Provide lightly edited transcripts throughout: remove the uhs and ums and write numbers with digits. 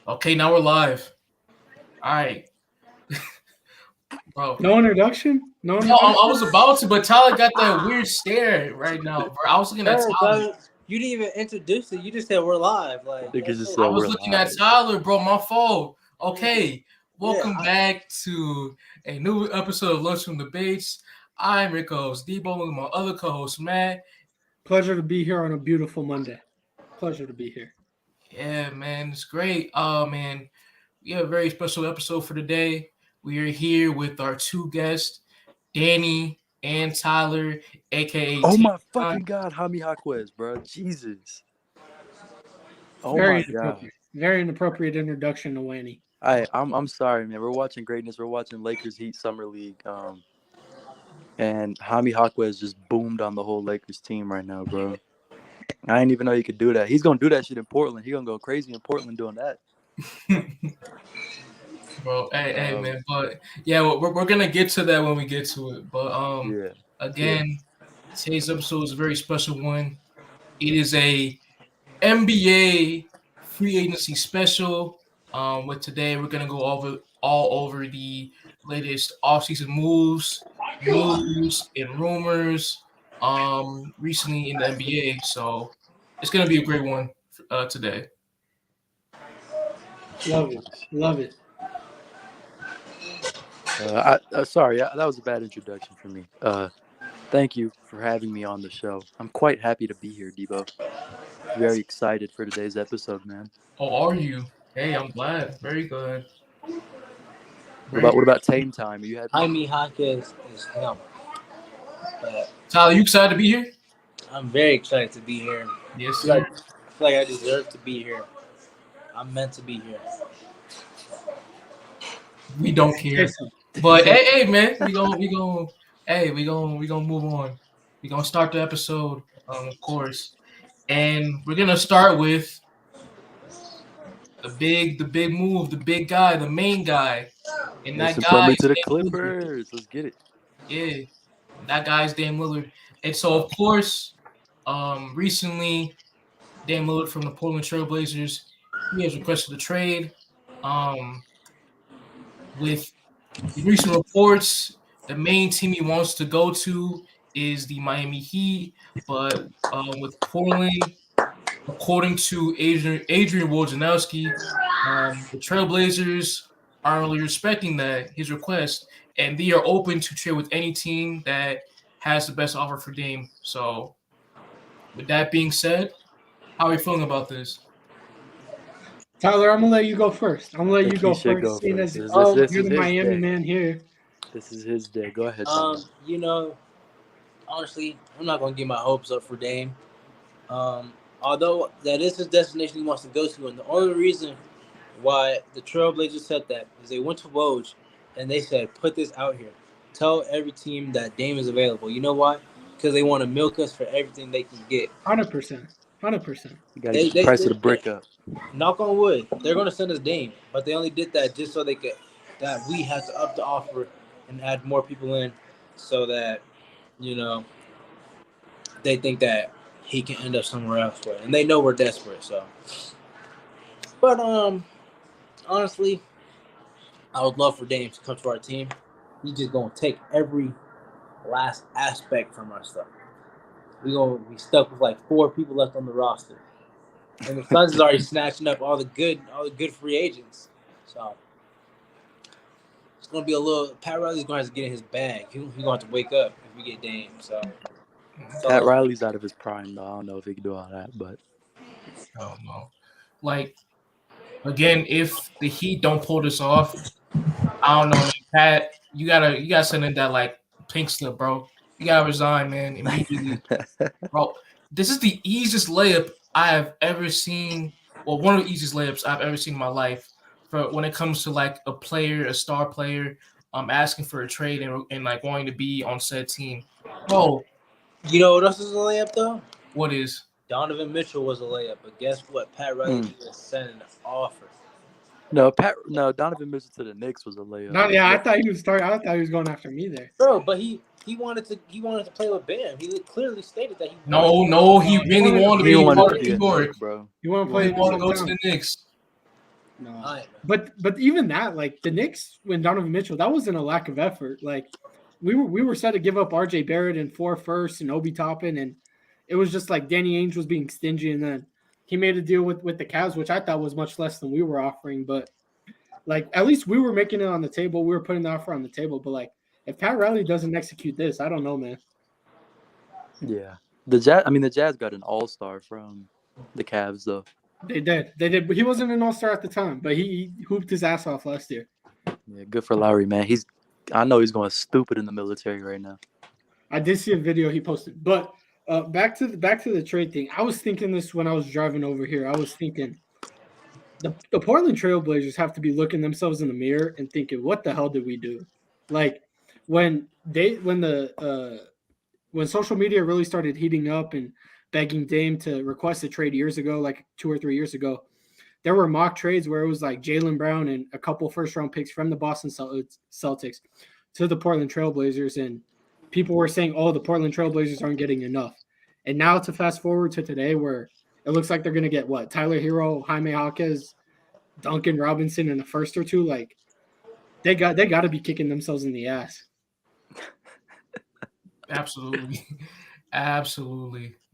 Okay, now we're live. All right, bro. No introduction? No No, I introduction? was about to, but Tyler got that weird stare right now, bro. I was looking at Bro, Tyler. you didn't even introduce it. You just said we're live. Like Niggas just I said was we're looking at live. Tyler, bro. My fault. Okay, welcome Yeah, back to a new episode of Lunchroom Debates. I'm your co-host Dibo with my other co-host Matt. Pleasure to be here on a beautiful Monday. Pleasure to be here. Yeah, man, it's great. Man, we have a very special episode for today. We are here with our two guests, Danny and Tyler, aka Oh my T. fucking god, Hami Haquez, bro. Jesus. Oh Very my god. inappropriate. Very inappropriate introduction to Wanny. I'm sorry, man. We're watching greatness. We're watching Lakers Heat Summer League. And Hami Haquez just boomed on the whole Lakers team right now, bro. I didn't even know he could do that. He's gonna do that shit in Portland. He's gonna go crazy in Portland doing that. Bro, hey, man, but yeah, we're gonna get to that when we get to it. But Yeah. again, today's episode is a very special one. It is a NBA free agency special. With today, we're gonna go all over the latest offseason moves, news, and rumors. Recently in the NBA, so it's gonna be a great one today. Love it. Love it. Sorry, that was a bad introduction for me. Thank you for having me on the show. I'm quite happy to be here, Dibo. Very excited for today's episode, man. Oh, are you? Hey, I'm glad. Very good. What about Tame Time? Are you happy? Jaime Hawkins is him. But Tyler, you excited to be here? I'm very excited to be here. Yes, I feel sir. like I deserve to be here. I'm meant to be here. We don't care. But hey, man, we gonna move on. We gonna start the episode, of course, and we're gonna start with the big move, the big guy, the main guy, and that Listen guy from me is to the Dame Lillard. Clippers. Let's get it. Yeah, that guy's Dame Lillard, and so of course, recently Dame Lillard from the Portland Trail Blazers, he has requested a trade. With recent reports, the main team he wants to go to is the Miami Heat, but with Portland, according to Adrian Wojnarowski, the Trailblazers aren't really respecting his request, and they are open to trade with any team that has the best offer for Dame. So, with that being said, how are you feeling about this? Tyler, I'm gonna let you go first. Seeing as This you're is the his Miami day. man here. This is his day. Go ahead, Tyler. Honestly, I'm not gonna get my hopes up for Dame. Although that is his destination he wants to go to, and the only reason why the Trailblazers said that is they went to Woj and they said, "Put this out here. Tell every team that Dame is available." You know why? Because they want to milk us for everything they can get. 100%. You gotta get the price of the brick up. Knock on wood, they're gonna send us Dame, but they only did that just so that we had to up the offer and add more people in, so that they think that he can end up somewhere else, and they know we're desperate. So, but honestly, I would love for Dame to come to our team. He's just gonna take every last aspect from our stuff. We're gonna be stuck with like 4 people left on the roster. And the Suns is already snatching up all the good free agents. So it's gonna be a little. Pat Riley's going to have to get in his bag. He's going to have to wake up if we get Dame. So Pat Riley's out of his prime, though. I don't know if he can do all that, but I don't know. Like, again, if the Heat don't pull this off, I don't know, man. Pat, you gotta send in that like pink slip, bro. You gotta resign, man, immediately, bro. This is the easiest layup I have ever seen, or one of the easiest layups I've ever seen in my life. For when it comes to like a star player, asking for a trade and like wanting to be on said team, bro. You know what else is a layup though? What is? Donovan Mitchell was a layup, but guess what? Pat Riley just sent an offer. No, Donovan Mitchell to the Knicks was a layup. I thought he was going after me there, bro. But he wanted to play with Bam. He clearly stated that he. He really wanted to be part of New York, bro. You want to He play? want to go to the Knicks. No. But even that, like the Knicks when Donovan Mitchell, that wasn't a lack of effort. Like we were set to give up RJ Barrett and 4 firsts and Obi Toppin, and it was just like Danny Ainge was being stingy, and then he made a deal with the Cavs, which I thought was much less than we were offering. But like at least we were making it on the table. We were putting the offer on the table. But like if Pat Riley doesn't execute this, I don't know, man. Yeah. The Jazz got an all-star from the Cavs, though. They did. But he wasn't an all-star at the time, but he hooped his ass off last year. Yeah, good for Lowry, man. I know he's going stupid in the military right now. I did see a video he posted. But back to the trade thing. I was thinking this when I was driving over here. I was thinking the Portland Trail Blazers have to be looking themselves in the mirror and thinking, what the hell did we do? Like when social media really started heating up and begging Dame to request a trade years ago, like 2 or 3 years ago, there were mock trades where it was like Jaylen Brown and a couple first-round picks from the Boston Celtics to the Portland Trail Blazers, and people were saying, oh, the Portland Trail Blazers aren't getting enough. And now to fast forward to today where it looks like they're going to get what? Tyler Hero, Jaime Jaquez, Duncan Robinson in the first or two. Like they got to be kicking themselves in the ass. Absolutely,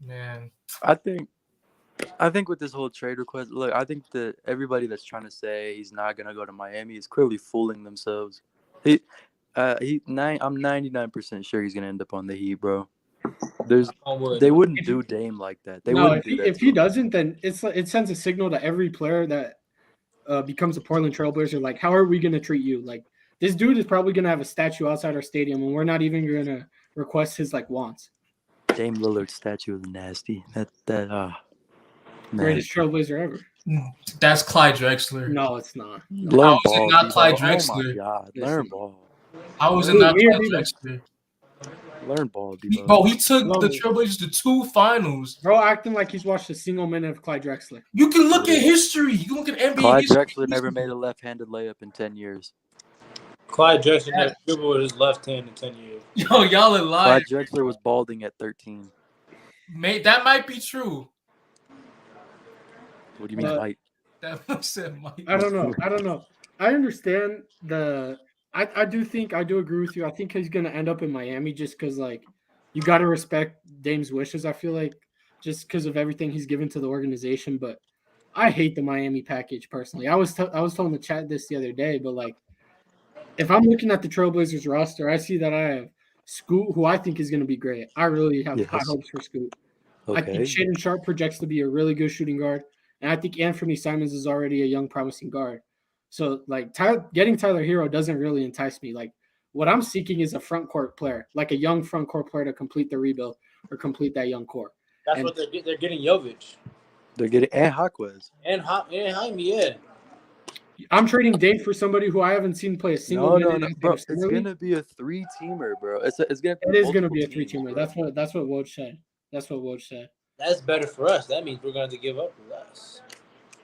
man. I think with this whole trade request, look, I think that everybody that's trying to say he's not gonna go to Miami is clearly fooling themselves. I'm 99% sure he's gonna end up on the Heat, bro. They wouldn't do Dame like that. If he doesn't, then it sends a signal to every player that becomes a Portland Trailblazer. Like, how are we gonna treat you? Like, this dude is probably gonna have a statue outside our stadium, and we're not even gonna request his like wants. Dame Lillard's statue is nasty. Greatest Trailblazer ever. That's Clyde Drexler. No, it's not. Learn How was it not Clyde Drexler? Oh my God, learn ball. How was it not Clyde Drexler? Learn ball, Dibo. Bro, he took the Trailblazers to 2 finals. Bro, acting like he's watched a single minute of Clyde Drexler. You can look at history. You can look at NBA Clyde history. Drexler never made a left-handed layup in 10 years. Clyde Drexler never dribbled with his left hand in 10 years. Yo, y'all are lying. Clyde Drexler was balding at 13. That might be true. What do you mean, Mike? That said Mike. I don't know. I understand I do agree with you. I think he's gonna end up in Miami just because like you got to respect Dame's wishes. I feel like just because of everything he's given to the organization. But I hate the Miami package personally. I was telling the chat this the other day, but like if I'm looking at the Trailblazers roster, I see that I have Scoot, who I think is going to be great. I really have high hopes for Scoot. Okay. I think Shaedon Sharp projects to be a really good shooting guard, and I think Anthony Simons is already a young, promising guard. So, like, getting Tyler Hero doesn't really entice me. Like, what I'm seeking is a front court player, like a young front court player to complete the rebuild or complete that young core. That's what they're getting. Jovic. They're getting and Jaquez and Jaime. Yeah. I'm trading Dame for somebody who I haven't seen play a single minute. No, bro. It's gonna be a 3-teamer, bro. It is gonna be a 3-teamer. That's what Woj said. That's what Woj said. That's better for us. That means we're going to give up less.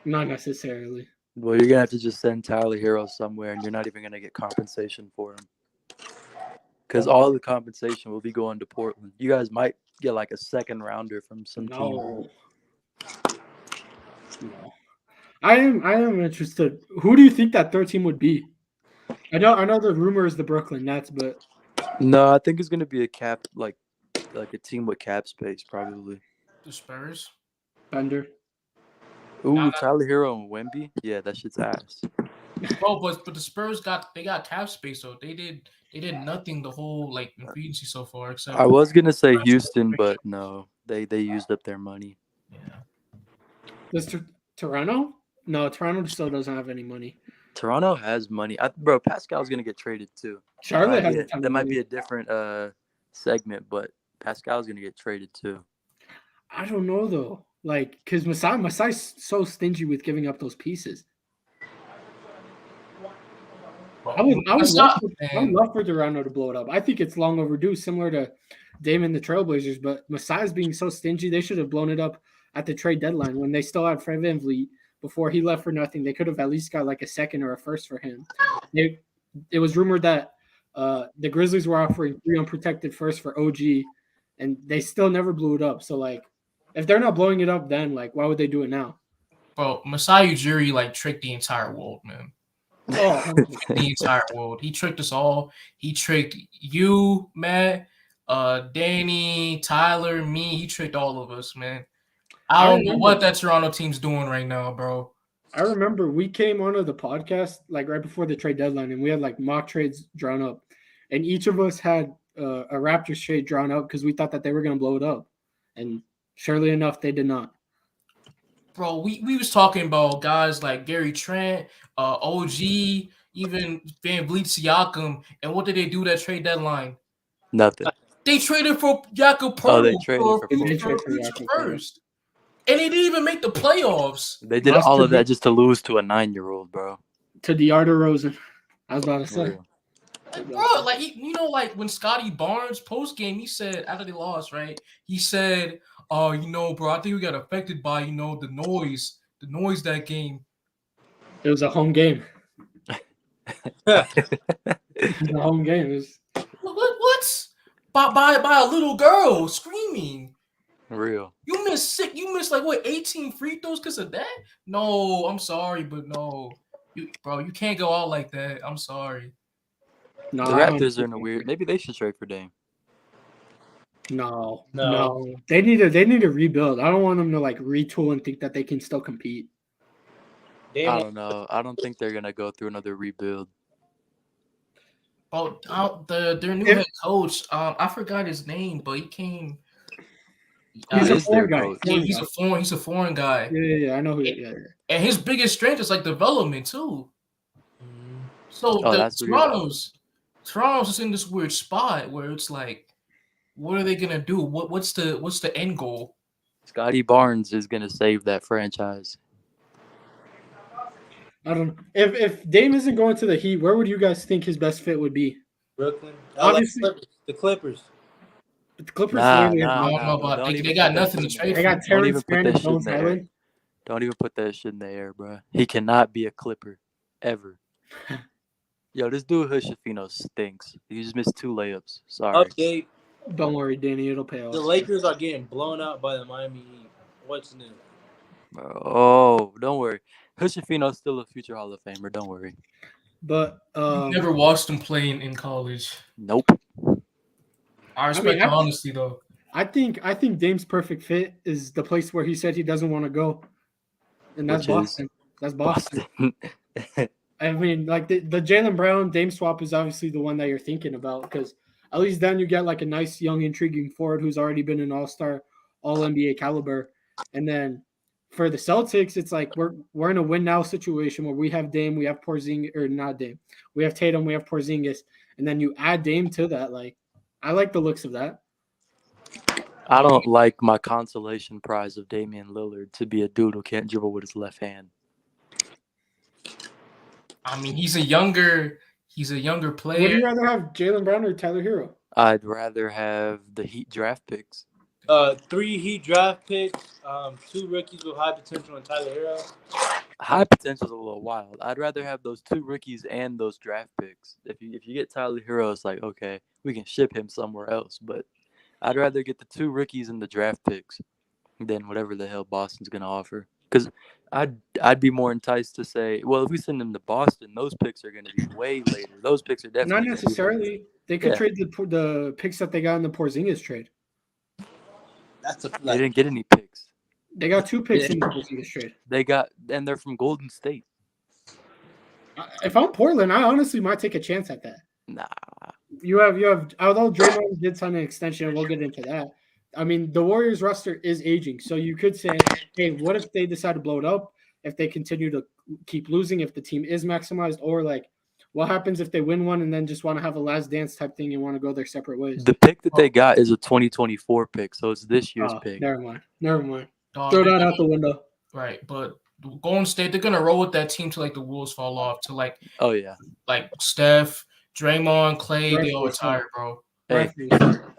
Not necessarily. Well, you're gonna have to just send Tyler Hero somewhere, and you're not even gonna get compensation for him, because all the compensation will be going to Portland. You guys might get like a second rounder from some team. No. I am interested. Who do you think that third team would be? I know the rumor is the Brooklyn Nets, but no, I think it's gonna be a cap like a team with cap space, probably. The Spurs. Thunder. Ooh, Tyler Hero and Wemby. Yeah, that shit's ass. Bro, but the Spurs got cap space though. They did nothing the whole like in free agency so far. Except I was gonna say Houston, but no, they used up their money. Yeah. Does Toronto? No, Toronto still doesn't have any money. Toronto has money. Bro, Pascal's going to get traded too. Charlotte has that might be a different segment, but Pascal's going to get traded too. I don't know, though. Like, because Masai's so stingy with giving up those pieces. I would love for Toronto to blow it up. I think it's long overdue, similar to Dame and the Trailblazers, but Masai's being so stingy, they should have blown it up at the trade deadline when they still had Fred VanVleet. Before he left for nothing, they could have at least got like a second or a first for him. It was rumored that the Grizzlies were offering 3 unprotected firsts for OG, and they still never blew it up. So, like, if they're not blowing it up then, like, why would they do it now? Bro, Masai Ujiri like tricked the entire world, man. Oh, The entire world. He tricked us all. He tricked you, Matt, Danny, Tyler, me. He tricked all of us, man. I don't know what that Toronto team's doing right now, bro. I remember we came onto the podcast like right before the trade deadline, and we had like mock trades drawn up, and each of us had a Raptors trade drawn up because we thought that they were going to blow it up, and surely enough, they did not. Bro, we was talking about guys like Gary Trent, OG, even Van Vliet Siakam, and what did they do that trade deadline? Nothing. They traded for Jakob Poeltl Oh, they traded for future first. And they didn't even make the playoffs. They did all of that just to lose to a 9-year-old, bro. To DeAndre DeRozan. I was about to say. Like, bro, like like when Scotty Barnes post game, he said after they lost, right? He said, bro, I think we got affected by the noise that game. It was a home game. It was a home game. It was... What? By a little girl screaming. Real. You missed like what 18 free throws because of that? No, I'm sorry, but no. You can't go out like that. I'm sorry. No, the Raptors are in a weird. Maybe they should trade for Dame. No. They need to rebuild. I don't want them to like retool and think that they can still compete. I don't know. I don't think they're gonna go through another rebuild. Oh, their new head coach. I forgot his name, but he came. He's a foreign guy. He's a foreign guy. Yeah, I know who. Yeah. And his biggest strength is like development too. So Toronto's is in this weird spot where it's like, what are they gonna do? What's the end goal? Scotty Barnes is gonna save that franchise. I don't know. If Dame isn't going to the Heat, where would you guys think his best fit would be? Brooklyn. Obviously, the Clippers. But the Clippers. I don't know about they got nothing to trade. They got Terrence Mann and Bones Highland. Don't even put that shit in the air, bro. He cannot be a Clipper ever. Yo, this dude Hushafino stinks. He just missed 2 layups. Sorry. Update. Don't worry, Danny. It'll pay off. The Lakers are getting blown out by the Miami Heat. What's new? Oh, don't worry. Hushafino's still a future Hall of Famer. Don't worry. But you never watched him playing in college. Nope. I respect the honesty though. I think Dame's perfect fit is the place where he said he doesn't want to go, and that's Boston. That's Boston. I mean, like the Jaylen Brown Dame swap is obviously the one that you're thinking about because at least then you get like a nice young intriguing forward who's already been an all-star, all-NBA caliber, and then for the Celtics it's like we're in a win now situation where we have Dame, we have Porzingis, or not Dame, we have Tatum, we have Porzingis, and then you add Dame to that. Like I like the looks of that. I don't like my consolation prize of Damian Lillard to be a dude who can't dribble with his left hand. I mean, he's a younger player. Would you rather have Jaylen Brown or Tyler Hero? I'd rather have the Heat draft picks. 3 Heat draft picks, 2 rookies with high potential, and Tyler Hero. High potential is a little wild. I'd rather have those 2 rookies and those draft picks. If you get Tyler Hero, it's like, okay, we can ship him somewhere else. But I'd rather get the 2 rookies and the draft picks than whatever the hell Boston's going to offer. Because I'd be more enticed to say, well, if we send them to Boston, those picks are going to be way later. Those picks are definitely not necessarily. They could trade the picks that they got in the Porzingis trade. They didn't get any picks. They got 2 picks in the Porzingis trade. And they're from Golden State. If I'm Portland, I honestly might take a chance at that. Nah. You have. Although Draymond did sign an extension, and we'll get into that. I mean, the Warriors roster is aging, so you could say, hey, what if they decide to blow it up? If they continue to keep losing, if the team is maximized, or like, what happens if they win one and then just want to have a last dance type thing and want to go their separate ways? The pick that they got is a 2024 pick, so it's this year's pick. Never mind. Throw that out the window. Right, but Golden State, they're gonna roll with that team till like the wheels fall off. To like, oh yeah, like Steph, Draymond, Clay, they all retire, bro. Hey,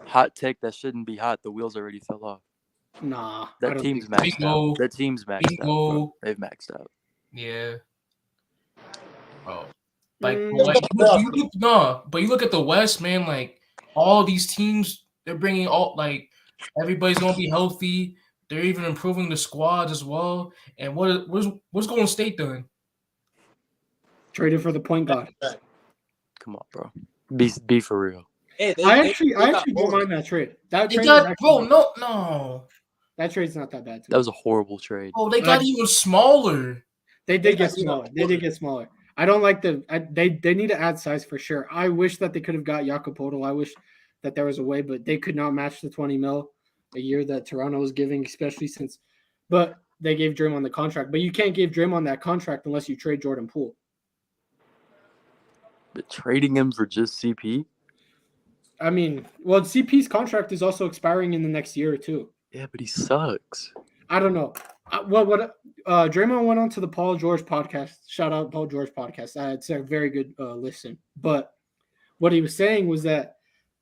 hot take that shouldn't be hot. The wheels already fell off. Nah, that team's maxed out. That team's maxed out. Bro. They've maxed out. Yeah. Oh. But you look at the West, man. Like all these teams, they're bringing all like everybody's gonna be healthy. They're even improving the squads as well. And what's Golden State doing? Traded for the point guard. Come on, bro. Be for real. Hey, I actually don't mind that trade. That They trade got is actually, no. that trade's not that bad. That was a horrible trade. Oh, they got even smaller. They did get smaller. They did get smaller. I don't like they need to add size for sure. I wish that they could have got Jakob Poeltl. I wish that there was a way, but they could not match the 20 mil a year that Toronto was giving, especially since. But they gave Draymond the contract. But you can't give Draymond that contract unless you trade Jordan Poole. But trading him for just CP? I mean, well, CP's contract is also expiring in the next year or two. Yeah, but he sucks. I don't know. Draymond went on to the Paul George podcast. Shout out Paul George podcast. It's a very good listen. But what he was saying was that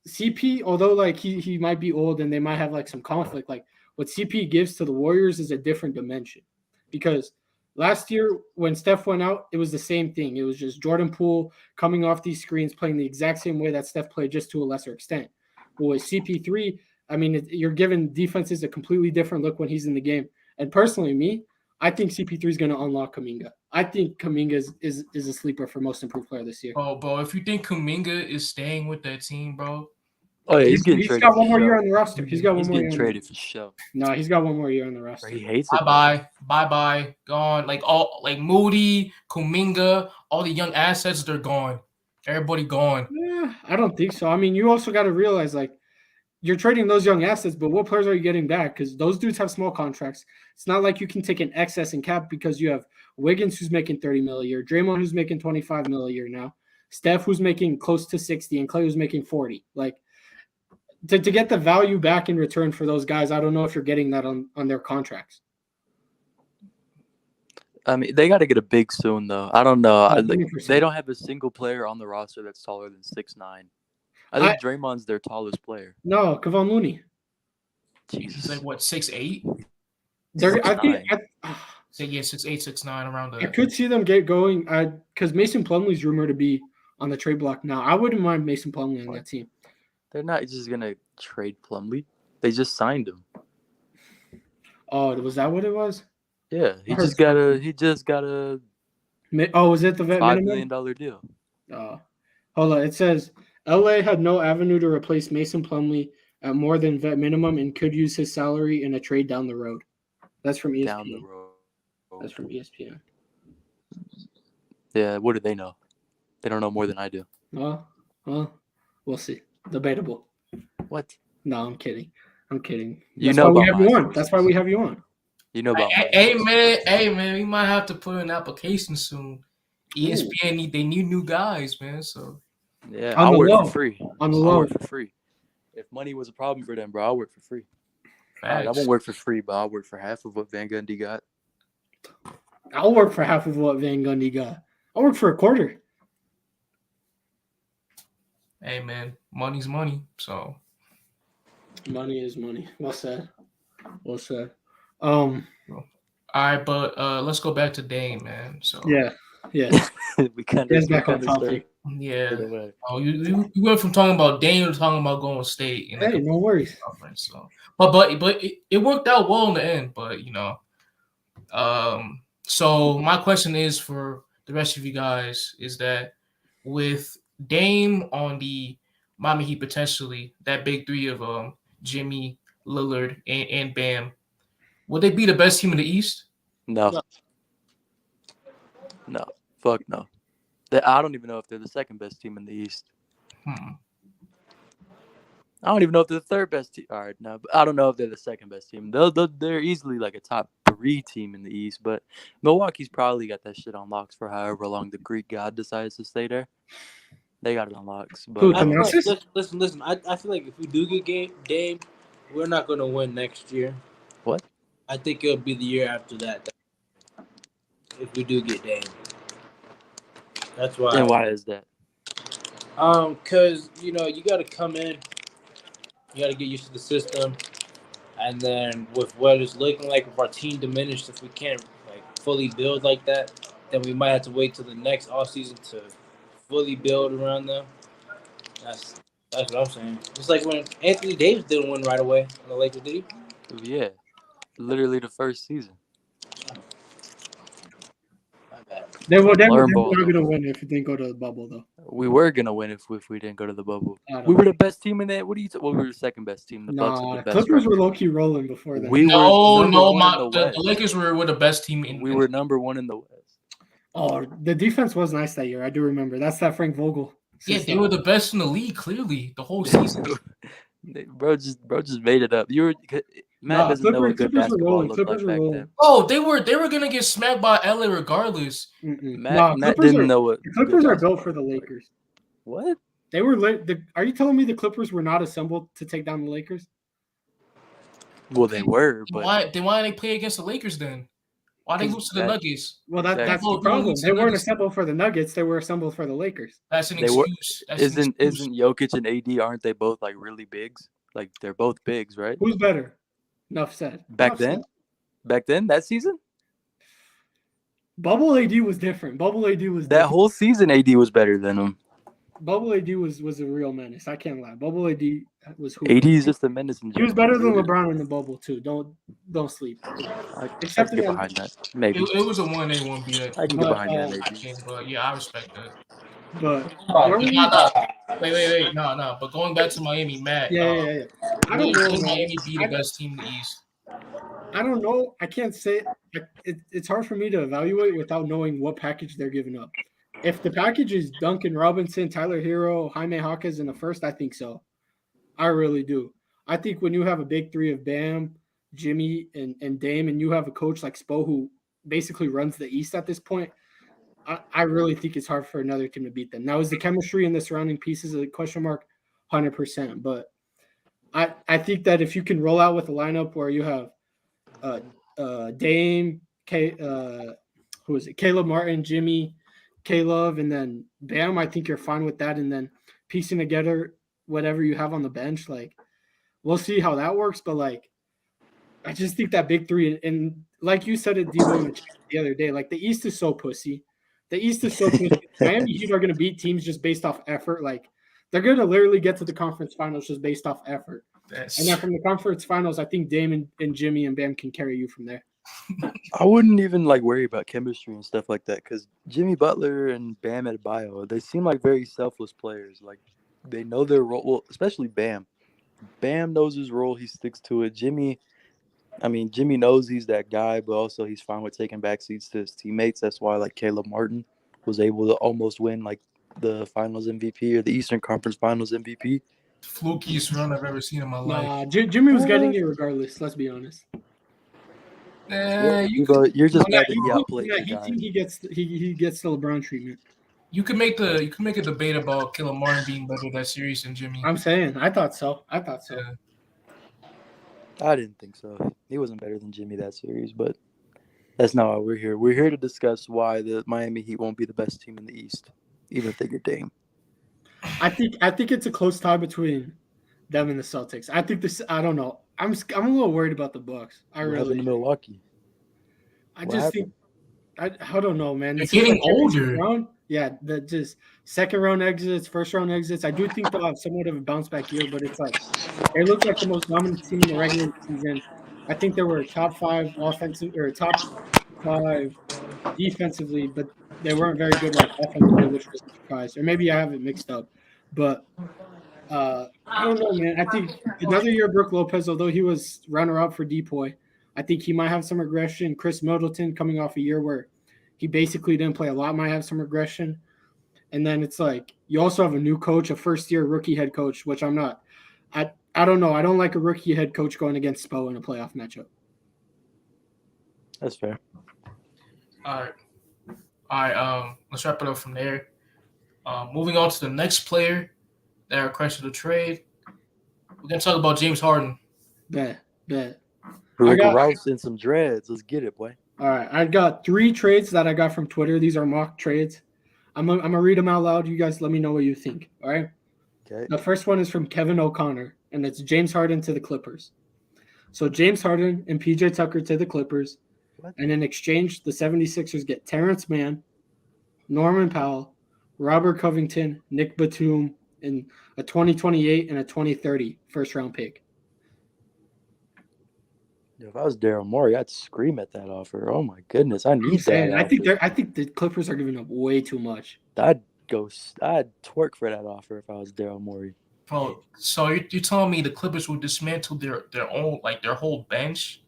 CP, although like he might be old and they might have like some conflict, like what CP gives to the Warriors is a different dimension. Because last year when Steph went out, it was the same thing. It was just Jordan Poole coming off these screens, playing the exact same way that Steph played, just to a lesser extent. But with CP3, I mean, you're giving defenses a completely different look when he's in the game. And personally, I think CP3 is going to unlock Kuminga. I think Kuminga is a sleeper for most improved player this year. Oh, bro, if you think Kuminga is staying with that team, bro. Oh, yeah, he's getting traded. He's got one more year on the roster. He's got one more year. He's getting traded for sure. No, he's got one more year on the roster. He hates it. Bye-bye. Gone. Like Moody, Kuminga, all the young assets, they're gone. Everybody gone. Yeah, I don't think so. I mean, you also got to realize, like, you're trading those young assets, but what players are you getting back? Because those dudes have small contracts. It's not like you can take an excess in cap because you have Wiggins who's making 30 mil a year, Draymond who's making 25 mil a year now, Steph who's making close to 60, and Clay who's making 40. Like, to get the value back in return for those guys, I don't know if you're getting that on their contracts. I mean, they got to get a big soon, though. I don't know. They 100%. don't have a single player on the roster that's taller than 6'9". I think Draymond's their tallest player. No, Kevon Looney. He's like what, 6'8"? I think. So yeah, 6'8", 6'9", around I there. could see them get going because Mason Plumlee's rumored to be on the trade block now. I wouldn't mind Mason Plumlee on that team. They're not just gonna trade Plumlee. They just signed him. Oh, was that what it was? Yeah, he just got a. Oh, was it the vet $5 minimum? million deal. Hold on. It says LA had no avenue to replace Mason Plumlee at more than vet minimum and could use his salary in a trade down the road. That's from ESPN. Down the road. That's from ESPN. Yeah, what do they know? They don't know more than I do. Well, we'll see. Debatable. What? No, I'm kidding. You know why we about have you mine. on. That's why we have you on. You know about Hey man, we might have to put in an application soon. ESPN they need new guys, man. So yeah, On I'll the work low. for free. On the I'll low. work for free. If money was a problem for them, bro, I'll work for free. I facts. won't work for free, but I'll work for half of what Van Gundy got. I'll work for half of what Van Gundy got. I'll work for a quarter. Hey man, money's money. So Money is money. Well said. all right, but let's go back to Dame, man. So Yeah. We kind That's of back on topic. yeah. Oh, you went from talking about Dame to talking about Golden State. In Hey, no worries. conference. So, but it worked out well in the end. But you know, so my question is for the rest of you guys is that with Dame on the Miami Heat potentially that big three of Jimmy, Lillard, and Bam, would they be the best team in the East? No. Fuck no. I don't even know if they're the second best team in the East. I don't even know if they're the third best team. All right, no, but I don't know if they're the second best team. They're easily like a top 3 team in the East, but Milwaukee's probably got that shit on locks for however long the Greek god decides to stay there. They got it on locks. But Who, Listen. I feel like if we do get Dame, we're not going to win next year. What? I think it'll be the year after that. If we do get Dame. That's why. And why is that? Because, you got to come in. You got to get used to the system. And then with what it's looking like, if our team diminished, if we can't fully build like that, then we might have to wait till the next offseason to fully build around them. That's what I'm saying. Just like when Anthony Davis didn't win right away on the Lakers, did he? Yeah. literally the first season. My bad. They were Learn ball, not though. gonna win if it didn't go to the bubble though. We were gonna win if we didn't go to the bubble. I don't We were know. the best team in that. What are you? Well, we were the second best team. The Bucks were Nah, the best. Clippers were record. low key rolling before that. We were No, number no, one in the the West. Lakers were the best team in. We were number one in the West. Oh, the defense was nice that year. I do remember. That's that Frank Vogel. Yeah, they were the best in the league. Clearly, the whole season. bro just made it up. Matt doesn't know what good Clippers were basketball rolling. looked Clippers like were back rolling. then. Oh, they were gonna get smacked by LA regardless. Matt Clippers didn't are, know what the Clippers good are built for basketball the looked like. Lakers. What? They were are you telling me the Clippers were not assembled to take down the Lakers? Well, they were, but Why didn't they play against the Lakers then? Why they lose to the Nuggets? Well, that's Exactly. the problem. Nuggets They and weren't Nuggets. assembled for the Nuggets. They were assembled for the Lakers. That's an They were- excuse. That's an excuse. isn't Jokic and AD, aren't they both like really bigs? Like they're both bigs, right? Who's better? Enough said. Back Enough then? said. Back then, that season? Bubble AD was different. Bubble AD was That different. whole season AD was better than him. Bubble AD was a real menace. I can't lie. Bubble AD was who. AD is just a menace in He was general. better than LeBron in the bubble too. Don't sleep. I Except can get in behind that. Maybe. It was a 1A, 1B. I can get but, behind that, I AD. can't, but yeah, I respect that. But Wait. No. But going back to Miami, Matt. yeah. I don't will know. man. Miami be the best team in the East? I don't know. I can't say. It's hard for me to evaluate without knowing what package they're giving up. If the package is Duncan Robinson, Tyler Hero, Jaime Jaquez in the first, I think so. I really do. I think when you have a big three of Bam, Jimmy, and Dame, and you have a coach like Spo who basically runs the East at this point, I really think it's hard for another team to beat them. Now, is the chemistry and the surrounding pieces a question mark? 100%. But I think that if you can roll out with a lineup where you have Dame, who is it? Caleb Martin, Jimmy, Caleb, and then Bam, I think you're fine with that. And then piecing together whatever you have on the bench, like we'll see how that works. But like, I just think that big three, and like you said it, Dibo, in the chat the other day, like the East is so pussy. The East is so pussy. Miami Heat are going to beat teams just based off effort. Like they're going to literally get to the conference finals just based off effort. And then from the conference finals, I think Dame and Jimmy and Bam can carry you from there. I wouldn't even like worry about chemistry and stuff like that because Jimmy Butler and Bam Adebayo, they seem like very selfless players. Like they know their role. Well, especially Bam. Bam knows his role. He sticks to it. Jimmy knows he's that guy, but also he's fine with taking back seats to his teammates. That's why like Caleb Martin was able to almost win like the Finals MVP or the Eastern Conference Finals MVP. Flukiest run I've ever seen in my life. Nah, Jimmy was getting it regardless. Let's be honest. You're just mad that he outplayed the guy. He gets the LeBron treatment. You can make a debate about Caleb Martin being better that series than Jimmy. I'm saying, I thought so. Yeah. I didn't think so. He wasn't better than Jimmy that series, but that's not why we're here. We're here to discuss why the Miami Heat won't be the best team in the East, even if they get Dame. I think it's a close tie between them and the Celtics. I think this. I don't know. I'm a little worried about the Bucks. What happened to Milwaukee? I don't know, man. They're getting older. Yeah, just second round exits, first round exits. I do think they'll have somewhat of a bounce back year, but it's like they look like the most dominant team in the regular season. I think they were top 5 offensive or top 5 defensively, but they weren't very good like offensively, which was a surprise. Or maybe I have it mixed up. But I don't know, man. I think another year Brook Lopez, although he was runner-up for Depoy, I think he might have some regression. Chris Middleton coming off a year where he basically didn't play a lot, might have some regression. And then it's like you also have a new coach, a first-year rookie head coach, which I'm not. I don't know. I don't like a rookie head coach going against Spo in a playoff matchup. That's fair. All right. Let's wrap it up from there. Moving on to the next player that requested a trade. We're gonna talk about James Harden. Bet. Rick Rouse and some dreads. Let's get it, boy. All right. I got 3 trades that I got from Twitter. These are mock trades. I'm gonna read them out loud. You guys let me know what you think. All right. Okay. The first one is from Kevin O'Connor, and it's James Harden to the Clippers. So James Harden and PJ Tucker to the Clippers. What? And in exchange, the 76ers get Terrence Mann, Norman Powell, Robert Covington, Nick Batum, and a 2028 and a 2030 first-round pick. If I was Daryl Morey, I'd scream at that offer. Oh my goodness, I I'm need saying, that. I think the Clippers are giving up way too much. I'd twerk for that offer if I was Daryl Morey. Bro, so you're telling me the Clippers will dismantle their own like their whole bench?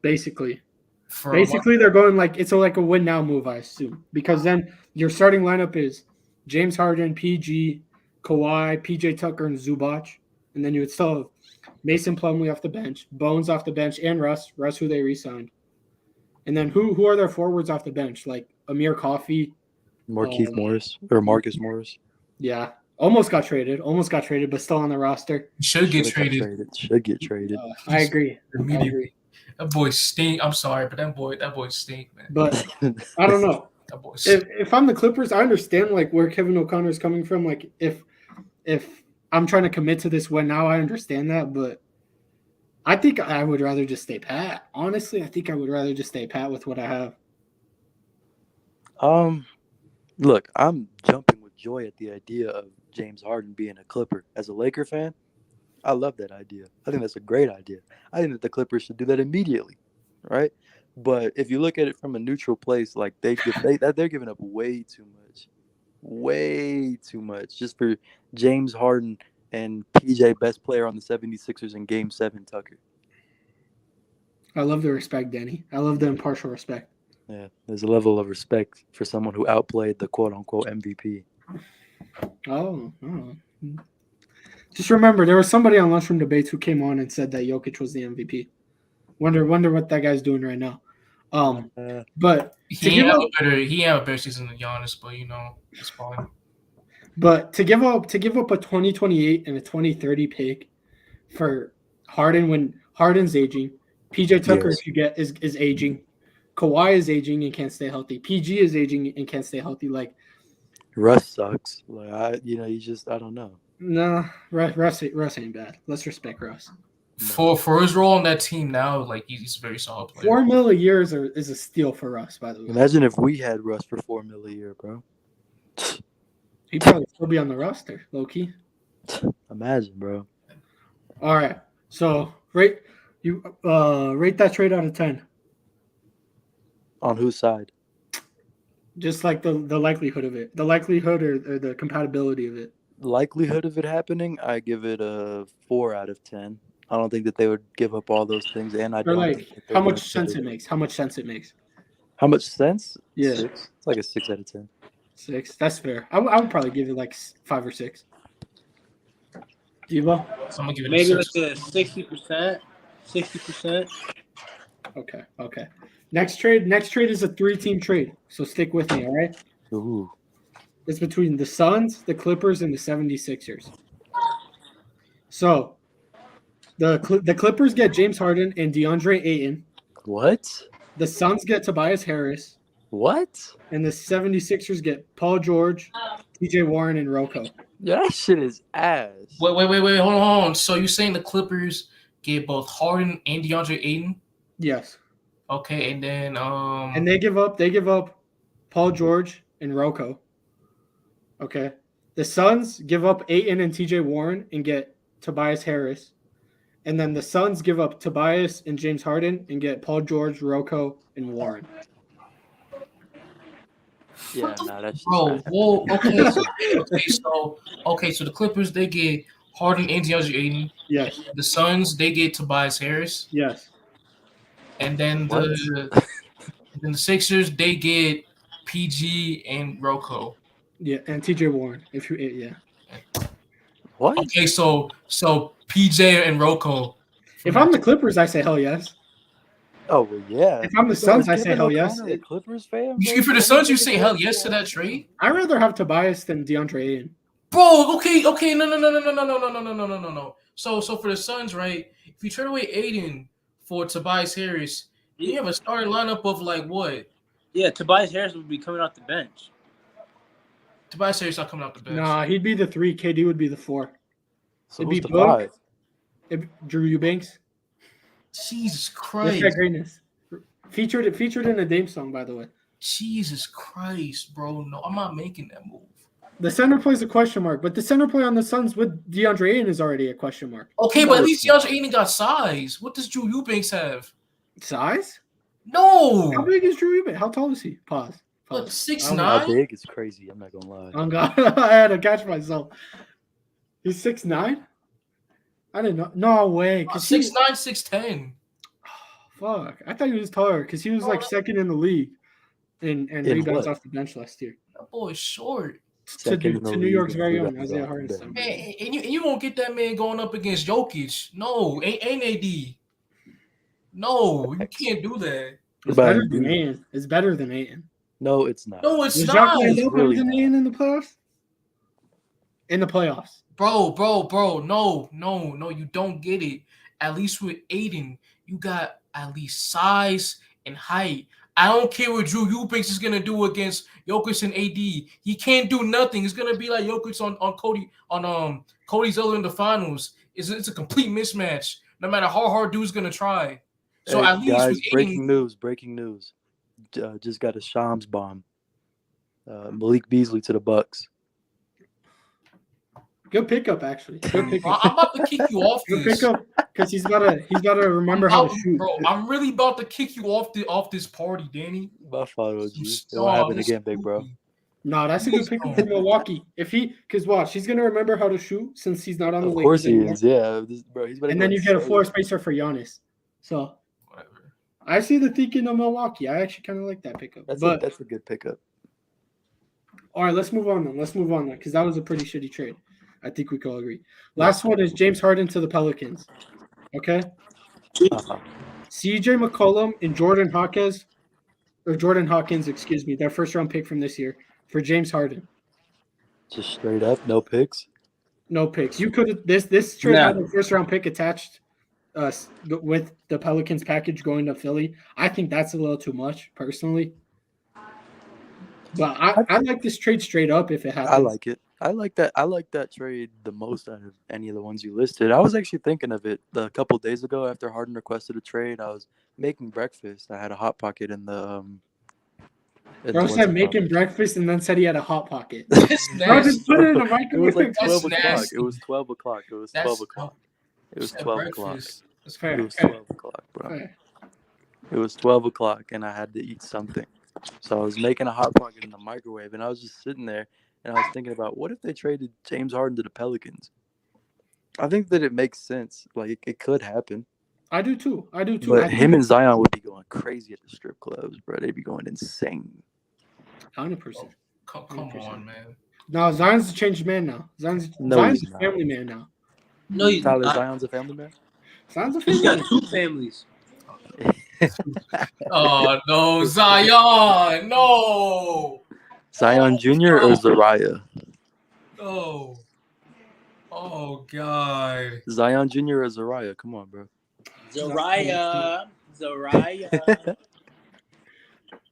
Basically, For they're going like it's like a win now move, I assume, because then your starting lineup is James Harden, PG, Kawhi, PJ Tucker, and Zubac, and then you would still have Mason Plumlee off the bench, Bones off the bench, and Russ who they re-signed, and then who are their forwards off the bench like Amir Coffey, Markieff Morris or Marcus Morris. Yeah, almost got traded, but still on the roster. Should get traded. Should get traded. I agree. That boy stink. I'm sorry, but that boy stink, man. But I don't know. That boy if I'm the Clippers, I understand like where Kevin O'Connor is coming from. Like if I'm trying to commit to this win now, I understand that, but I think I would rather just stay pat. Honestly, I think I would rather just stay pat with what I have. Look, I'm jumping with joy at the idea of James Harden being a Clipper. As a Laker fan, I love that idea. I think that's a great idea. I think that the Clippers should do that immediately, right? But if you look at it from a neutral place, like they're giving up way too much just for James Harden and PJ, best player on the 76ers in Game 7, Tucker. I love the respect, Danny. I love the impartial respect. Yeah, there's a level of respect for someone who outplayed the quote-unquote MVP. Oh. Just remember, there was somebody on Lunchroom Debates who came on and said that Jokic was the MVP. Wonder what that guy's doing right now. But he had a better season than Giannis, but it's fine. But to give up a 2028 and a 2030 pick for Harden when Harden's aging, PJ Tucker if you get is aging, Kawhi is aging and can't stay healthy, PG is aging and can't stay healthy. Like Russ sucks. Like I don't know. Nah, Russ ain't bad. Let's respect Russ. For his role on that team now, like he's a very solid player. $4 million a year is a steal for Russ, by the way. Imagine if we had Russ for $4 million a year, bro. He'd probably still be on the roster, low key. Imagine, bro. All right, so rate that trade out of 10. On whose side? Just like the likelihood of it, the likelihood or the compatibility of it. Likelihood of it happening, I give it a 4 out of 10. I don't think that they would give up all those things, and I don't. Like how much sense it makes. How much sense? Yeah, 6. It's like a 6 out of 10. 6. That's fair. I would probably give it like 5 or 6. Dibo? So I'm gonna give it maybe a like a 60%. 60%. Okay. Next trade is a 3-team trade. So stick with me, all right? Ooh. It's between the Suns, the Clippers, and the 76ers. So the Clippers get James Harden and DeAndre Ayton. What? The Suns get Tobias Harris. What? And the 76ers get Paul George, TJ Warren, and Rocco. Yeah, that shit is ass. Wait, hold on. So you're saying the Clippers get both Harden and DeAndre Ayton? Yes. Okay, and then and they give up Paul George and Rocco. Okay. The Suns give up Ayton and TJ Warren and get Tobias Harris. And then the Suns give up Tobias and James Harden and get Paul George, Rocco, and Warren. Yeah, that's bro. Whoa, okay. So the Clippers they get Harden and DeAndre Ayton. Yes. The Suns they get Tobias Harris. Yes. And then the Sixers they get PG and Rocco. Yeah, and TJ Warren. What? Okay, so PJ and Rocco. If I'm the Clippers, I say hell yes. Oh well, yeah. If I'm the Suns, I say hell yes. A Clippers fan? If you're the Suns, you say hell yes to that trade. I'd rather have Tobias than DeAndre Ayton. Bro, okay, no. So for the Suns, right? If you trade away Ayton for Tobias Harris, you have a starting lineup of like what? Yeah, Tobias Harris would be coming off the bench. Tobias Harris not coming off the bench. Nah, he'd be the 3. KD would be the 4. So It'd be who's the 5? Drew Eubanks. Jesus Christ. That's greatness. Featured in a Dame song, by the way. Jesus Christ, bro. No, I'm not making that move. The center play is a question mark, but the center play on the Suns with DeAndre Ayton is already a question mark. Okay, but at least DeAndre Ayton got size. What does Drew Eubanks have? Size? No. How big is Drew Eubanks? How tall is he? Pause. Look, Pause. 6'9". How big is crazy? I'm not gonna lie. Oh God, I had to catch myself. He's 6'9". I didn't know. No way. Cause 6'9", 6'10". Fuck. I thought he was taller because he was like second in the league in rebounds what? off the bench last year. That boy's short. To New York's very own Isaiah Harden. Man, and you won't get that man going up against Jokic. No, ain't AD. No, you can't do that. It's better than Aiden. It's better than Aiden. No, it's not. No, it's Is not. Jokic better really than not. Aiden in the playoffs? In the playoffs. Bro. No, you don't get it. At least with Aiden, you got at least size and height. I don't care what Drew Eubanks is gonna do against Jokic and AD. He can't do nothing. It's gonna be like Jokic on Cody Zeller in the finals. It's a complete mismatch. No matter how hard dude's gonna try. So Hey, at least guys, with Aiden, breaking news. Just got a Shams bomb. Malik Beasley to the Bucks. Good pickup, actually. Good pickup. I'm about to kick you off Good this. pickup because he's gotta remember how to shoot. Bro, I'm really about to kick you off this party, Danny. My fault, OG. It won't happen again, big bro. No, that's a good pickup for Milwaukee. Because watch, he's gonna remember how to shoot since he's not on the Of Lakers course he anymore. is, yeah. Bro, he's And then you get a floor spacer for Giannis. So Whatever. I see the thinking of Milwaukee. I actually kind of like that pickup. That's a good pickup. All right, let's move on then. Because that was a pretty shitty trade. I think we can all agree. Last one is James Harden to the Pelicans. Okay. CJ McCollum and Jordan Hawkins, their first round pick from this year for James Harden. Just straight up, no picks. No picks. You could this trade had a first round pick attached with the Pelicans package going to Philly. I think that's a little too much personally. But I like this trade straight up if it happens. I like it. I like that trade the most out of any of the ones you listed. I was actually thinking of it a couple of days ago after Harden requested a trade. I was making breakfast. I had a hot pocket in the Bro said making breakfast and then said he had a hot pocket. That's Bro just put it in the It microwave. was like That's 12 o'clock. nasty. It was 12 o'clock. It was 12 o'clock. It was 12 o'clock. That's fair. It was 12 o'clock, bro. Fair. It was 12 o'clock, and I had to eat something. So I was making a hot pocket in the microwave, and I was just sitting there, and I was thinking about what if they traded James Harden to the Pelicans? I think that it makes sense. Like, it could happen. I do too. But him and Zion would be going crazy at the strip clubs, bro. They'd be going insane. 100%. Come on, man. No, Zion's a changed man now. Zion's he's a not. family man now. No, he's Tyler not. Zion's a family man? Zion's a He's family got man. two families. Oh no, Zion! No, Zion Jr. or Zariah? no. Oh God. Zion Jr. or Zariah? Come on, bro. Zariah.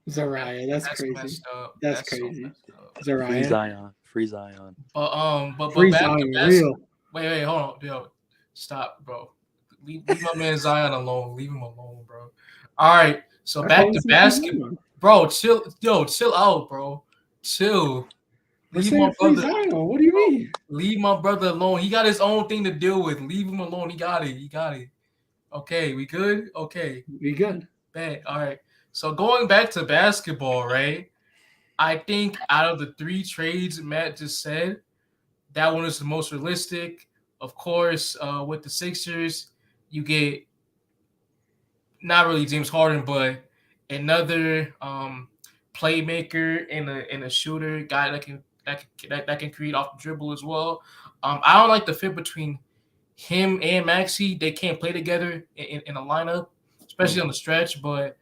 Zariah, that's crazy. Messed up. That's so crazy. messed up. Zariah. Free Zion. But Free back Zion, to basketball. real. Wait, hold on, yo, stop, bro. Leave my man Zion alone. Leave him alone, bro. All right, so back to basketball, bro. Chill out, bro. Chill. Leave my brother. Zion. What do you mean? Leave my brother alone. He got his own thing to deal with. Leave him alone. He got it. Okay, we good? Okay. We good. Bad. All right. So going back to basketball, right? I think out of the three trades Matt just said, that one is the most realistic. Of course, with the Sixers, you get not really James Harden, but another playmaker and a shooter guy that can create off the dribble as well. I don't like the fit between him and Maxey. They can't play together in a lineup, especially on the stretch. But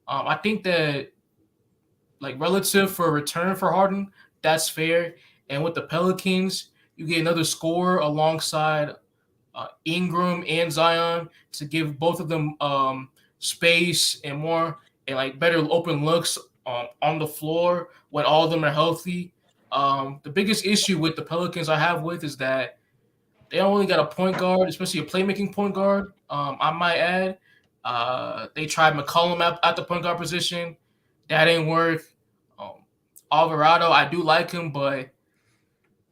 I think that, like, relative for a return for Harden, that's fair. And with the Pelicans, you get another scorer alongside Ingram and Zion to give both of them space and more and like better open looks on the floor when all of them are healthy. The biggest issue with the Pelicans I have with is that they only got a point guard, especially a playmaking point guard. I might add, they tried McCollum at the point guard position. That didn't work. Alvarado, I do like him, but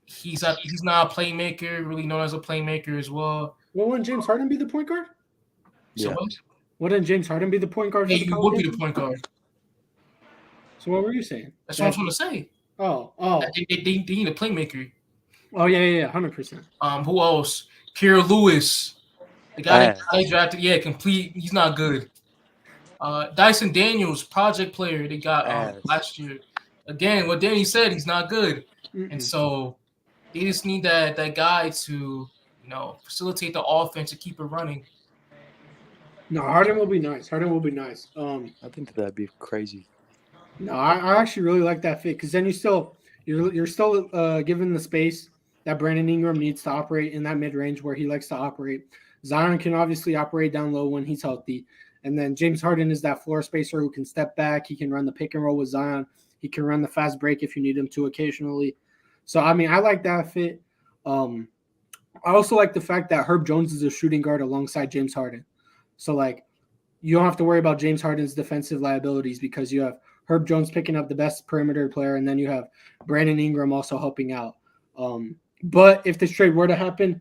he's not a playmaker, really known as a playmaker as well. Well, wouldn't James Harden be the point guard? So Yeah. what? Wouldn't James Harden be the point guard? Yeah, For the you would be the Pelicans? point guard. So what were you saying? That's what I'm trying to say. Oh, They need a playmaker. yeah, 100%. Who else? Pierre Lewis. The guy Ass. they drafted. Yeah, complete. He's not good. Dyson Daniels, project player they got Ass. last year. Again, what Danny said, he's not good. And so they just need that guy to, facilitate the offense and keep it running. No, Harden will be nice. I think that'd be crazy. No, I actually really like that fit because then you're still given the space that Brandon Ingram needs to operate in that mid range where he likes to operate. Zion can obviously operate down low when he's healthy, and then James Harden is that floor spacer who can step back. He can run the pick and roll with Zion. He can run the fast break if you need him to occasionally. So I mean, I like that fit. I also like the fact that Herb Jones is a shooting guard alongside James Harden. So like, you don't have to worry about James Harden's defensive liabilities because you have Herb Jones picking up the best perimeter player, and then you have Brandon Ingram also helping out. But if this trade were to happen,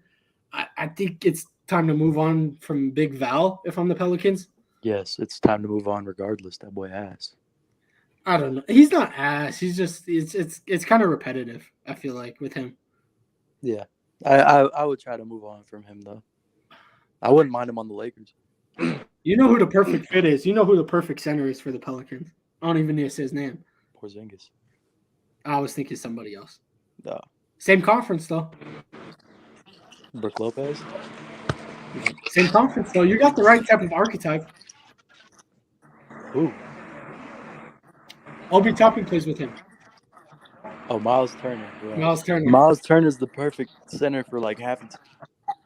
I think it's time to move on from Big Val if I'm the Pelicans. Yes, it's time to move on regardless. That boy ass. I don't know. He's not ass. He's just it's kind of repetitive, I feel like, with him. Yeah. I would try to move on from him though. I wouldn't mind him on the Lakers. You know who the perfect fit is. You know who the perfect center is for the Pelicans. I don't even need to say his name. Porzingis. I was thinking somebody else. No. Same conference though. Brook Lopez. Same conference though. You got the right type of archetype. Ooh. Obi Toppin plays with him. Oh, Miles Turner. Yeah. Miles Turner. Turner's the perfect center for like half the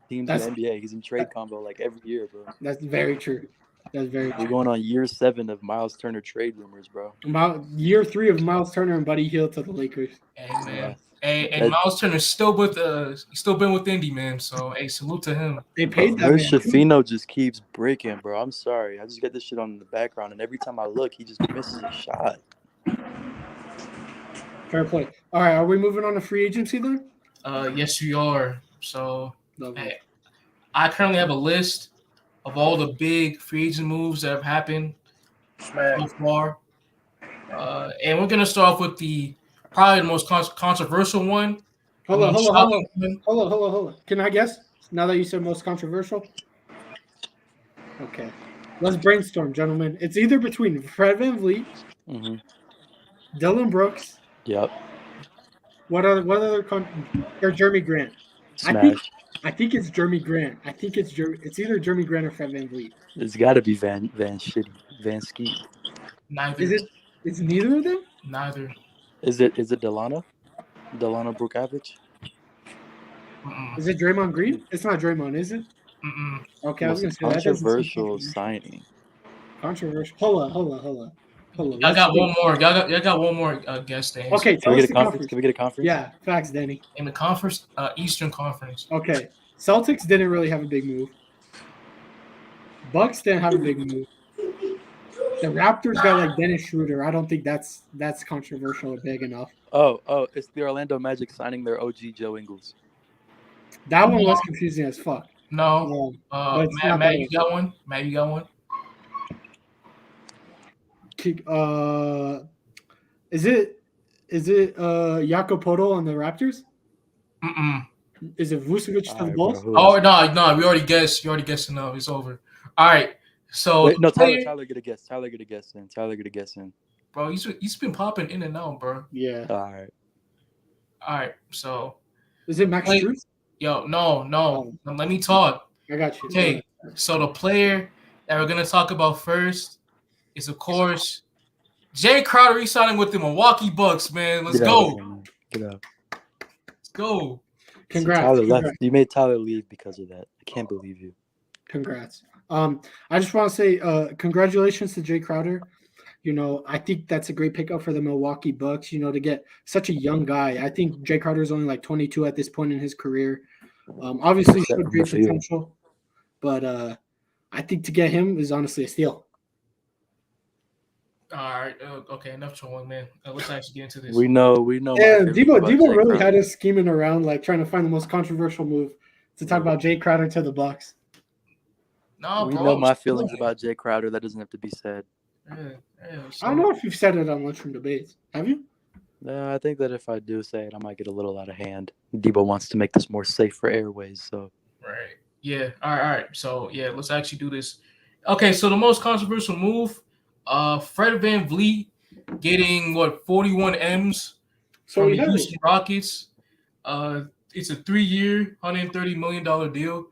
teams That's- in the NBA. He's in trade combo like every year, bro. That's very true. We're going on year 7 of Miles Turner trade rumors, bro. About year 3 of Miles Turner and Buddy Hield to the Lakers. Hey man, and Miles Turner's still been with Indy, man. So hey, salute to him. They paid that Her man. too. Shafino just keeps breaking, bro. I'm sorry. I just get this shit on in the background, and every time I look, he just misses a shot. Fair play. All right, are we moving on to free agency then? Yes, we are. So Lovely. hey, I currently have a list of all the big free agent moves that have happened so far. And we're gonna start off with probably the most controversial one. Hold on. Shocking one. Hold on. Can I guess? Now that you said most controversial? Okay. Let's brainstorm, gentlemen. It's either between Fred VanVleet, Dylan Brooks. Yep. What other or Jeremy Grant? Smash. I think it's Jeremy Grant. It's either Jeremy Grant or Fred VanVleet. It's got to be Van Skeet. Neither. It's neither of them? Neither. Is it Delano? Delano Brookovich? Is it Draymond Green? It's not Draymond, is it? Okay, I was gonna say that doesn't seem controversial signing. Controversial. Hold on. I got one more. Y'all got one more guest names. Okay, Can tell we us get a the conference? Can we get a conference? Yeah, facts, Danny. In the conference, Eastern Conference. Okay, Celtics didn't really have a big move. Bucks didn't have a big move. The Raptors got like Dennis Schroeder. I don't think that's controversial or big enough. Oh, it's the Orlando Magic signing their OG Joe Ingles. That one was confusing as fuck. No. but it's not Matt, that you got one? Matt, you got one? Is it Jakob Poeltl on the Raptors? Is it Vucevic to the Bulls? No, we already guessed. You already guessed enough. It's over. All right. So wait, no, Tyler get a guess. Tyler get a guess in. Bro, he's been popping in and out, bro. Yeah. All right. So is it Max Strus? Yo, no. Let me talk. I got you. Okay. So the player that we're gonna talk about first is, of course, Jay Crowder re-signing with the Milwaukee Bucks, man. Let's go. Get out. Let's go. Congrats. So Tyler Congrats. left. You made Tyler leave because of that. I can't believe you. Congrats. I just want to say congratulations to Jay Crowder. You know, I think that's a great pickup for the Milwaukee Bucks, you know, to get such a young guy. I think Jay Crowder is only like 22 at this point in his career. Obviously, showed great potential, but I think to get him is honestly a steal. All right. Okay. Enough trolling, man. Let's actually get into this. We know. Yeah, Dibo really had us scheming around, like trying to find the most controversial move to talk about Jay Crowder to the Bucks. No, We bro. know my feelings about Jay Crowder. That doesn't have to be said. Yeah, I don't know if you've said it on Lunchroom Debates. Have you? I think that if I do say it, I might get a little out of hand. Debo wants to make this more safe for airways, so. Right. Yeah. All right. So yeah, let's actually do this. Okay. So the most controversial move, Fred VanVleet getting 41 M's So from we the have Houston it. Rockets. It's a 3-year, $130 million deal.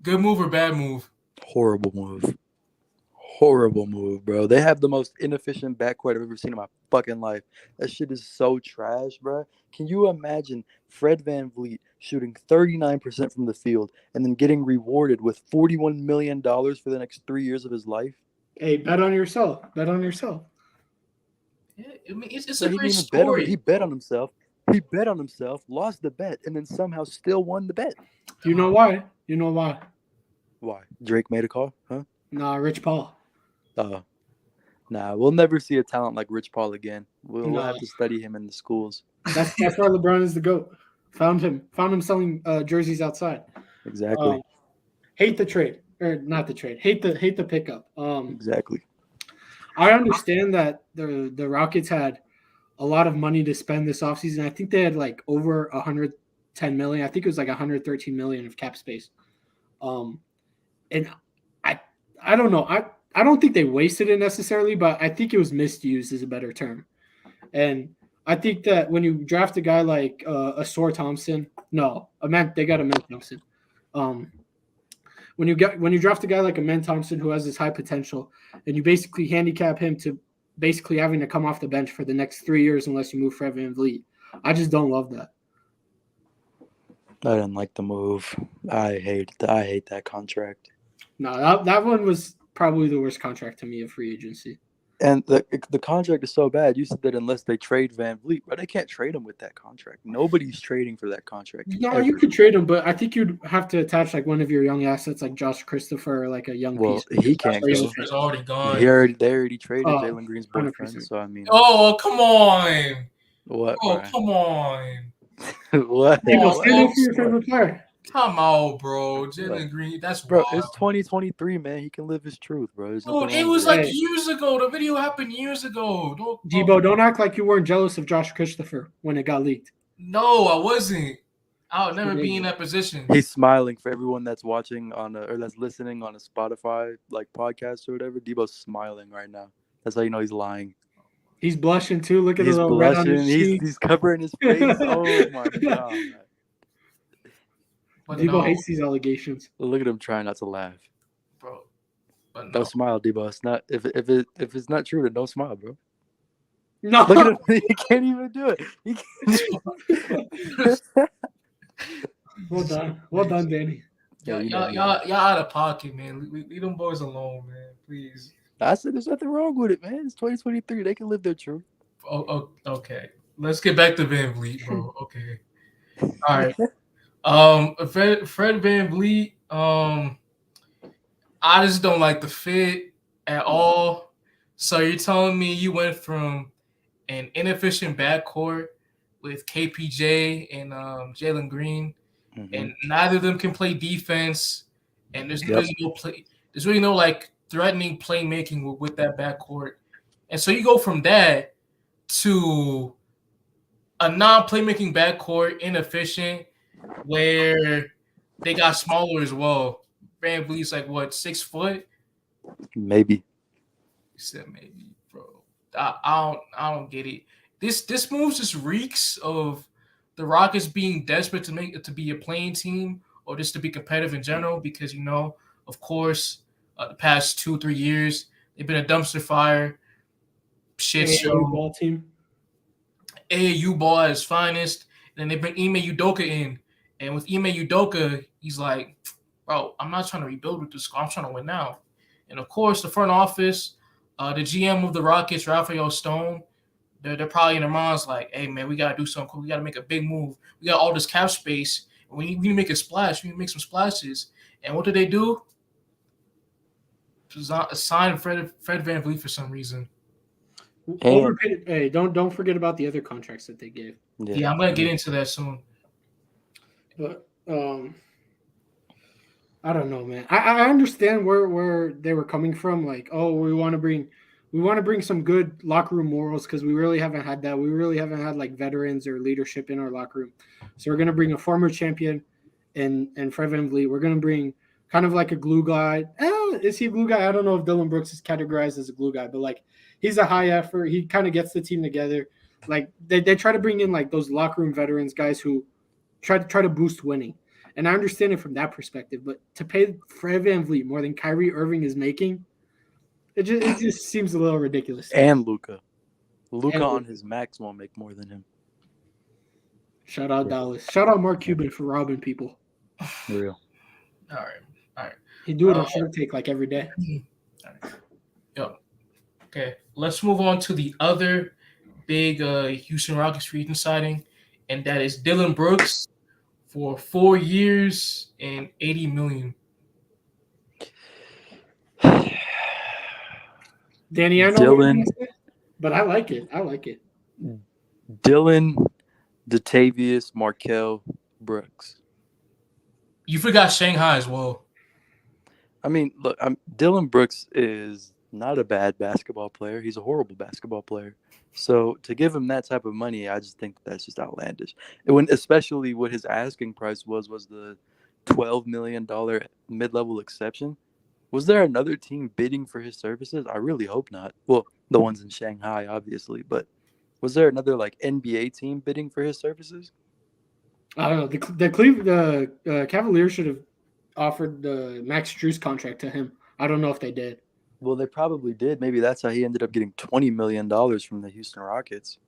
Good move or bad move? Horrible move, bro. They have the most inefficient backcourt I've ever seen in my fucking life. That shit is so trash, bro. Can you imagine Fred VanVleet shooting 39% from the field and then getting rewarded with $41 million for the next 3 years of his life? Hey, bet on yourself. Bet on yourself. Yeah, I mean, it's So a he great didn't even bet on story. He bet on himself. He bet on himself, lost the bet, and then somehow still won the bet. You know why? You know why? Why? Drake made a call, huh? Nah, Rich Paul. Nah, we'll never see a talent like Rich Paul again. We'll No. have to study him in the schools. That's why LeBron is the GOAT. Found him selling jerseys outside. Exactly. Hate the trade. Or not the trade. Hate the pickup. Exactly. I understand that the Rockets had a lot of money to spend this offseason. I think they had like over 110 million. I think it was like 113 million of cap space. And I don't know. I don't think they wasted it necessarily, but I think it was misused is a better term. And I think that when you draft a guy like Asor Thompson, they got Amen Thompson. When you draft a guy like Amen Thompson who has this high potential, and you basically handicap him to basically having to come off the bench for the next 3 years unless you move Fred VanVleet, I just don't love that. I didn't like the move. I hate that contract. No, that one was probably the worst contract to me of free agency. And the contract is so bad. You said that unless they trade VanVleet, but they can't trade him with that contract. Nobody's trading for that contract. No, ever. you could trade him, but I think you'd have to attach like one of your young assets, like Josh Christopher, or like a young piece. He can't go. Christopher's already gone. They already traded Jalen Green's boyfriend. 100%. So I mean, Oh, come on. what? Oh, Brian? come on. What? Dibo, Oh, stand up for your favorite player. Come on, bro. Jalen Green, that's Bro, wild. it's 2023, man. He can live his truth, bro. There's Dude, nothing it wrong was with like Hey. years ago. The video happened years ago. Dibo, don't act like you weren't jealous of Josh Christopher when it got leaked. No, I wasn't. I would never be in that position. He's smiling for everyone that's watching or that's listening on a Spotify like podcast or whatever. Debo's smiling right now. That's how you know he's lying. He's blushing too. Look at He's the little red on his blushing. cheek. He's covering his face. Oh my god! But Dibo no, hates these allegations. Look at him trying not to laugh. bro. But no. Don't smile, Debo. It's not if it's not true, then don't smile, bro. No, Look at him. He can't even do it. He can't. well done, Danny. Yeah, y'all out of pocket, man. Leave them boys alone, man. Please. I said there's nothing wrong with it, man. It's 2023. They can live their truth. Oh, okay. Let's get back to VanVleet, bro. Okay. All right. Fred VanVleet. I just don't like the fit at all. So you're telling me you went from an inefficient backcourt with KPJ and Jalen Green, and neither of them can play defense, and there's really no like threatening playmaking with that backcourt, and so you go from that to a non-playmaking backcourt, inefficient, where they got smaller as well. VanVleet's like what, 6 foot? Maybe. You said maybe, bro. I don't get it. This move just reeks of the Rockets being desperate to be a playing team or just to be competitive in general because of course, the past 2-3 years they've been a dumpster fire, shit show. Ball team. AAU ball at its finest, and then they bring Ime Udoka in, and with Ime Udoka, he's like, bro, I'm not trying to rebuild with this squad. I'm trying to win now. And of course, the front office, the GM of the Rockets, Raphael Stone, they're probably in their minds like, hey, man, we got to do something cool. We got to make a big move. We got all this cap space. We need to make a splash. We need to make some splashes. And what do? Sign Fred VanVleet for some reason. Overpaid. Hey, don't forget about the other contracts that they gave. Yeah, I'm going to get into that soon. But I don't know, man. I understand where they were coming from. Like, oh, we want to bring some good locker room morals because we really haven't had that. We really haven't had like veterans or leadership in our locker room. So we're gonna bring a former champion and Fred VanVleet. We're gonna bring kind of like a glue guy. Is he a glue guy? I don't know if Dylan Brooks is categorized as a glue guy, but like he's a high effort. He kind of gets the team together. Like they try to bring in like those locker room veterans, guys who try to boost winning. And I understand it from that perspective, but to pay Fred VanVleet more than Kyrie Irving is making, it just seems a little ridiculous. And Luka on his max won't make more than him. Shout out Dallas. Shout out Mark Cuban for robbing people. For real. All right. He do it on Shark Tank like every day. All right. Yo. Okay, let's move on to the other big Houston Rockets free agent signing, and that is Dylan Brooks for 4 years and $80 million. Danny, I know Dylan. what you're gonna say, but I like it. Dylan, Datavius, Markel, Brooks. You forgot Shanghai as well. I mean, look, Dylan Brooks is not a bad basketball player. He's a horrible basketball player. So to give him that type of money, I just think that's just outlandish. Especially what his asking price was the $12 million mid-level exception. Was there another team bidding for his services? I really hope not. Well, the ones in Shanghai, obviously, but was there another like NBA team bidding for his services? I don't know. The Cavaliers should have offered the Max Strus contract to him. I don't know if they did. Well, they probably did. Maybe that's how he ended up getting $20 million from the Houston Rockets.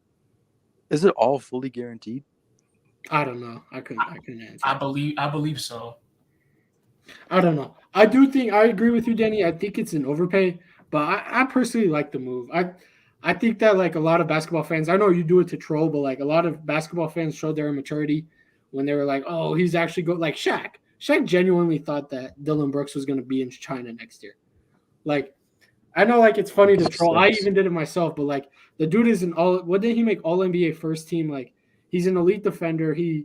Is it all fully guaranteed? I don't know. I couldn't answer. I believe so. I don't know. I agree with you, Danny. I think it's an overpay, but I personally like the move. I think that like a lot of basketball fans, I know you do it to troll, but like a lot of basketball fans showed their immaturity when they were like, oh, he's actually like Shaq. Shaq genuinely thought that Dylan Brooks was going to be in China next year. Like, I know like it's funny to troll. I even did it myself, but like the dude is what did he make all NBA first team? Like he's an elite defender. He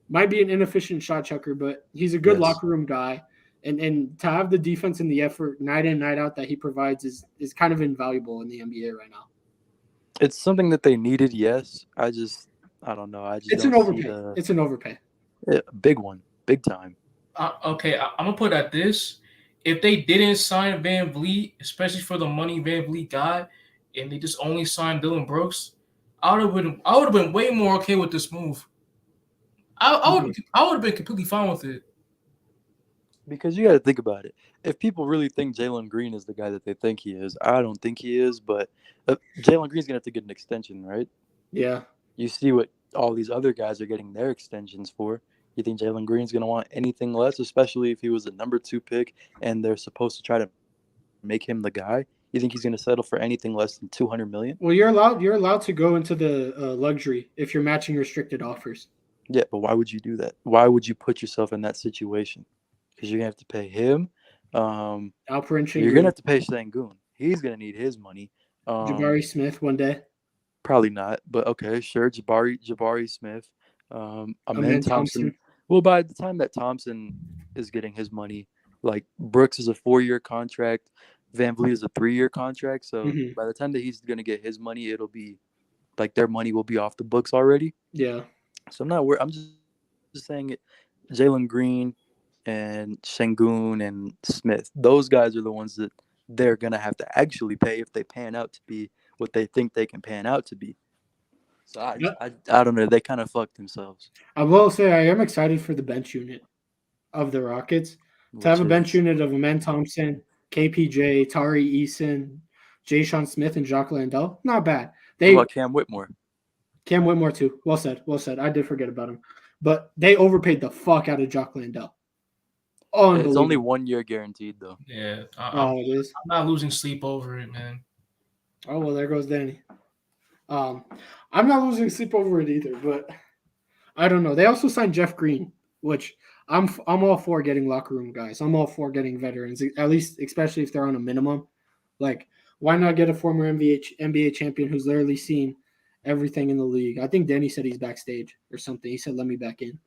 might be an inefficient shot chucker, but he's a good locker room guy. And to have the defense and the effort night in, night out that he provides is kind of invaluable in the NBA right now. It's something that they needed, yes. I don't know. It's an overpay. It's an overpay. Yeah, big one. Big time. Okay, I'm going to put it at this. If they didn't sign VanVleet, especially for the money VanVleet got, and they just only signed Dylan Brooks, I would have been way more okay with this move. I would have been completely fine with it. Because you got to think about it. If people really think Jalen Green is the guy that they think he is, I don't think he is. But Jalen Green's gonna have to get an extension, right? Yeah. You see what all these other guys are getting their extensions for. You think Jalen Green's gonna want anything less, especially if he was a number 2 pick and they're supposed to try to make him the guy? You think he's gonna settle for anything less than $200 million? Well, you're allowed to go into the luxury if you're matching restricted offers. Yeah, but why would you do that? Why would you put yourself in that situation? Because you're gonna have to pay him. Alperen Sengun. You're gonna have to pay Sengun. He's gonna need his money. Jabari Smith one day. Probably not, but okay, sure. Jabari Smith. Amen Thompson. Well, by the time that Thompson is getting his money, like Brooks is a 4-year contract, VanVleet is a 3-year contract. So by the time that he's gonna get his money, it'll be like their money will be off the books already. Yeah. So I'm not worried. I'm just saying it. Jalen Green and Sengun and Smith, those guys are the ones that they're going to have to actually pay if they pan out to be what they think they can pan out to be. So I don't know. They kind of fucked themselves. I will say I am excited for the bench unit of the Rockets. To have a bench unit of Amen Thompson, KPJ, Tari Eason, Jay-Sean Smith, and Jacques Landale, not bad. What about Cam Whitmore? Cam Whitmore too. Well said. I did forget about him. But they overpaid the fuck out of Jacques Landale. It's only 1 year guaranteed, though. Yeah. It is. I'm not losing sleep over it, man. Oh, well, there goes Danny. I'm not losing sleep over it either, but I don't know. They also signed Jeff Green, which I'm all for getting locker room guys. I'm all for getting veterans, at least especially if they're on a minimum. Like, why not get a former NBA champion who's literally seen everything in the league? I think Danny said he's backstage or something. He said, let me back in.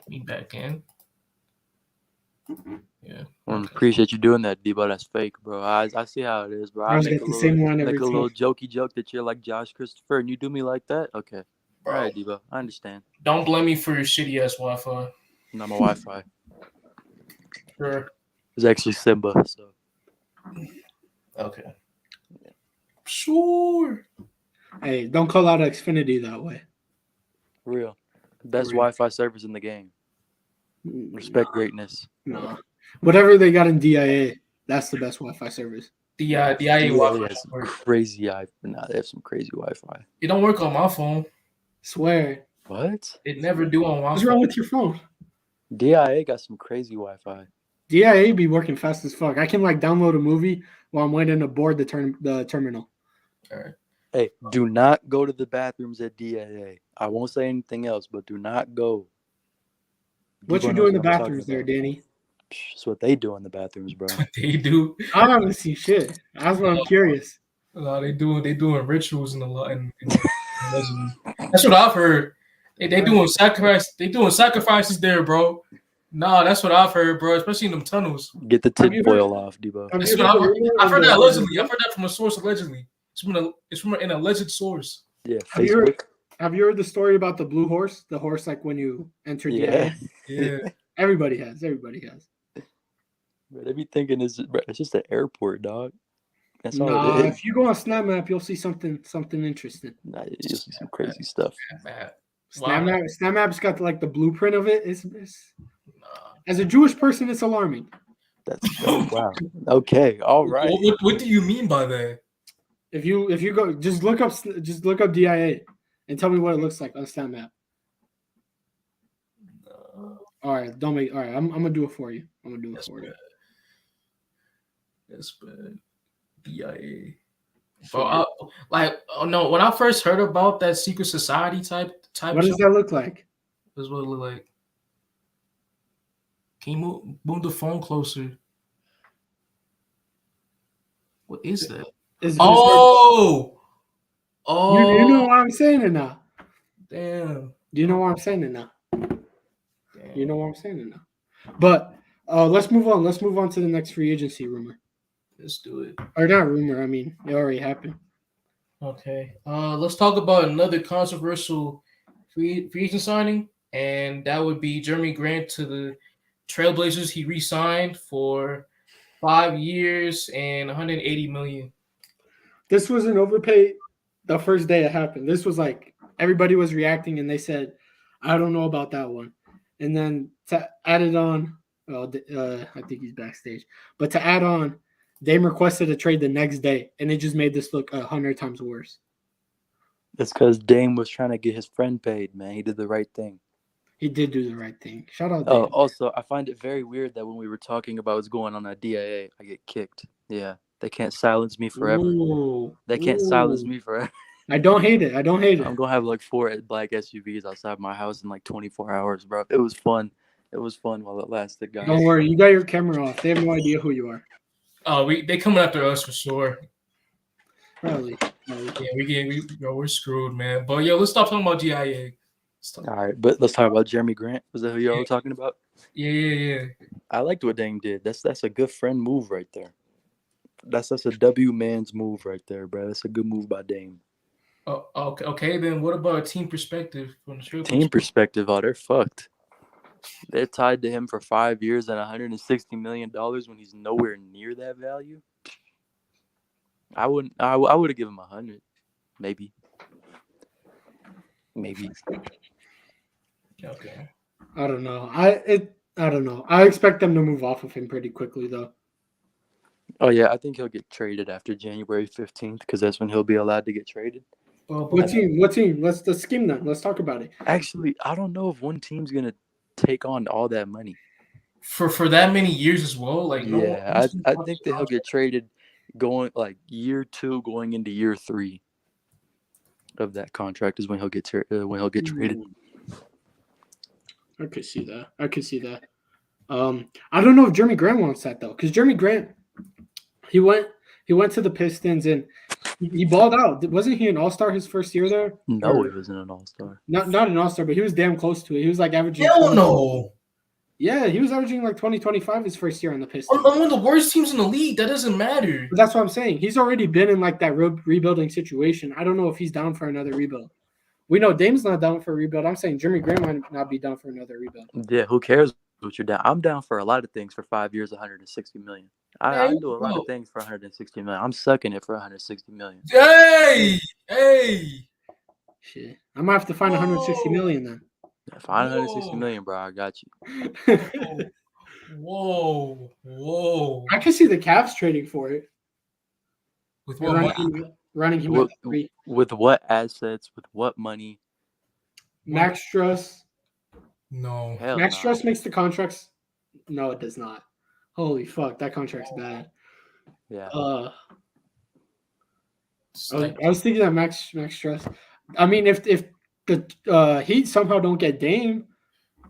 Me back in. Yeah. Appreciate you doing that, Dibo. That's fake, bro. I see how it is, bro. I was make got the same one every make a time. little jokey joke that you're like Josh Christopher, and you do me like that. Okay, Bro, all right, Dibo. I understand. don't blame me for your shitty ass Wi-Fi. Not my Wi-Fi. Sure. It's actually Simba. So Okay. Sure. Hey, don't call out Xfinity that way. real, best Real. Wi-Fi service in the game. Respect greatness. No. Whatever they got in DIA, that's the best Wi-Fi service. The IA DIA Wi-Fi. has some crazy they have some crazy Wi-Fi. It don't work on my phone. Swear. What? It never do on my What's phone. wrong with your phone? DIA got some crazy Wi-Fi. DIA be working fast as fuck. I can like download a movie while I'm waiting to board the terminal. All right. Hey, do not go to the bathrooms at DIA. I won't say anything else, but do not go. What you Dibo do knows in the what I'm talking bathrooms there, about. Danny? That's what they do in the bathrooms, bro. They do. I don't see shit. That's what I'm curious. No, they doing rituals in the allegedly. That's what I've heard. They doing sacrifices there, bro. Nah, that's what I've heard, bro. Especially in them tunnels. Get the Have you tinfoil off, Dibo. Have That's you what heard the rumor I've of heard the- that allegedly. I've heard that from a source allegedly. It's from an alleged source. Yeah, Have you heard- Facebook. Have you heard the story about the blue horse? The horse, like when you enter Yeah. DIA? Yeah. Everybody has. Bro, they be thinking it's just an airport, dog. That's all Nah, it is. if you go on Snap you'll see something interesting. Nah, you'll see some crazy stuff. Snapmap's got like the blueprint of it. It's Nah. as a Jewish person, it's alarming. That's wow. Okay, all right. What do you mean by that? If you go, just look up DIA and tell me what it looks like on SnapMap. All right, don't make. All right, I'm gonna do it for you. That's bad. That's bad. DIA. Bro, no. When I first heard about that secret society type, what does that look like? This is what it look like. Can you move the phone closer? What is that? Oh, you know what I'm saying or not? damn. Do you know what I'm saying or not? Damn. You know what I'm saying or not? But let's move on. Let's move on to the next free agency rumor. Let's do it. Or not rumor. I mean, it already happened. Okay. Let's talk about another controversial free agent signing, and that would be Jeremy Grant to the Trailblazers. He re-signed for 5 years and $180 million. This was an overpay the first day it happened. This was like everybody was reacting and they said, I don't know about that one. And then to add it on, I think he's backstage. But to add on, Dame requested a trade the next day, and it just made this look 100 times worse. It's because Dame was trying to get his friend paid, man. He did the right thing. He did do the right thing. Shout out Dame. Oh, also, I find it very weird that when we were talking about what's going on at DIA, I get kicked. Yeah, they can't silence me forever. Ooh, They can't silence me forever. I don't hate it. I'm going to have like 4 black SUVs outside my house in like 24 hours, bro. It was fun. It was fun while it lasted, guys. Don't worry. You got your camera off. They have no idea who you are. Oh, they coming after us for sure. Probably. Yeah, we're screwed, man. But yo, let's stop talking about GIA. All right, but let's talk about Jeremy Grant. Was that who y'all were talking about? Yeah. I liked what Dame did. That's a good friend move right there. That's a W man's move right there, bro. That's a good move by Dame. Oh, okay. Then what about a team perspective from the Trailblazers? Team perspective, they're fucked. They're tied to him for 5 years and $160 million when he's nowhere near that value. I would have given him 100, maybe. Okay. I don't know. I don't know. I expect them to move off of him pretty quickly, though. Oh yeah, I think he'll get traded after January 15th because that's when he'll be allowed to get traded. What team? Let's scheme that. Let's talk about it. Actually, I don't know if one team's gonna take on all that money for that many years as well. Like, yeah, I think that he'll get traded going like year 2, going into year 3 of that contract is when he'll get traded. I could see that. I don't know if Jeremy Grant wants that though, because Jeremy Grant, he went to the Pistons and he balled out. Wasn't he an all-star his first year there? No, he wasn't an all-star. Not an all-star, but he was damn close to it. He was like averaging. Hell no. Yeah, he was averaging like 20-25 his first year on the Pistons. On one of the worst teams in the league, that doesn't matter. But that's what I'm saying. He's already been in like that rebuilding situation. I don't know if he's down for another rebuild. We know Dame's not down for a rebuild. I'm saying Jeremy Grant might not be down for another rebuild. Yeah, who cares what you're down? I'm down for a lot of things for 5 years, 160 million. I do a lot of things for 160 million. I'm sucking it for 160 million. Hey. Shit. I might have to find 160 million then. Find 160 million, bro. I got you. Whoa. I can see the Cavs trading for it. With what money? Running him at 3. With what assets? With what money? Max Struss. No. Hell Max nah. Struss makes the contracts. No, it does not. Holy fuck, that contract's bad. Yeah. I was thinking that Max Struss. I mean, if the Heat somehow don't get Dame,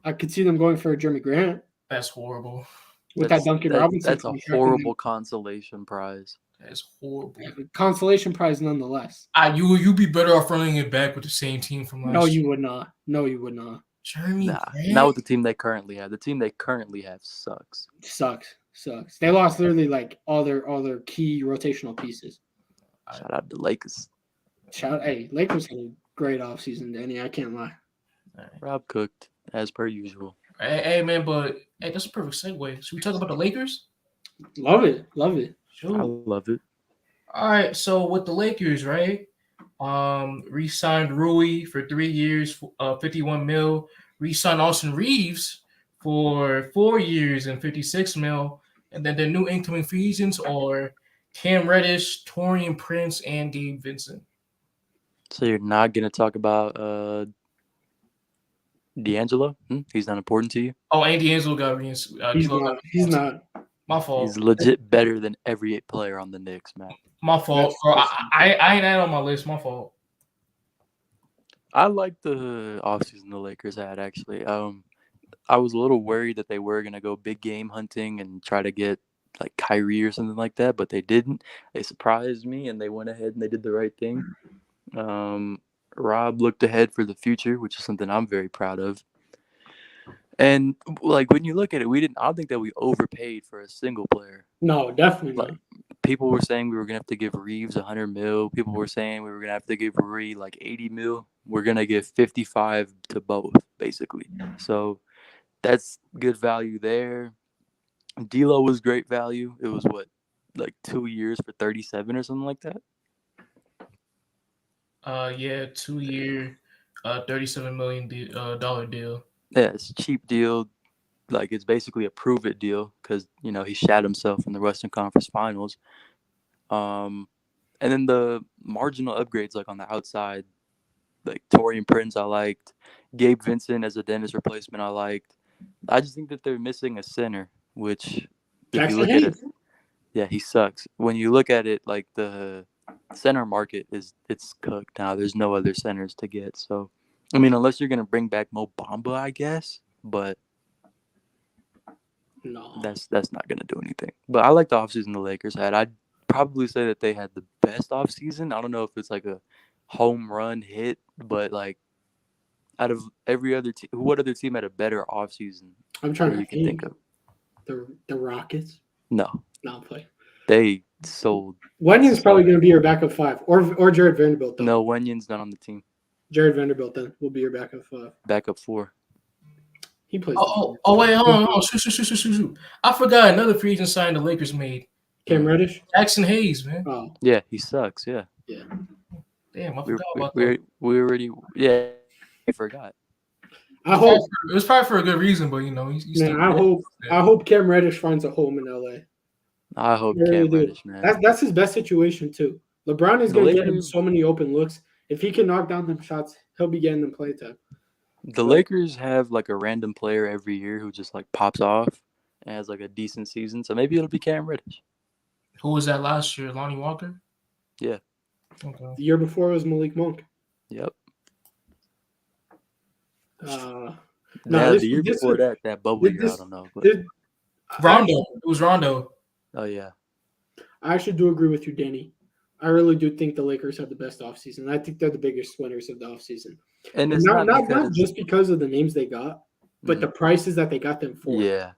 I could see them going for Jeremy Grant. That's horrible. With that Duncan Robinson. That's a horrible consolation prize. That's horrible. Consolation prize nonetheless. You be better off running it back with the same team from last year. No, you would not. No, you would not. Jeremy Grant? Not with the team they currently have. The team they currently have sucks. Sucks. They lost literally like all their key rotational pieces. Shout out to Lakers. Hey, Lakers had a great offseason, Danny. I can't lie. Rob cooked, as per usual. Hey, man, but that's a perfect segue. Should we talk about the Lakers? Love it. Sure. I love it. All right, so with the Lakers, right? Re-signed Rui for 3 years, 51 mil. Re-signed Austin Reeves for 4 years and 56 mil. And then the new incoming free agents are Cam Reddish, Taurean Prince, and Gabe Vincent. So you're not gonna talk about D'Angelo? He's not important to you? Oh, and D'Angelo got He's not. My fault. He's legit better than every player on the Knicks, man. My fault. Bro, I ain't that on my list. My fault. I like the offseason the Lakers had, actually. I was a little worried that they were going to go big game hunting and try to get like Kyrie or something like that, but they didn't. They surprised me, and they went ahead and they did the right thing. Rob looked ahead for the future, which is something I'm very proud of. And like when you look at it, I don't think that we overpaid for a single player. No, definitely Like not. people were saying we were gonna have to give Reeves 100 mil. People were saying we were gonna have to give Rui like 80 mil. We're gonna give 55 to both, basically. So that's good value there. D'Lo was great value. It was like 2 years for 37 or something like that. 2 year, $37 million dollar deal. Yeah, it's a cheap deal. Like it's basically a prove it deal because he shat himself in the Western Conference Finals. And then the marginal upgrades like on the outside, like Taurean Prince I liked, Gabe Vincent as a Dennis replacement I liked. I just think that they're missing a center, which if you look at it, yeah, he sucks. When you look at it, like the center market it's cooked now. There's no other centers to get. So I mean, unless you're gonna bring back Mo Bamba, I guess, but no, that's not gonna do anything. But I like the offseason the Lakers had. I'd probably say that they had the best offseason. I don't know if it's like a home run hit, but like out of every other team, what other team had a better offseason? I'm trying to you can think of the Rockets. No, Play. They sold. Wenyen's probably going to be your backup 5, or Jared Vanderbilt. Though. No, Wenyen's not on the team. Jared Vanderbilt then will be your backup 5. Backup 4. He plays. Wait, hold on. Shoot. I forgot another free agent sign the Lakers made. Cam Reddish? Jackson Hayes, man. Oh. Yeah, he sucks, yeah. Damn, I forgot about that. We already, yeah, I forgot. I hope it was probably for a good reason, but he's I hope Cam Reddish finds a home in LA. I hope Cam Reddish, man. That's his best situation too. LeBron is going to get him so many open looks. If he can knock down them shots, he'll be getting them play time. The Lakers have like a random player every year who just like pops off and has like a decent season. So maybe it'll be Cam Reddish. Who was that last year? Lonnie Walker? Yeah. Okay. The year before was Malik Monk. Yep. The year before that bubble year, I don't know. But... Rondo. It was Rondo. Oh, yeah. I actually do agree with you, Danny. I really do think the Lakers have the best offseason. I think they're the biggest winners of the offseason. And it's not just because of the names they got, but the prices that they got them for. Yeah,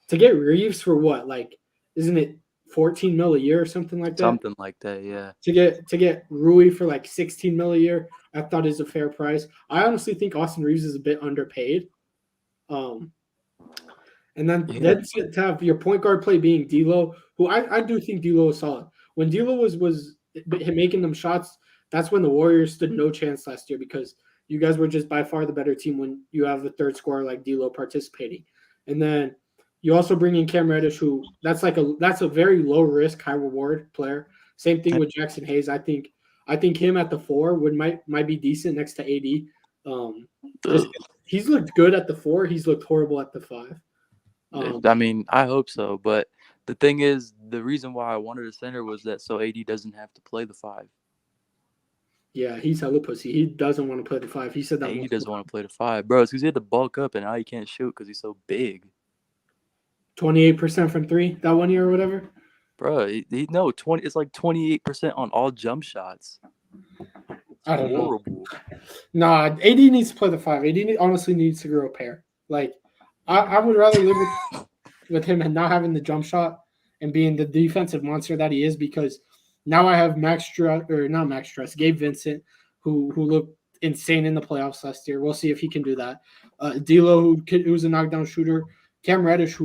To get Reeves for what? Like, isn't it 14 mil a year or something like that? something like that. Yeah. To get Rui for like 16 mil a year, I thought is a fair price. I honestly think Austin Reeves is a bit underpaid. And then that's to have your point guard play being D'Lo, who I do think D'Lo is solid. When D'Lo was making them shots, that's when the Warriors stood no chance last year because you guys were just by far the better team when you have the third scorer like D'Lo participating. And then you also bring in Cam Reddish, who that's a very low risk, high reward player. Same thing with Jackson Hayes. I think him at the 4 might be decent next to AD. He's looked good at the 4. He's looked horrible at the 5. I mean, I hope so. But the thing is, the reason why I wanted a center was that so AD doesn't have to play the 5. Yeah, he's hella pussy. He doesn't want to play the 5. He said that. AD doesn't want to play the 5, bro. It's because he had to bulk up and now he can't shoot because he's so big. 28% from 3 that 1 year or whatever. Bro, no 20. It's like 28% on all jump shots. I don't know. Nah, AD needs to play the 5. AD honestly needs to grow a pair. Like, I would rather live with him and not having the jump shot and being the defensive monster that he is because now I have Gabe Vincent, who looked insane in the playoffs last year. We'll see if he can do that. D'Lo, who's a knockdown shooter. Cam Reddish,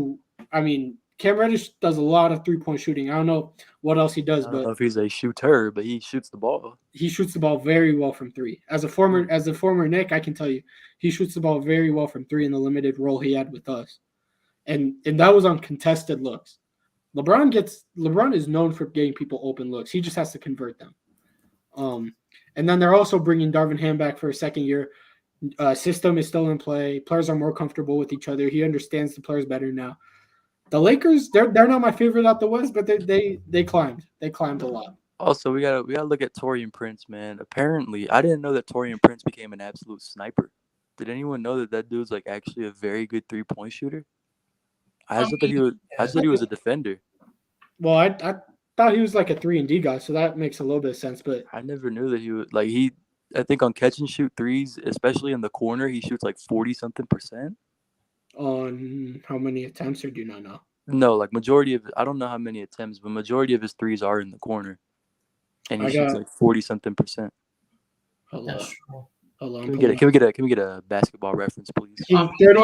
Cam Reddish does a lot of three-point shooting. I don't know what else he does, I don't but know if he's a shooter, but he shoots the ball. He shoots the ball very well from 3. As a former Knick, I can tell you, he shoots the ball very well from 3 in the limited role he had with us, and that was on contested looks. LeBron is known for getting people open looks. He just has to convert them. And then they're also bringing Darvin Ham back for a second year. System is still in play. Players are more comfortable with each other. He understands the players better now. The Lakers, they're not my favorite out the West, but they climbed. They climbed a lot. Also, we gotta look at Taurean Prince, man. Apparently, I didn't know that Taurean Prince became an absolute sniper. Did anyone know that dude's like actually a very good 3-point shooter? I thought he was a defender. Well, I thought he was like a 3-and-D guy, so that makes a little bit of sense. But I never knew that he was like he. I think on catch and shoot threes, especially in the corner, he shoots like 40-something%. On how many attempts, or do you not know? No, like majority of I don't know how many attempts, but majority of his threes are in the corner, and he shoots like 40-something%. Hello. Can we get a basketball reference, please? 38%.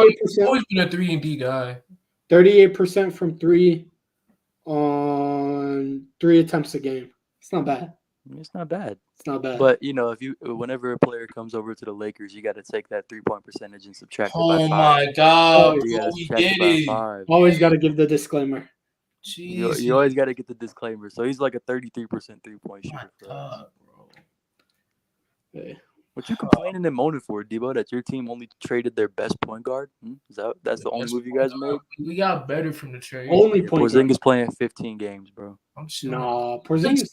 Always been a 3-and-D guy. 38% from 3 on 3 attempts a game. It's not bad. It's not bad. It's not bad. But whenever a player comes over to the Lakers, you got to take that 3-point percentage and subtract it by 5. Oh my God, You bro, gotta we subtract did by it. 5. Always got to give the disclaimer. Jeez, You always got to get the disclaimer. So he's like a 33% 3-point my shooter. God, bro. Hey. What you complaining and moaning for, Dibo? That your team only traded their best point guard? That's the only move you guys made? We got better from the trade. Only point guard. Porzingis playing 15 games, bro. I'm sure. Nah, Porzingis.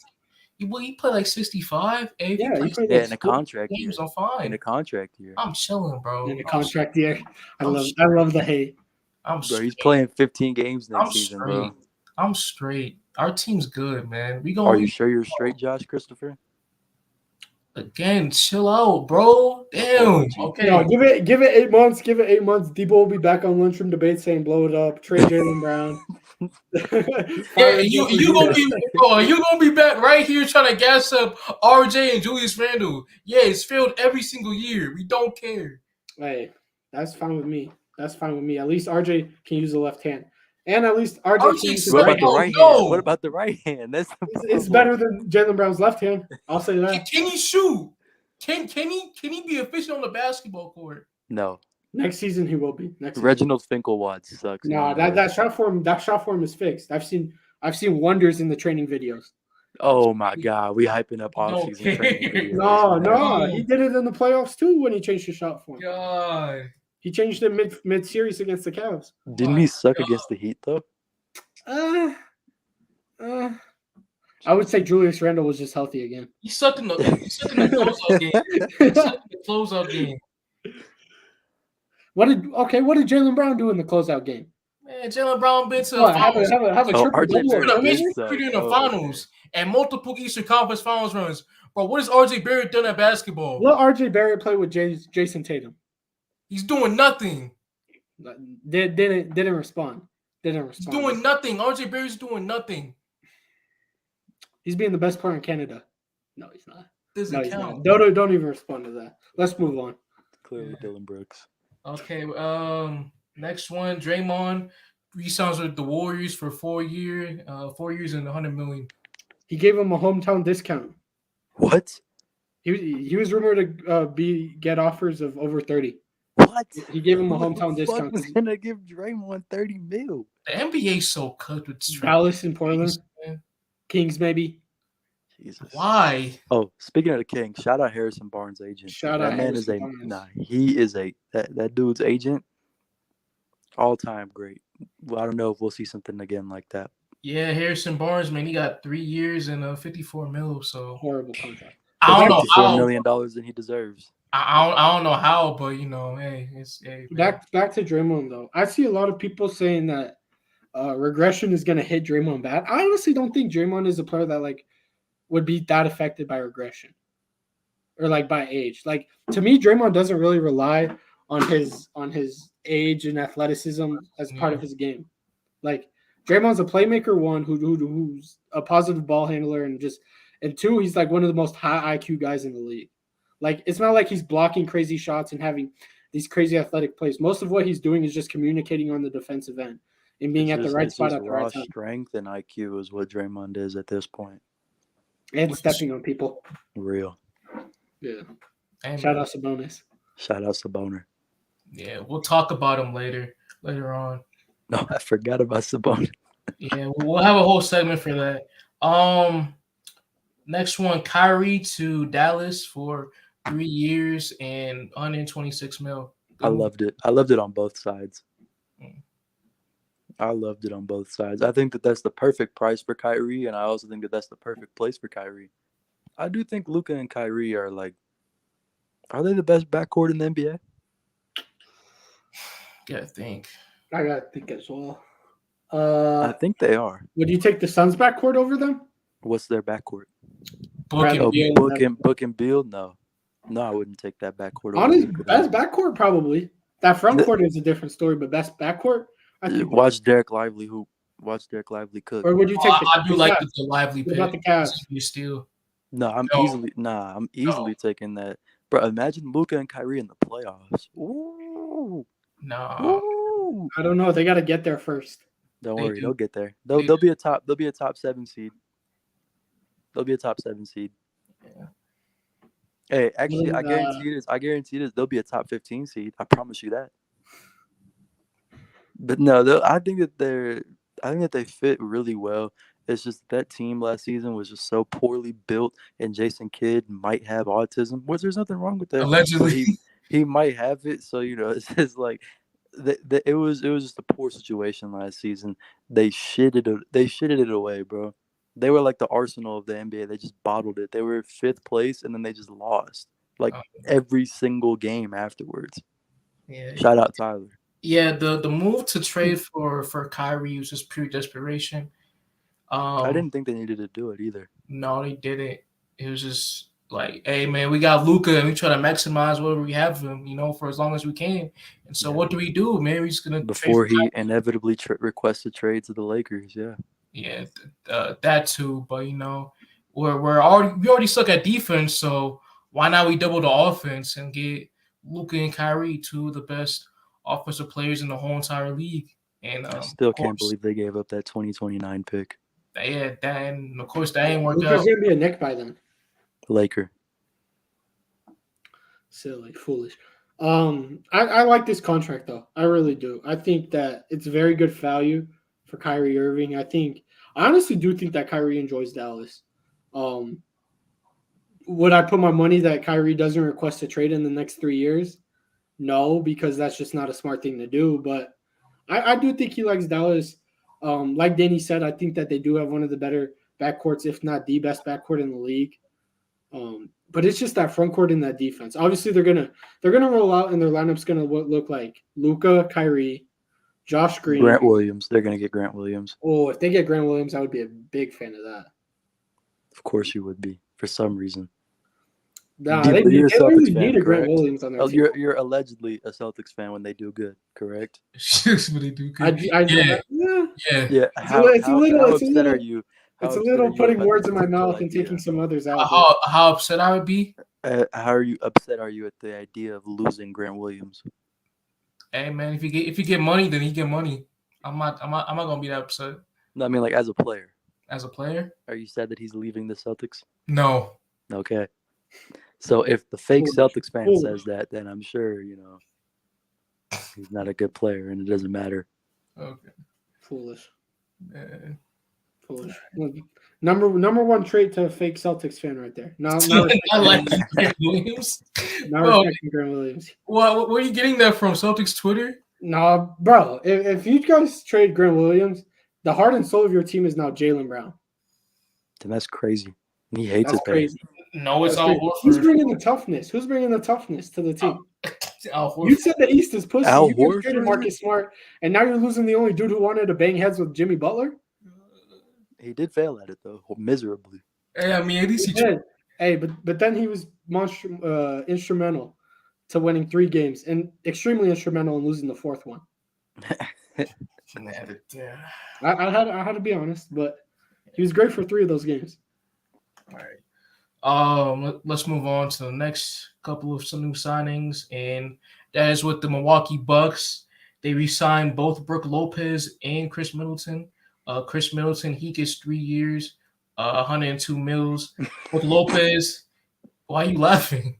He played like 65. Yeah, he played in a contract year. games. I'm fine. In a contract year. I'm chilling, bro. In a contract year. I love the hate. Bro, he's playing 15 games next season, bro. I'm straight. Our team's good, man. Are you sure you're straight, Josh Christopher? Again, chill out, bro. Damn. Okay. No, give it 8 months. Give it 8 months. Debo will be back on lunchroom debate saying blow it up. Trade Jaylen Brown. Yeah, you gonna be back right here trying to gas up RJ and Julius Randle. Yeah, it's failed every single year. We don't care. Hey, that's fine with me. At least RJ can use the left hand. And at least RJ can use the right hand. What about the right hand? It's better than Jaylen Brown's left hand. I'll say that. Can he shoot? Can he be efficient on the basketball court? No. Next season he will be. Reginald Finkelwad sucks. No, that shot form is fixed. I've seen wonders in the training videos. Oh my God, we hyping up off-season training videos. No, he did it in the playoffs too when he changed his shot form. God. He changed it mid-series against the Cavs. Didn't he suck against the Heat though? I would say Julius Randle was just healthy again. He sucked in the closeout game. He sucked in the closeout game. What did Jaylen Brown do in the closeout game? Man, Jaylen Brown been to the finals. Have a triple-double. In the finals and multiple Eastern Conference Finals runs. Bro, what has RJ Barrett done at basketball? Let RJ Barrett play with Jason Tatum. He's doing nothing. Didn't respond. Didn't He's respond. doing nothing. RJ Barrett's doing nothing. He's being the best player in Canada. No, he's not. Doesn't No, he's count. not. Don't even respond to that. Let's move on. Clearly, Dylan Brooks. Okay. Next one, Draymond re-signs with the Warriors for 4 years. 4 years and $100 million. He gave him a hometown discount. What? He was rumored to get offers of over 30. What? He gave him a Who hometown the fuck discount. was gonna give Draymond 30 mil? The NBA's so cooked with Dallas and Portland, man. Kings maybe. Jesus. Why? Oh, speaking of the Kings, shout out Harrison Barnes' agent. Shout that out man Harrison is Barnes. he is that dude's agent. All time great. Well, I don't know if we'll see something again like that. Yeah, Harrison Barnes, man, he got 3 years and 54 mil. So Horrible contract. I don't know $54 how. million than he deserves. I don't know how, but hey, Back to Draymond though. I see a lot of people saying that regression is going to hit Draymond bad. I honestly don't think Draymond is a player that would be that affected by regression or by age. To me, Draymond doesn't really rely on his age and athleticism as part of his game. Draymond's a playmaker, one who's a positive ball handler, and two, he's one of the most high IQ guys in the league. It's not like he's blocking crazy shots and having these crazy athletic plays. Most of what he's doing is just communicating on the defensive end and being at the right spot at the right time. Strength and IQ is what Draymond is at this point. And stepping on people. Real. Yeah. Amen. Shout out Sabonis. Shout out Sabonis. Yeah, we'll talk about him later on. No, I forgot about Sabonis. Yeah, we'll have a whole segment for that. Next one, Kyrie to Dallas for 3 years and 126 mil. I loved it. I loved it on both sides. I loved it on both sides. I think that's the perfect price for Kyrie, and I also think that's the perfect place for Kyrie. I do think Luka and Kyrie are they the best backcourt in the NBA? Gotta think. I gotta think as well. I think they are. Would you take the Suns backcourt over them? What's their backcourt? Book and Beal. Book and Beal? No, I wouldn't take that backcourt. Honestly, best backcourt probably. That front court is a different story, but best backcourt. I think watch Derek Lively hoop. Watch Derek Lively cook. Or would you take? I do like the Lively pick. What about the Cavs? You steal. No, I'm easily taking that. Bro, imagine Luka and Kyrie in the playoffs. Ooh. No. Ooh. I don't know. They got to get there first. Don't worry, they'll get there. They'll be a top 7 seed. They'll be a top 7 seed. Yeah. Hey, actually, I guarantee this. They'll be a top 15 seed. I promise you that. But no, I think that they fit really well. It's just that team last season was just so poorly built, and Jason Kidd might have autism. There's nothing wrong with that. Allegedly, he might have it. So it's just it was just a poor situation last season. They shitted it away, bro. They were like the Arsenal of the NBA. They just bottled it. They were 5th place, and then they just lost every single game afterwards. Yeah. Shout out Tyler. Yeah, the move to trade for Kyrie was just pure desperation. I didn't think they needed to do it either. No, they didn't. It was just hey man, we got Luka and we try to maximize whatever we have of him, for as long as we can. And so what do we do? Man, we're just gonna before he inevitably requested trade to the Lakers. Yeah. Yeah, that too. But we already suck at defense, so why not we double the offense and get Luka and Kyrie, two of the best offensive players in the whole entire league? And I still can't believe they gave up that 2029 pick. Yeah, and of course that ain't worked Luka's out. gonna be a Knick by then. Laker. Silly, foolish. I like this contract though. I really do. I think that it's very good value for Kyrie Irving. I honestly do think that Kyrie enjoys Dallas. Would I put my money that Kyrie doesn't request a trade in the next 3 years? No, because that's just not a smart thing to do. But I do think he likes Dallas. Like Danny said, I think that they do have one of the better backcourts, if not the best backcourt in the league. But it's just that front court and that defense. Obviously, they're gonna roll out, and their lineup's gonna look like Luka, Kyrie, Josh Green, Grant Williams. They're gonna get Grant Williams. Oh, if they get Grant Williams, I would be a big fan of that. Of course, you would be for some reason. Nah, Dibo, they you're a really Celtics fan, need a Grant correct? Williams on their Oh, team. you're allegedly a Celtics fan when they do good, correct? But they do good. Yeah, Yeah. yeah. Yeah. It's a little How putting about words the in my potential mouth and idea? taking some others out. How upset I would be? How upset are you at the idea of losing Grant Williams? Hey man, if you get money, then you get money. I'm not gonna be that upset. No, I mean, like, as a player, As a player. are you sad that he's leaving the Celtics? No. Okay. So if the fake Foolish. Celtics fan Foolish. says that, then I'm sure he's not a good player, and it doesn't matter. Okay. Foolish. Man. Foolish. Number one trait to a fake Celtics fan right there. Not I like Grant Williams. respecting Grant Williams. Well, where are you getting that from? Celtics Twitter? No, bro. If you guys trade Grant Williams, the heart and soul of your team is now Jaylen Brown. Then that's crazy. He hates That's it there. crazy. No, it's That's Al crazy. Horford. Who's bringing the toughness? Who's bringing the toughness to the team? Al Horford. You said the East is pussy. Al You guys traded Horford? Marcus Smart, and now you're losing the only dude who wanted to bang heads with Jimmy Butler. He did fail at it though, miserably. Hey, I mean, at least He did. Hey, but then he was instrumental to winning 3 games and extremely instrumental in losing the 4th one. Yeah. I had to be honest, but he was great for 3 of those games. All right. Let's move on to the next couple of some new signings, and that is with the Milwaukee Bucks. They re-signed both Brook Lopez and Chris Middleton. Chris Middleton, he gets 3 years, 102 mils. With Lopez, why are you laughing?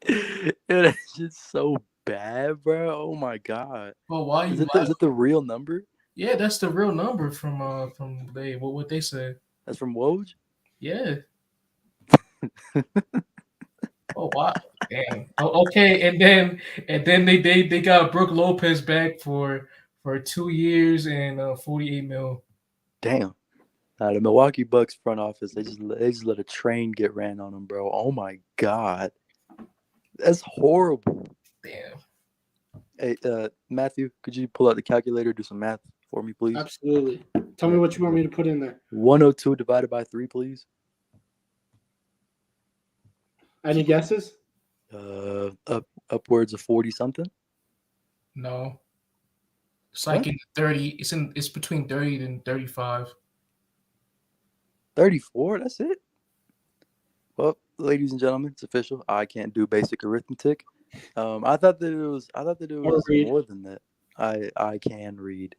It's just so bad, bro. Oh my god. Well, why are you Is laughing? it the real number? Yeah, that's the real number from what they said. That's from Woj? Yeah. Oh wow. Damn. Oh, okay, and then they got Brook Lopez back for 2 years and 48 mil. Damn. The Milwaukee Bucks front office, they just let a train get ran on them, bro. Oh my god. That's horrible. Damn. Hey, Matthew, could you pull out the calculator, do some math for me, please? Absolutely. Tell me what you want me to put in there. 102 divided by 3, please. Any guesses? Upwards of 40 something. No. It's like in 30. It's between 30 and 35. 34. That's it. Well, ladies and gentlemen, it's official. I can't do basic arithmetic. I thought that it was more than that. I can read.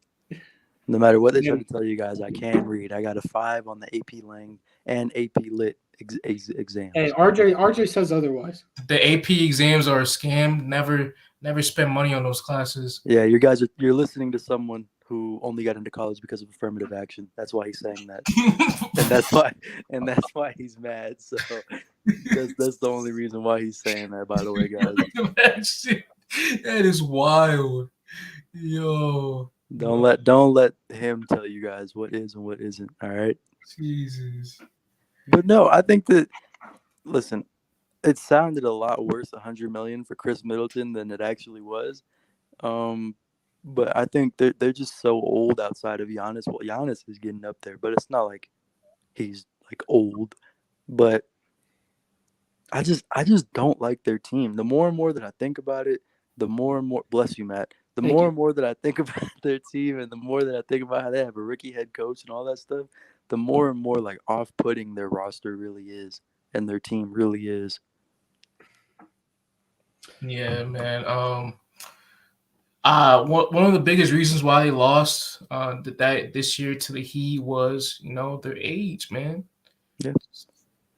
No matter what they try to tell you guys, I can read. I got a 5 on the AP Lang and AP Lit exams. Hey, RJ says otherwise. The AP exams are a scam. Never spend money on those classes. Yeah, you're listening to someone who only got into college because of affirmative action. That's why he's saying that, and that's why he's mad. So that's the only reason why he's saying that. By the way, guys, that is wild, yo. Don't let him tell you guys what is and what isn't. All right. Jesus. But no, I think that. Listen, it sounded a lot worse, $100 million for Chris Middleton than it actually was. But I think they're just so old outside of Giannis. Well, Giannis is getting up there, but it's not like he's like old. But I just don't like their team. The more and more that I think about it, the more and more. Bless you, Matt. The more and more that I think about their team, and the more that I think about how they have a rookie head coach and all that stuff, the more and more like off-putting their roster really is, and their team really is. Yeah, man. One of the biggest reasons why they lost that this year to the Heat was, their age, man. Yeah.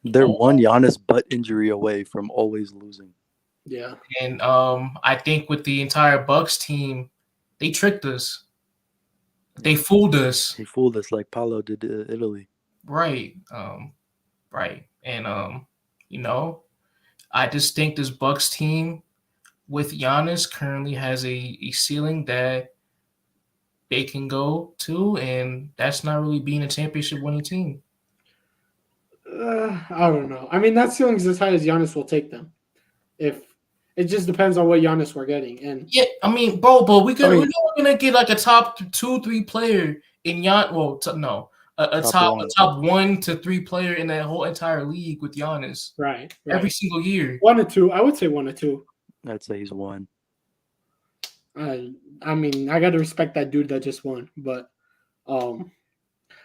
They're one Giannis butt injury away from always losing. Yeah. And I think with the entire Bucks team, they tricked us. They fooled us. He fooled us like Paolo did to Italy. Right. Right. And I just think this Bucks team with Giannis currently has a ceiling that they can go to, and that's not really being a championship winning team. I don't know. I mean, that ceiling's as high as Giannis will take them. If it just depends on what Giannis we're getting, and yeah, I mean, bro, but we're not gonna get like a top 2-3 player in Giannis. Well, no, a Top top one. 1 to 3 player in that whole entire league with Giannis Right. every single year. 1 or 2. I would say 1 or 2. I'd say he's one. I mean, I got to respect that dude that just won, but I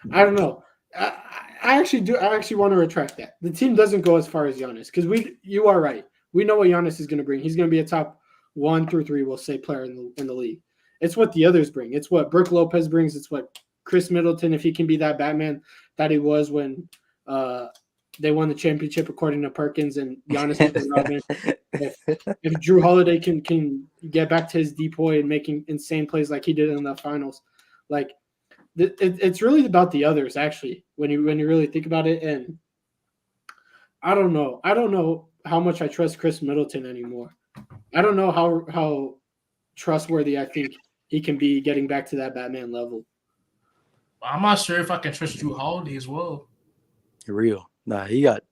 don't know. I actually do. I actually want to retract that. The team doesn't go as far as Giannis because you are right. We know what Giannis is going to bring. He's going to be a top 1 through 3, we'll say, player in the league. It's what the others bring. It's what Brook Lopez brings. It's what Chris Middleton, if he can be that Batman that he was when they won the championship, according to Perkins, and Giannis is the Robin. If Drew Holiday can get back to his depoy and making insane plays like he did in the finals, like it's really about the others actually when you really think about it. And I don't know how much I trust Chris Middleton anymore. I don't know how trustworthy I think he can be getting back to that Batman level. I'm not sure if I can trust Drew Holiday as well. Real. Nah, he got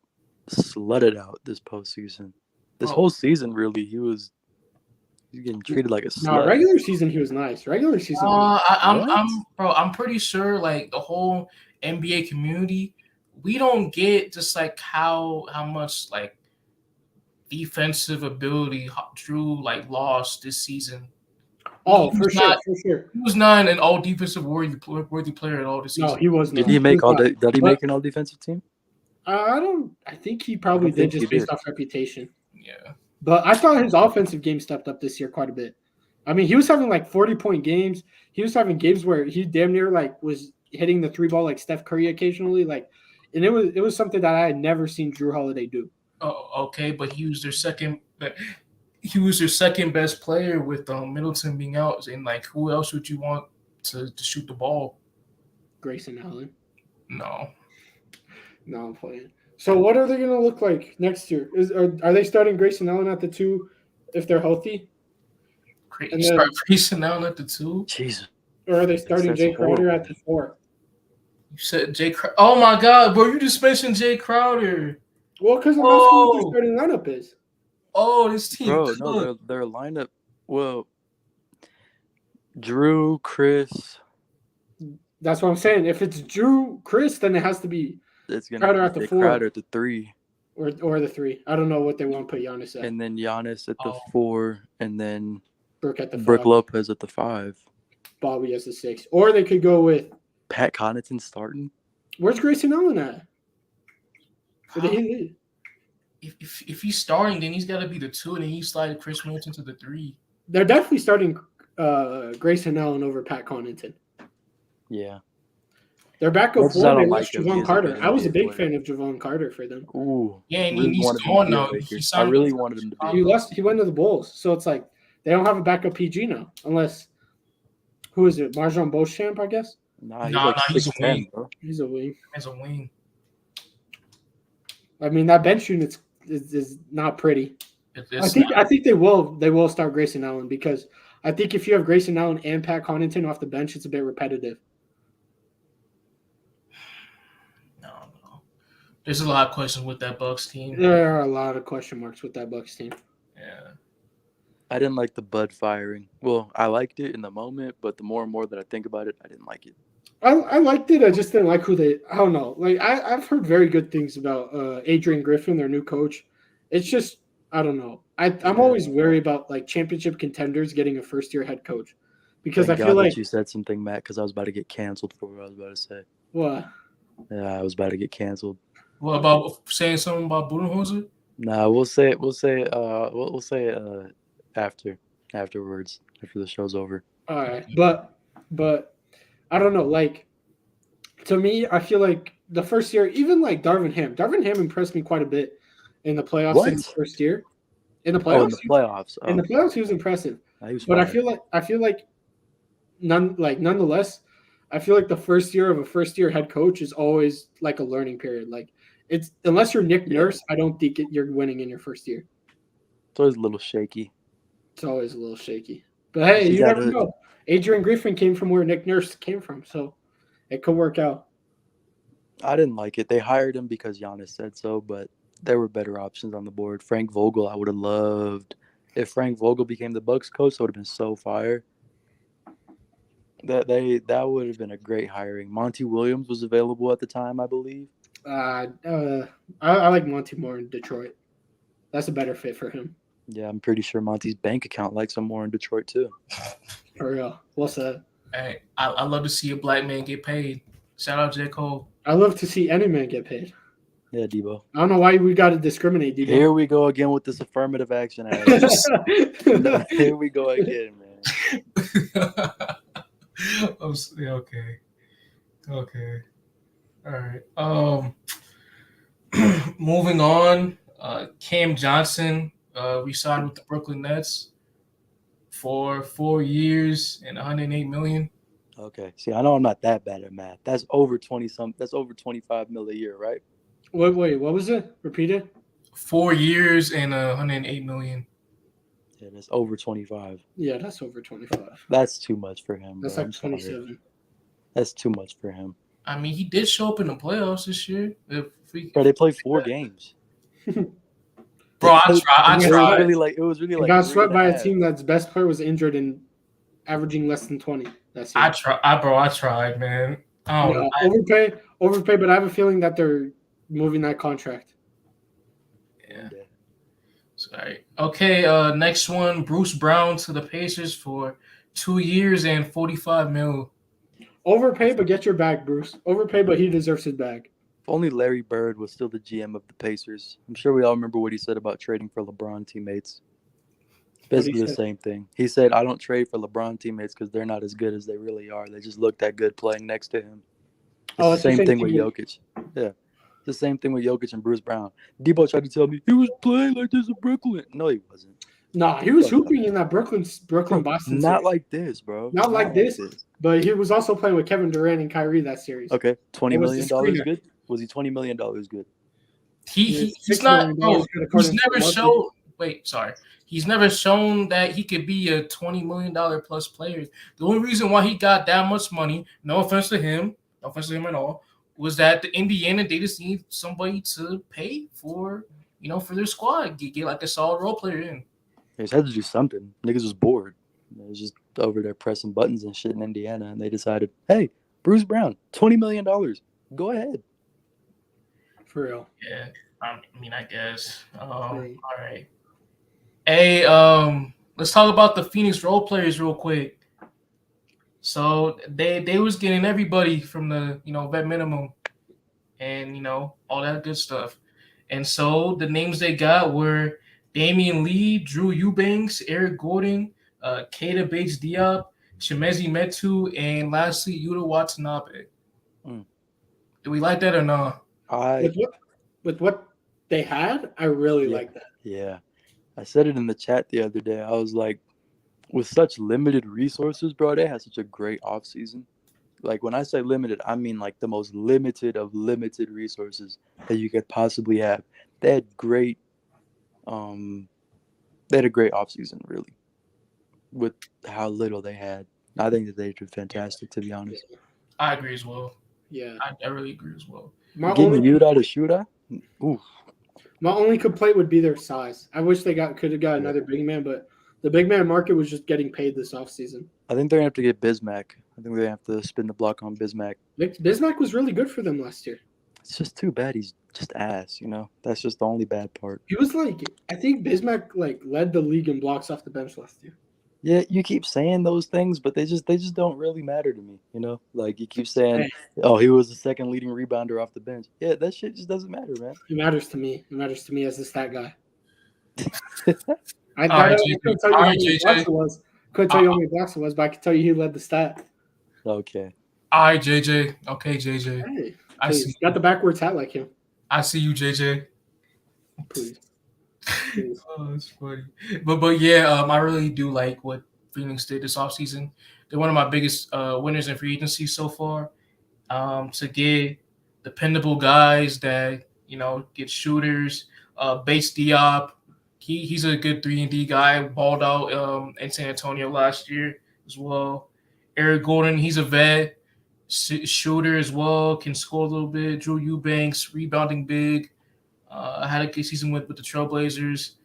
slutted out this postseason. This whole season, really, he's getting treated like a slut. No, regular season he was nice. Regular season. I'm pretty sure like the whole NBA community, we don't get just like how much like defensive ability Drew like lost this season. For sure. He was not an all defensive worthy player at all this season. No, he was not. Did he make Did he make an all defensive team? I think he probably did just based off reputation. Yeah. But I thought his offensive game stepped up this year quite a bit. I mean, he was having like 40-point games. He was having games where he damn near like was hitting the 3-ball like Steph Curry occasionally. Like, and it was something that I had never seen Drew Holiday do. Oh, okay, but he was their second best player with Middleton being out. And like, who else would you want to shoot the ball? Grayson Allen. No, I'm playing. So what are they going to look like next year? Are they starting Grayson Allen at the 2 if they're healthy? Start Grayson Allen at the 2? Jesus. Or are they starting Jay Crowder at the 4? You said Jay Crowder. Oh my God, bro! You just mentioned Jay Crowder. Well, because I'm asking what their starting lineup is. Oh, this team. Bro, no, their lineup. Well, Drew, Chris. That's what I'm saying. If it's Drew, Chris, then it has to be Crowder at the 4. Crowder at the 3. Or the 3. I don't know what they want to put Giannis at. And then Giannis at the 4, and then Brook at the 5. Brook Lopez at the 5. Bobby as the 6. Or they could go with Pat Connaughton starting. Where's Grayson Allen at? If he's starting, then he's got to be the 2, and then he slide Chris Middleton to the 3. They're definitely starting Grayson Allen over Pat Connaughton. Yeah. Their backup 4 they lost Javon Carter. I was a big player. fan of Javon Carter for them. Ooh. Yeah, and he's gone now. I really wanted him to be. He went to the Bulls, so it's like they don't have a backup PG now, unless who is it? Marjon Beauchamp, I guess. He's a wing. Bro. He's a wing. He's a wing. I mean, that bench unit is not pretty. I think they will start Grayson Allen because I think if you have Grayson Allen and Pat Connaughton off the bench, it's a bit repetitive. No. There's a lot of questions with that Bucks team. There are a lot of question marks with that Bucks team. Yeah. I didn't like the Bud firing. Well, I liked it in the moment, but the more and more that I think about it, I didn't like it. I liked it. I just didn't like I don't know. Like I've heard very good things about Adrian Griffin, their new coach. It's just I don't know. I'm always wary about like championship contenders getting a first-year head coach because Thank I God feel like you said something, Matt, because I was about to get canceled for what I was about to say. What? Yeah, I was about to get canceled. What about saying something about Budenholzer? Nah, we'll say it afterwards after the show's over. All right, but I don't know. Like to me, I feel like the first year, even like Darvin Ham impressed me quite a bit in the playoffs in his first year. In the playoffs, in the playoffs, he was impressive. But I feel like nonetheless, I feel like the first year of a first-year head coach is always like a learning period. Like it's unless you're Nick Nurse, I don't think you're winning in your first year. It's always a little shaky. But hey, you never know. Adrian Griffin came from where Nick Nurse came from, so it could work out. I didn't like it. They hired him because Giannis said so, but there were better options on the board. Frank Vogel, I would have loved. If Frank Vogel became the Bucks coach, that would have been so fire. That would have been a great hiring. Monty Williams was available at the time, I believe. I like Monty more in Detroit. That's a better fit for him. Yeah, I'm pretty sure Monty's bank account likes him more in Detroit too. For real. What's that? Hey, I love to see a black man get paid. Shout out J. Cole. I love to see any man get paid. Yeah, Dibo. I don't know why we got to discriminate, Dibo. Here we go again with this affirmative action. Here we go again, man. Okay. All right. Moving on. Cam Johnson re-signed with the Brooklyn Nets for 4 years and $108 million. Okay. See, I know I'm not that bad at math. That's over 20 some. That's over 25 mil a year, right? Wait, what was it? Repeat it. 4 years and $108 million. Yeah, that's over 25. Yeah, that's over 25. That's too much for him. That's bro. like 27. That's too much for him. I mean, he did show up in the playoffs this year. Bro, they played 4 games. Bro, I It tried. was really He like got 3 swept and by a half. team that's best player was injured and averaging less than 20. That's it. I tried, man. I don't know. Overpay, but I have a feeling that they're moving that contract. Yeah. Sorry. Okay, next one, Bruce Brown to the Pacers for 2 years and $45 million. Overpay, but get your bag, Bruce. Overpay, but he deserves his bag. If only Larry Bird was still the GM of the Pacers. I'm sure we all remember what he said about trading for LeBron teammates. Basically the same thing. He said, I don't trade for LeBron teammates because they're not as good as they really are. They just look that good playing next to him. It's the same thing with Jokic. Yeah. It's the same thing with Jokic and Bruce Brown. Debo tried to tell me he was playing like this in Brooklyn. No, he wasn't. Nah, he was hooping in that Brooklyn Boston Not series. like this, bro. Not like this. But he was also playing with Kevin Durant and Kyrie that series. Okay, $20 million screener. good? Was he $20 million good? He's $6 not. million Bro, good he's according to never the shown. Wait, sorry. He's never shown that he could be a $20 million plus player. The only reason why he got that much money, no offense to him at all, was that the Indiana they just need somebody to pay for, for their squad. Get like a solid role player in. They just had to do something. Niggas was bored. They was just over there pressing buttons and shit in Indiana, and they decided, hey, Bruce Brown, $20 million. Go ahead. For real. Yeah, I mean, I guess. Right. All right. Hey, let's talk about the Phoenix role players real quick. So they was getting everybody from the vet minimum, and all that good stuff. And so the names they got were Damian Lee, Drew Eubanks, Eric Gordon, Keita Bates-Diop, Chimezie Metu, and lastly Yuta Watanabe. Do we like that or not? With what they had, I really like that. Yeah. I said it in the chat the other day. I was like, with such limited resources, bro, they had such a great offseason. Like, when I say limited, I mean like the most limited of limited resources that you could possibly have. They had a great offseason, really, with how little they had. I think that they did fantastic, to be honest. I agree as well. Yeah. I really agree as well. Getting Yuta to shooter? Oof. My only complaint would be their size. I wish they could have got another big man, but the big man market was just getting paid this offseason. I think they're going to have to get Bismack. I think they have to spin the block on Bismack. Bismack was really good for them last year. It's just too bad he's just ass, That's just the only bad part. He was I think Bismack led the league in blocks off the bench last year. Yeah, you keep saying those things, but they just don't really matter to me, Like you keep saying, oh, he was the second leading rebounder off the bench. Yeah, that shit just doesn't matter, man. It matters to me. It matters to me as the stat guy. I couldn't tell you how many blocks it was. Couldn't tell you how many blocks it was, but I can tell you he led the stat. Okay. All right, JJ. Okay, JJ. Hey, I see. Got the backwards hat like him. I see you, JJ. Please. Oh, that's funny. But yeah, I really do like what Phoenix did this offseason. They're one of my biggest winners in free agency so far. To get dependable guys that get shooters. Bates-Diop, he's a good 3-and-D guy. Balled out in San Antonio last year as well. Eric Gordon, he's a vet, shooter as well, can score a little bit. Drew Eubanks, rebounding big. Had a good season with the Trailblazers.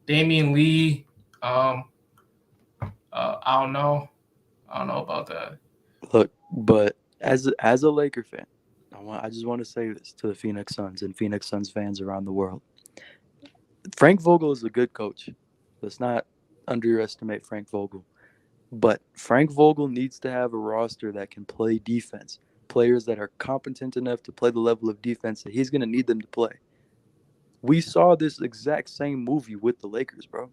Damian Lee, I don't know about that. Look, but as a Laker fan, I just want to say this to the Phoenix Suns and Phoenix Suns fans around the world. Frank Vogel is a good coach. Let's not underestimate Frank Vogel. But Frank Vogel needs to have a roster that can play defense. Players that are competent enough to play the level of defense that he's going to need them to play. We saw this exact same movie with the Lakers, bro.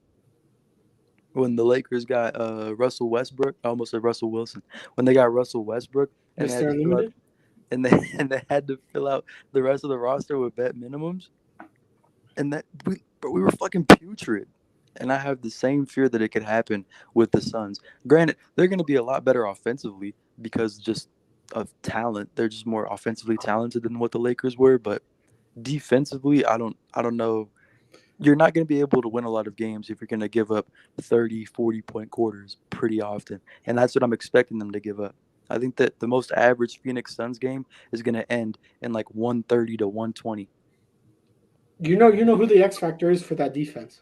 When the Lakers got Russell Westbrook, I almost said Russell Wilson. When they got Russell Westbrook and Mr. Unlimited? they had to fill out the rest of the roster with vet minimums, and that we were fucking putrid. And I have the same fear that it could happen with the Suns. Granted, they're going to be a lot better offensively because just of talent. They're just more offensively talented than what the Lakers were. But defensively, I don't know. You're not going to be able to win a lot of games if you're going to give up 30, 40-point quarters pretty often. And that's what I'm expecting them to give up. I think that the most average Phoenix Suns game is going to end in like 130 to 120. You know who the X factor is for that defense?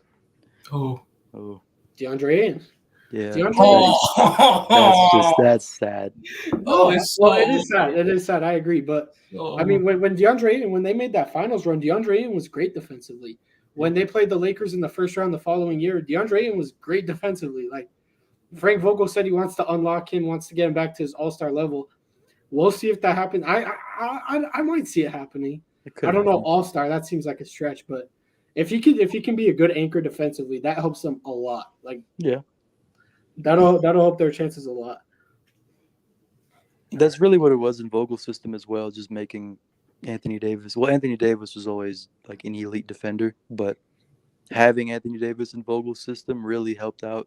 Who? Oh, DeAndre Ayton. yeah. Oh, That's sad. Oh, it's well, so- it is sad. It is sad. I agree. But Oh. I mean, when DeAndre Ayton, when they made that finals run, DeAndre Ayton was great defensively. When they played the Lakers in the first round the following year, DeAndre Ayton was great defensively. Like Frank Vogel said, he wants to unlock him, wants to get him back to his all-star level. We'll see if that happens. I might see it happening. I don't know all-star. That seems like a stretch, but if he can be a good anchor defensively, that helps them a lot. Like Yeah. that'll help their chances a lot. That's really what it was in Vogel's system as well, just making Anthony Davis. Well, Anthony Davis was always like an elite defender, but having Anthony Davis in Vogel's system really helped out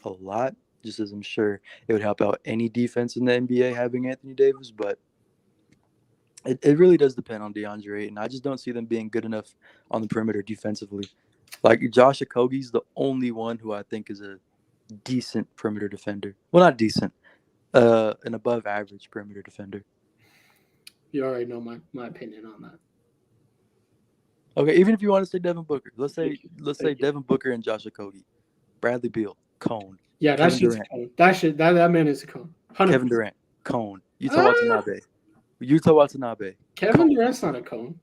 a lot, just as I'm sure it would help out any defense in the NBA having Anthony Davis, but it really does depend on DeAndre Ayton. I just don't see them being good enough on the perimeter defensively. Like Josh Okogie's the only one who I think is a decent perimeter defender. Well, not decent, an above average perimeter defender. You already know my opinion on that. Okay, even if you want to say Devin Booker, let's say Thank you. Devin Booker and Josh Okogie, Bradley Beal, cone. Yeah, that Kevin shit's a Durant. cone. That man is a cone. 100%. Kevin Durant, cone. Yuta Watanabe. Yuta Watanabe. Kevin Durant's not a cone.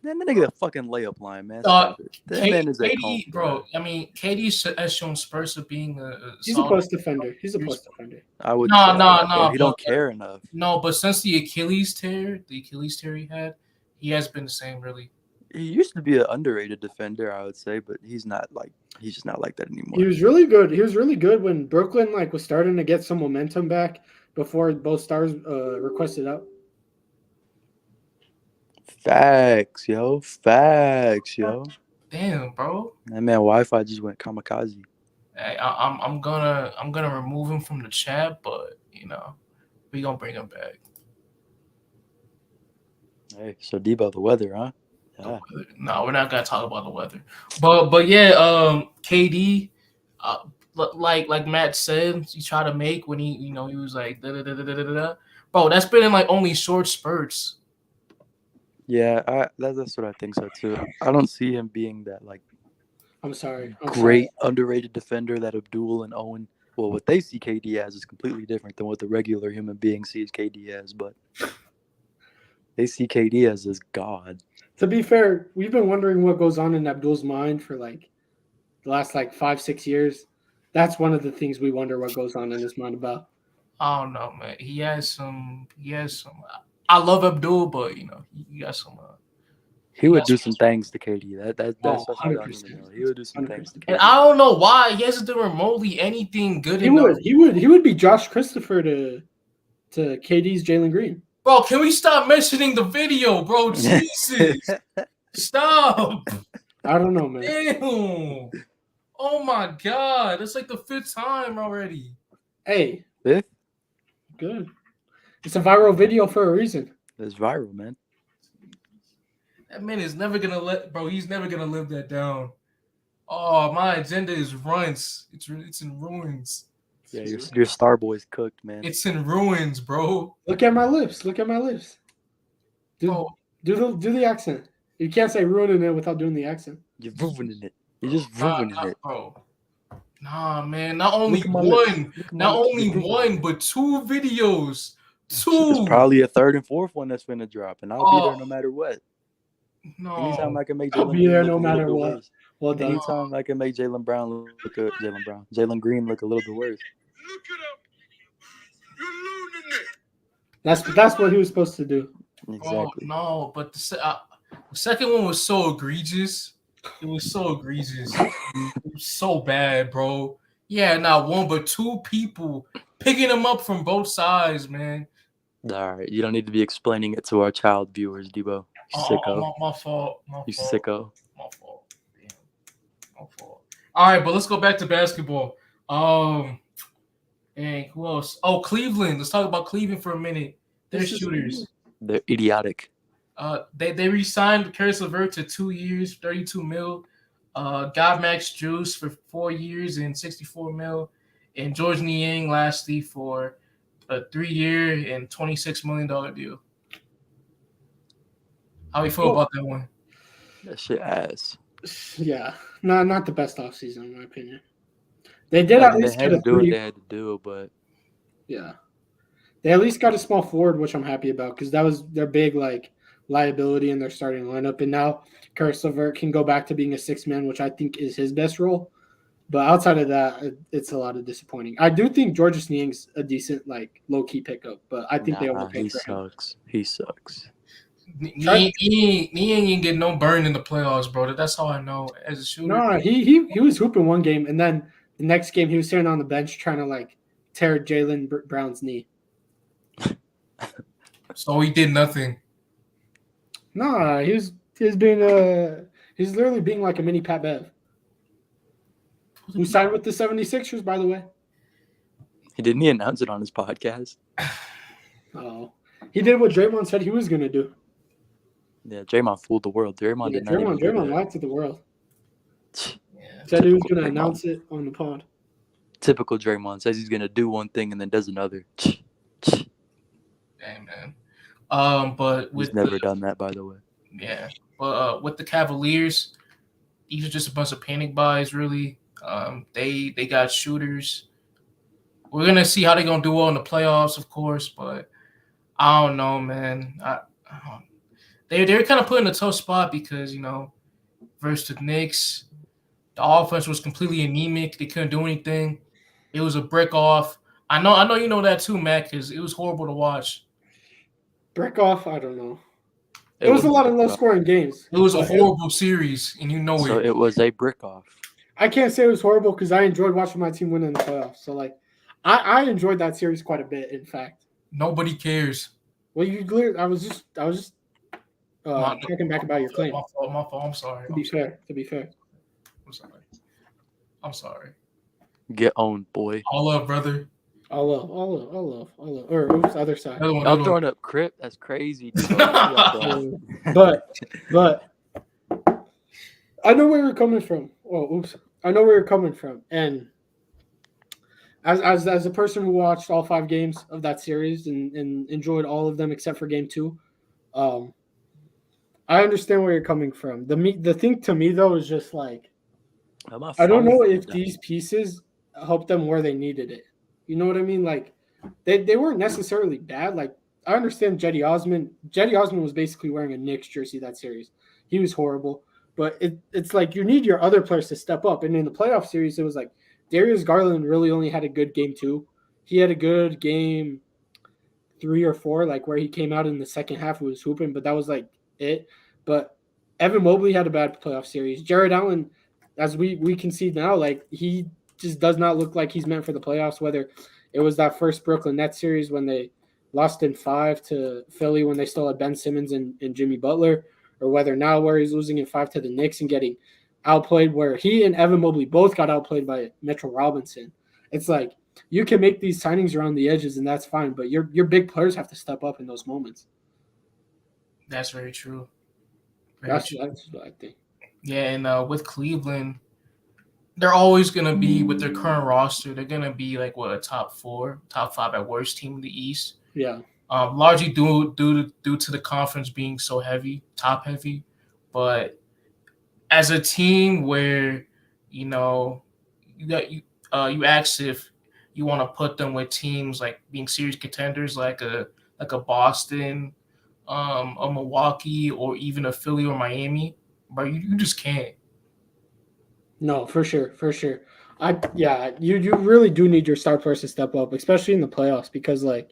That nigga a fucking layup line, man. Stop it. That man is a cone, KD, bro. I mean, KD has shown spurts of being a He's solid- a post defender. He's a post defender. I would. No, say no, that, no, bro. He don't but- care enough. No, but since the Achilles tear he has been the same, really. He used to be an underrated defender, I would say, but he's just not like that anymore. He was really good. He was really good when Brooklyn was starting to get some momentum back before both stars requested out. Facts, yo. Damn, bro. That man Wi-Fi just went kamikaze. Hey, I'm gonna remove him from the chat, but we gonna bring him back. Hey, so Dibo, the weather, huh? Yeah. No, we're not gonna talk about the weather. But yeah, KD, like Matt said, he tried to make when he was like da, da, da, da, da, da, da. Bro, that's been in like only short spurts. Yeah, that's what I think so too. I don't see him being that like I'm sorry. great underrated defender that Abdul and Owen. Well, what they see KD as is completely different than what the regular human being sees KD as, but they see KD as this god. To be fair, we've been wondering what goes on in Abdul's mind for like the last 5-6 years. That's one of the things we wonder what goes on in his mind about. I don't know, man. He has some. I love Abdul, but he got some. He would do some things to KD. That's what y'all need to 100%. know. He would do some things to And KD. I don't know why he hasn't done remotely anything good He enough. would be Josh Christopher to KD's Jalen Green. Bro, can we stop mentioning the video, bro? Jesus. Stop. I don't know, man. Damn. Oh my God. That's like the 5th time already. Hey, Fifth? good. It's a viral video for a reason. It's viral, man. That man is never gonna he's never gonna live that down. Oh, my agenda is runs. It's in ruins. Yeah, your star boy's cooked, man. It's in ruins, bro. Look at my lips. Do Bro, do the accent. You can't say ruining it without doing the accent. You're ruining it. You're just ruining it. bro. Nah, man. Not only Look at my lips. one, Look at my not lips. only You're ruining one, it. but 2 videos. There's Two. probably a third and fourth one that's finna drop, and I'll be there Oh. no matter what. Anytime No. I can make I'll Jalen be there Green no look a little matter bit what. worse. Well done. Anytime I can make Jalen Green look a little bit worse. That's what he was supposed to do. Exactly. No, but the second one was so egregious. It was so egregious. It was so bad, bro. Yeah, not one but two people picking him up from both sides, man. All right, you don't need to be explaining it to our child viewers, Dibo. You sicko. My fault. You sicko. My fault. Damn. My fault. All right, but let's go back to basketball. And who else? Oh, Cleveland. Let's talk about Cleveland for a minute. They're shooters. They're idiotic. They re-signed Karis LeVert to 2 years, $32 million. Got Max Juice for 4 years and $64 million, and George Niang lastly for a 3-year and $26 million deal. How do you feel about that one? That shit ass. Yeah, not the best offseason in my opinion. They did at least they had get to do what they had to do, but yeah, they at least got a small forward, which I'm happy about because that was their big like liability in their starting lineup, and now Karis LeVert can go back to being a 6-man, which I think is his best role. But outside of that, it's a lot of disappointing. I do think Georges Niang's a decent like low key pickup, but I think they overpaid for him. He sucks. He ain't get no burn in the playoffs, bro. That's how I know as a shooter. No, he was hooping one game, and then the next game he was sitting on the bench trying to like tear Jaylen Brown's knee. So he did nothing. No, he's literally being like a mini Pat Bev. Who signed with the 76ers, by the way? Didn't he announce it on his podcast? Oh, he did what Draymond said he was gonna do. Yeah, Draymond fooled the world. Draymond lied to the world. Yeah. Said he was gonna announce it on the pod. Typical Draymond says he's gonna do one thing and then does another. Dang, man. But with he's never done that, by the way. Yeah, but with the Cavaliers, these are just a bunch of panic buys, really. They got shooters. We're gonna see how they're gonna do well in the playoffs, of course, but I don't know, man. They're kind of put in a tough spot because versus the Knicks, the offense was completely anemic. They couldn't do anything. It was a brick off. I know you know that too, Matt, because it was horrible to watch. Brick off, I don't know. It was a lot of low-scoring games. It was a horrible series, and it. So it was a brick off. I can't say it was horrible because I enjoyed watching my team win in the playoffs. So, like, I enjoyed that series quite a bit, in fact. Nobody cares. Well, I was just talking back about your claim. My fault. I'm sorry. To be fair. I'm sorry. Get owned, boy. All up, brother. All love. Or oops, other side. I'm throwing up Crip. That's crazy. but I know where you're coming from. Oh, oops. I know where you're coming from. And as a person who watched all 5 games of that series and enjoyed all of them except for game 2, I understand where you're coming from. The thing to me though is just like I don't know if these pieces helped them where they needed it. You know what I mean? Like they weren't necessarily bad. Like I understand Jetty Osman. Jetty Osman was basically wearing a Knicks jersey that series. He was horrible. But it's like you need your other players to step up. And in the playoff series, it was like Darius Garland really only had a good game 2. He had a good game 3 or 4, like where he came out in the second half and was hooping, but that was like it. But Evan Mobley had a bad playoff series. Jared Allen, as we can see now, like he just does not look like he's meant for the playoffs, whether it was that first Brooklyn Nets series when they lost in 5 to Philly when they still had Ben Simmons and Jimmy Butler, or whether now where he's losing in 5 to the Knicks and getting outplayed, where he and Evan Mobley both got outplayed by Mitchell Robinson. It's like you can make these signings around the edges, and that's fine, but your big players have to step up in those moments. That's very true. That's what I think. Yeah, and with Cleveland, they're always going to be, with their current roster, they're going to be like, a top 4, top 5 at worst team in the East. Yeah. Largely due to the conference being so heavy, top heavy. But as a team where, you asked if you want to put them with teams like being serious contenders, like a Boston, a Milwaukee, or even a Philly or Miami, but you just can't. No, for sure, for sure. You really do need your star players to step up, especially in the playoffs, because like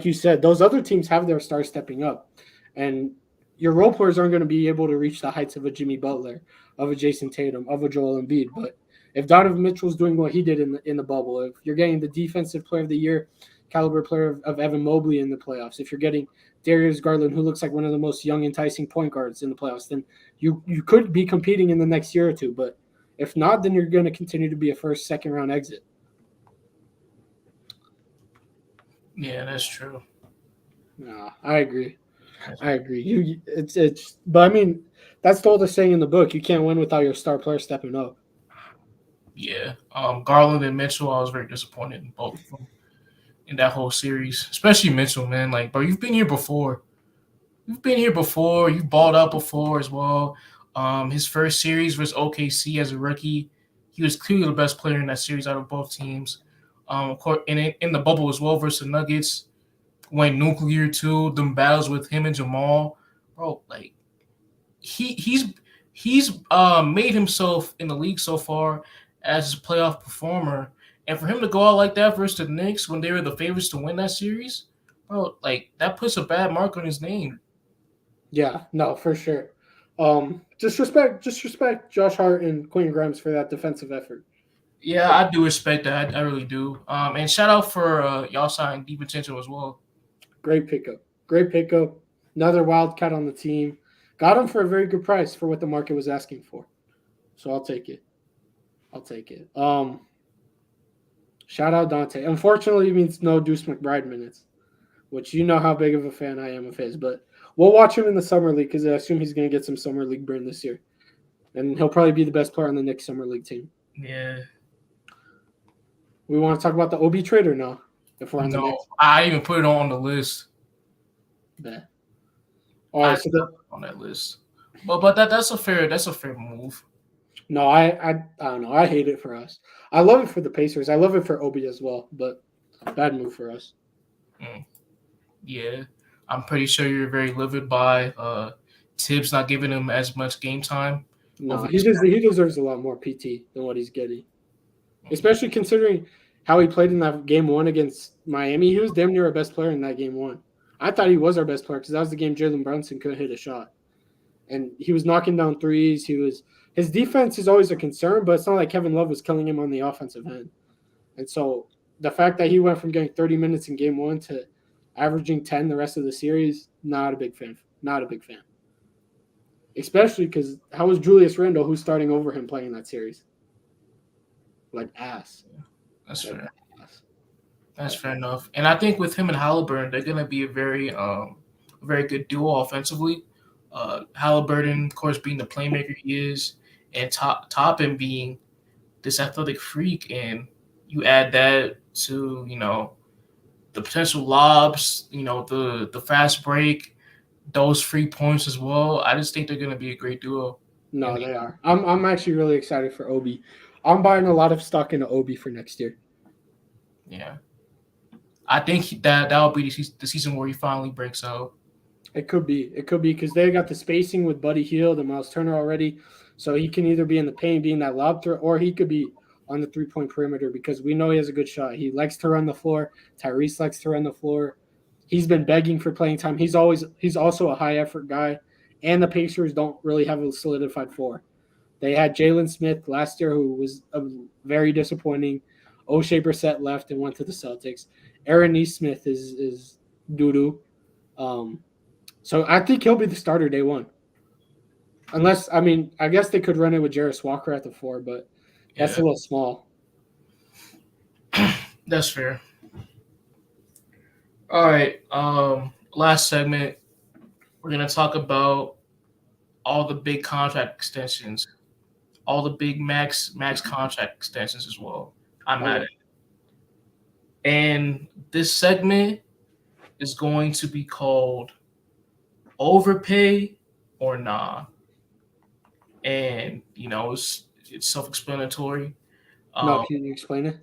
you said, those other teams have their stars stepping up, and your role players aren't going to be able to reach the heights of a Jimmy Butler, of a Jason Tatum, of a Joel Embiid. But if Donovan Mitchell's doing what he did in the bubble, if you're getting the defensive player of the year caliber player of Evan Mobley in the playoffs, if you're getting Darius Garland, who looks like one of the most young, enticing point guards in the playoffs, then you could be competing in the next year or two. But if not, then you're going to continue to be a first, second round exit. Yeah, that's true. No, I agree. But I mean, that's the oldest saying in the book. You can't win without your star player stepping up. Yeah. Garland and Mitchell, I was very disappointed in both of them in that whole series, especially Mitchell, man. Like, bro, you've been here before. You've balled out before as well. His first series was OKC as a rookie. He was clearly the best player in that series out of both teams. Of course, in the bubble as well versus the Nuggets, went nuclear too. Them battles with him and Jamal, bro. Like he's made himself in the league so far as a playoff performer, and for him to go out like that versus the Knicks when they were the favorites to win that series, bro, like that puts a bad mark on his name. Yeah, no, for sure. Just respect Josh Hart and Quentin Grimes for that defensive effort. Yeah, I do respect that. I really do. And shout out for y'all signing Deep Potential as well. Great pickup. Another Wildcat on the team. Got him for a very good price for what the market was asking for. So I'll take it. Shout out Dante. Unfortunately, it means no Deuce McBride minutes, which you know how big of a fan I am of his. But we'll watch him in the summer league because I assume he's going to get some summer league burn this year, and he'll probably be the best player on the Knicks summer league team. Yeah. We want to talk about the OB trade or no? If we're on the next, I even put it on the list. Yeah. All right, on that list, but that's a fair move. No, I don't know. I hate it for us. I love it for the Pacers. I love it for Obi as well, but bad move for us. Yeah, I'm pretty sure you're very livid by Tibbs not giving him as much game time. No, he deserves a lot more PT than what he's getting, especially considering how he played in that game one against Miami. He was damn near our best player in that game one. I thought he was our best player because that was the game Jalen Brunson couldn't hit a shot, and he was knocking down threes. His defense is always a concern, but it's not like Kevin Love was killing him on the offensive end. And so the fact that he went from getting 30 minutes in game one to averaging 10 the rest of the series, not a big fan. Especially because how was Julius Randle, who's starting over him, playing that series? Like ass. That's fair. That's fair enough. And I think with him and Haliburton, they're going to be a very good duo offensively. Haliburton, of course, being the playmaker he is, and Toppin being this athletic freak, and you add that to the potential lobs, the fast break, those free points as well. I just think they're going to be a great duo. No, they are. I'm actually really excited for Obi. I'm buying a lot of stock into Obi for next year. Yeah, I think that'll be the season where he finally breaks out. It could be because they got the spacing with Buddy Hield and Miles Turner already, so he can either be in the paint, being that lob threat, or he could be on the 3-point perimeter because we know he has a good shot. He likes to run the floor. Tyrese likes to run the floor. He's been begging for playing time. He's also a high effort guy, and the Pacers don't really have a solidified four. They had Jalen Smith last year, who was very disappointing. O'Shea Brissett left and went to the Celtics. Aaron Nesmith is doo-doo. So I think he'll be the starter day one. Unless, I guess they could run it with Jarris Walker at the 4, but that's a little small. That's fair. All right. Last segment, we're going to talk about all the big contract extensions, all the big max contract extensions as well. I'm at it. And this segment is going to be called Overpay or Nah. And, it's self-explanatory. No, can you explain it?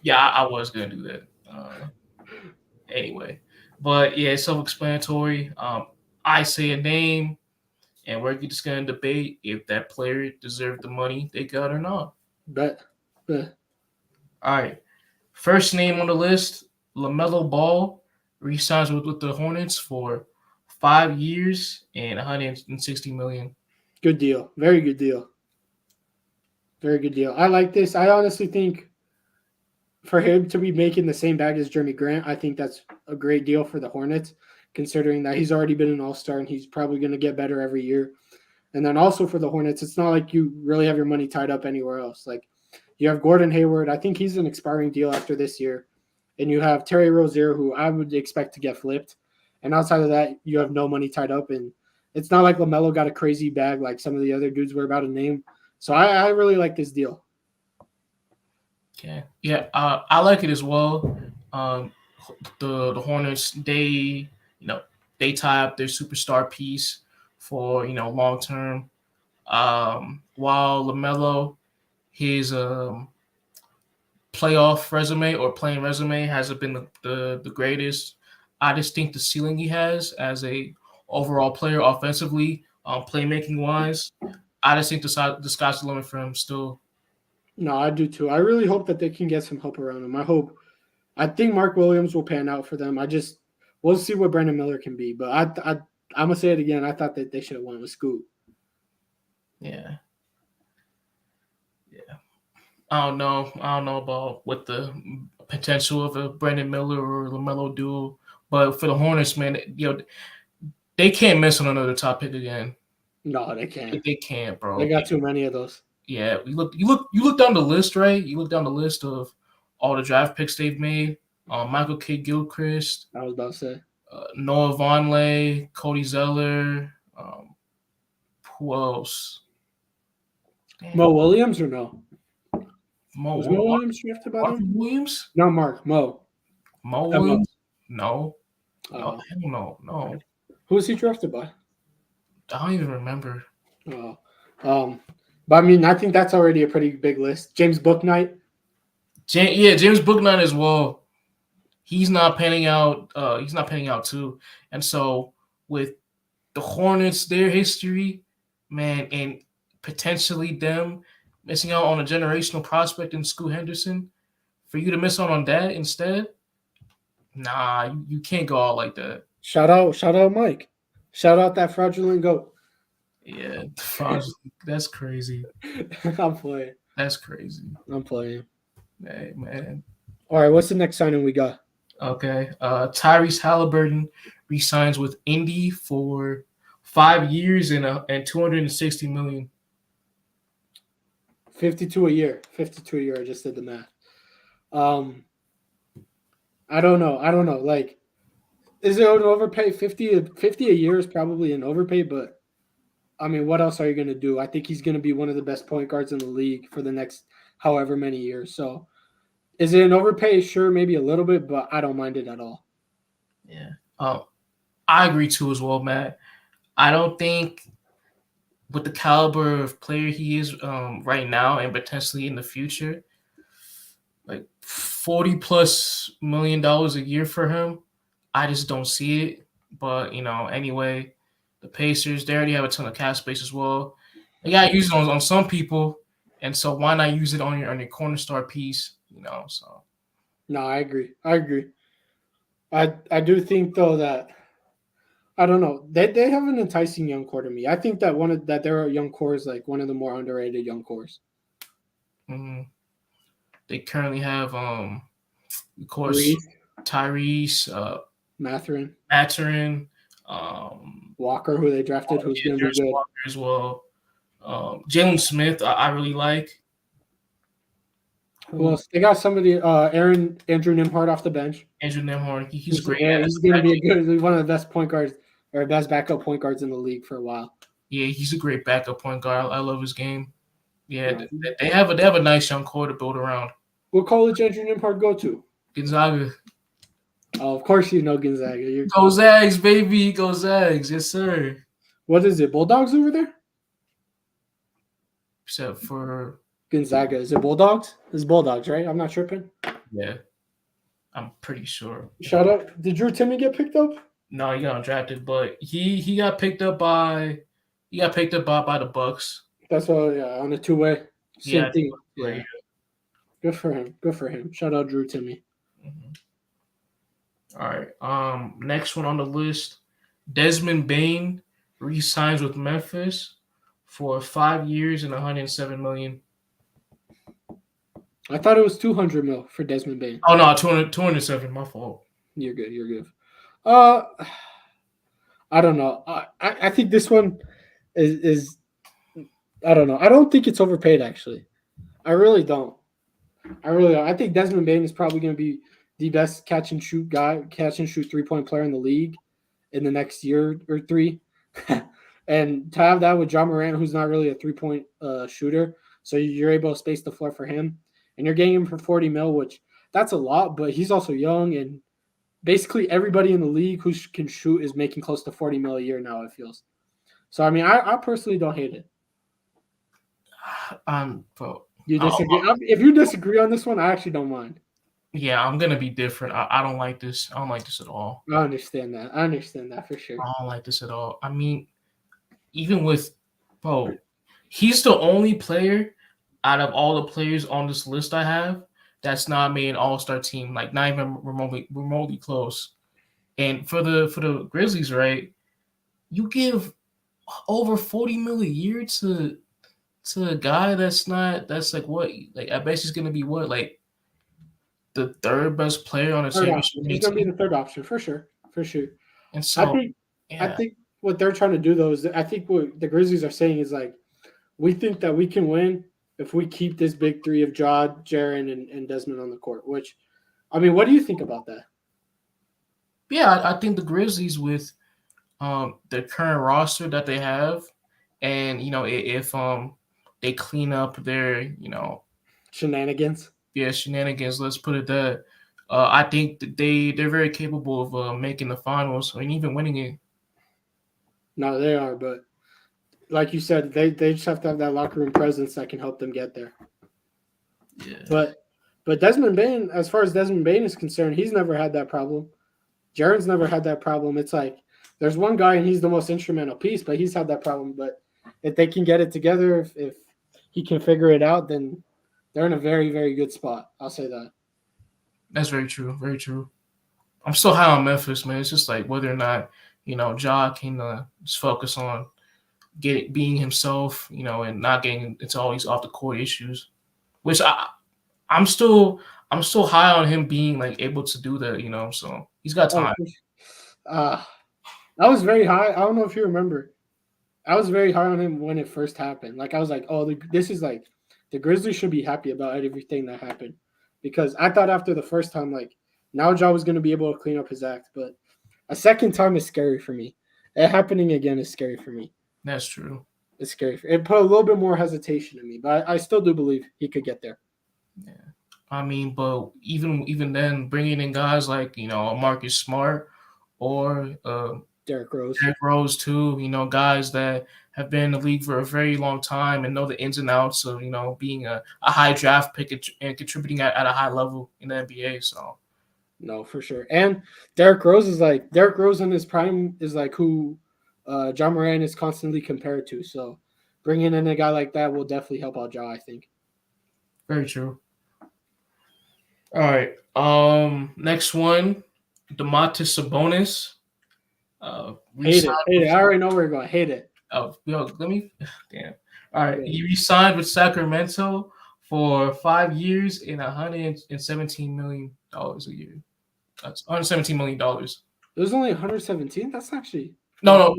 Yeah, I was gonna do that. Anyway, but yeah, it's self-explanatory. I say a name, and we're just gonna debate if that player deserved the money they got or not. Bet. Bet. All right. First name on the list, LaMelo Ball re-signs with the Hornets for 5 years and 160 million. Good deal. Very good deal. Very good deal. I like this. I honestly think for him to be making the same bag as Jeremy Grant, I think that's a great deal for the Hornets, considering that he's already been an all-star and he's probably going to get better every year. And then also for the Hornets, it's not like you really have your money tied up anywhere else. Like you have Gordon Hayward. I think he's an expiring deal after this year. And you have Terry Rozier, who I would expect to get flipped. And outside of that, you have no money tied up. And it's not like LaMelo got a crazy bag like some of the other dudes we're about to name. So I really like this deal. Okay. Yeah, I like it as well. The Hornets, they tie up their superstar piece for long term. While LaMelo, his playoff resume or playing resume hasn't been the greatest. I just think the ceiling he has as a overall player offensively, playmaking wise, I just think the sky's the limit for him still. No, I do too. I really hope that they can get some help around him. I think Mark Williams will pan out for them. We'll see what Brandon Miller can be. But I'm going to say it again. I thought that they should have went with Scoot. Yeah. I don't know about what the potential of a Brandon Miller or LaMelo duo, but for the Hornets, man, they can't miss on another top pick again. No, they can't. They can't, bro. They got too many of those. Yeah, you look down the list, right? You look down the list of all the draft picks they've made. Michael K. Gilchrist. I was about to say. Noah Vonleh, Cody Zeller. Who else? Damn. Mo Williams or no? Was Mo Williams drafted by them? Williams? No, Mark. Mo Williams? No. Oh. No. Who was he drafted by? I don't even remember. But I mean, I think that's already a pretty big list. James Bouknight. James Bouknight as well. He's not panning out. He's not panning out too. And so with the Hornets, their history, man, and potentially them missing out on a generational prospect in Scoot Henderson, for you to miss out on that instead, nah, you can't go out like that. Shout out, Mike. Shout out that fraudulent goat. Yeah, that's crazy. I'm playing. That's crazy. I'm playing. Hey, man. All right, what's the next signing we got? Okay. Tyrese Haliburton re-signs with Indy for 5 years and $260 million. 52 a year. 52 a year. I just did the math. I don't know. Like, is it an overpay? 50 a year is probably an overpay, but I mean, what else are you going to do? I think he's going to be one of the best point guards in the league for the next however many years. So is it an overpay? Sure, maybe a little bit, but I don't mind it at all. Yeah. I agree too as well, Matt. I don't think with the caliber of player he is right now and potentially in the future, like $40+ million a year for him, I just don't see it. But, anyway, the Pacers, they already have a ton of cap space as well. They got to use it on some people, and so why not use it on your corner star piece, so. No, I agree. I do think, though, that I don't know. They have an enticing young core to me. I think that their young core is like one of the more underrated young cores. Mm-hmm. They currently have, of course, Tyrese, Mathurin, Walker, who they drafted, who's going to be good Walker as well. Jalen Smith, I really like. Well, they got somebody, Andrew Nembhard off the bench. Andrew Nembhard, he's great. Yeah, he's going to be one of the best point guards or best backup point guards in the league for a while. Yeah, he's a great backup point guard. I love his game. Yeah, they have a nice young core to build around. What college Andrew Nembhard go to? Gonzaga. Oh, of course you know Gonzaga. Go Zags, baby. Go Zags. Yes, sir. What is it, Bulldogs over there? Except for Gonzaga. Is it Bulldogs? It's Bulldogs, right? I'm not tripping. Yeah, I'm pretty sure. Shout out. Did Drew Timmy get picked up? No, he got undrafted, but he got picked up by the Bucks. That's why, yeah, on a two-way. Same Yeah, thing. right. Yeah. Good for him. Good for him. Shout out Drew Timmy. All right. Next one on the list, Desmond Bane re-signs with Memphis for 5 years and 107 million. I thought it was 200 mil for Desmond Bane. Oh no, 207. My fault. You're good. You're good. I don't know. I think this one is I don't know. I don't think it's overpaid actually. I really don't. I think Desmond Bane is probably going to be the best catch and shoot 3-point player in the league in the next year or three. And to have that with John Morant, who's not really a 3-point shooter, so you're able to space the floor for him, and you're getting him for 40 mil, which that's a lot, but he's also young, and basically everybody in the league who can shoot is making close to 40 mil a year now, it feels. So, I mean, I personally don't hate it. Bro, You disagree? If you disagree on this one, I actually don't mind. yeah, I'm gonna be different. I don't like this. I don't like this at all. I understand that for sure. I don't like this at all. I mean, even with, bro, he's the only player out of all the players on this list I have that's not made an all-star team, like not even remotely close. And for the Grizzlies, right, you give over 40 mil a year to a guy that's like what, like I bet he's gonna be what, like the third best player on a championship team. He's gonna be the third option for sure. And so I think what they're trying to do though is I think what the Grizzlies are saying is like, we think that we can win if we keep this big three of Ja, Jaren, and Desmond on the court. Which, I mean, what do you think about that? Yeah, I think the Grizzlies with the current roster that they have, and if they clean up their Shenanigans. Yeah, shenanigans. Let's put it that. I think that they're very capable of making the finals and even winning it. No, they are, but like you said, they just have to have that locker room presence that can help them get there. Yeah. But Desmond Bane, as far as Desmond Bane is concerned, he's never had that problem. Jaren's never had that problem. It's like there's one guy and he's the most instrumental piece, but he's had that problem. But if they can get it together, if he can figure it out, then they're in a very, very good spot. I'll say that. That's very true. Very true. I'm still high on Memphis, man. It's just like whether or not, Ja can just focus on being himself, and not getting into all these off the court issues. Which I'm still high on him being like able to do that, so he's got time. I was very high. I don't know if you remember. I was very high on him when it first happened. Like I was like, oh, this is like the Grizzlies should be happy about everything that happened, because I thought after the first time, like now Ja was going to be able to clean up his act, but a second time is scary for me. It happening again is scary for me. That's true. It's scary. It put a little bit more hesitation in me, but I still do believe he could get there. Yeah, I mean, but even then, bringing in guys like Marcus Smart or Derrick Rose too, guys that have been in the league for a very long time and know the ins and outs of being a high draft pick and contributing at a high level in the NBA. So no, for sure. And Derrick Rose in his prime is like who John Morant is constantly compared to. So bringing in a guy like that will definitely help out Ja, I think. Very true. All right. Next one, Domantas Sabonis. Hate it. I already know where you're going. Hate it. Oh, let me. Damn. All right. He re-signed with Sacramento for 5 years and $117 million a year. That's $117 million. It was only 117. That's actually no,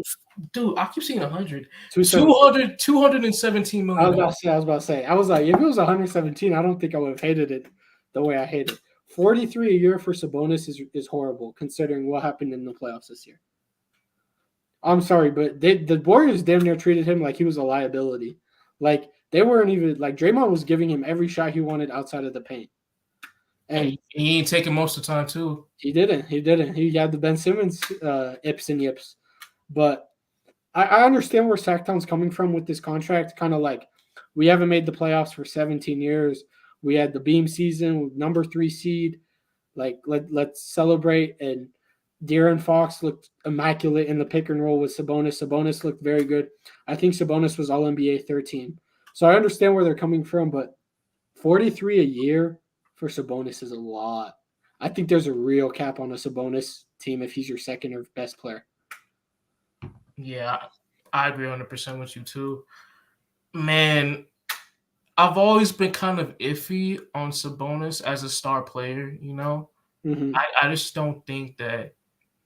dude. I keep seeing 100. 217 million. I was about to say. I was like, if it was 117, I don't think I would have hated it the way I hate it. 43 a year for Sabonis is horrible considering what happened in the playoffs this year. I'm sorry, but the Warriors damn near treated him like he was a liability. Like they weren't even like Draymond was giving him every shot he wanted outside of the paint. And he ain't taking most of the time too. He didn't. He had the Ben Simmons ips and yips. But I understand where Sacktown's coming from with this contract. Kind of like we haven't made the playoffs for 17 years. We had the beam season, number 3 seed. Like let's celebrate. And De'Aaron Fox looked immaculate in the pick and roll with Sabonis. Sabonis looked very good. I think Sabonis was All NBA 13. So I understand where they're coming from, but 43 a year for Sabonis is a lot. I think there's a real cap on a Sabonis team if he's your second or best player. Yeah, I agree 100% with you too. Man, I've always been kind of iffy on Sabonis as a star player, you know? Mm-hmm. I just don't think that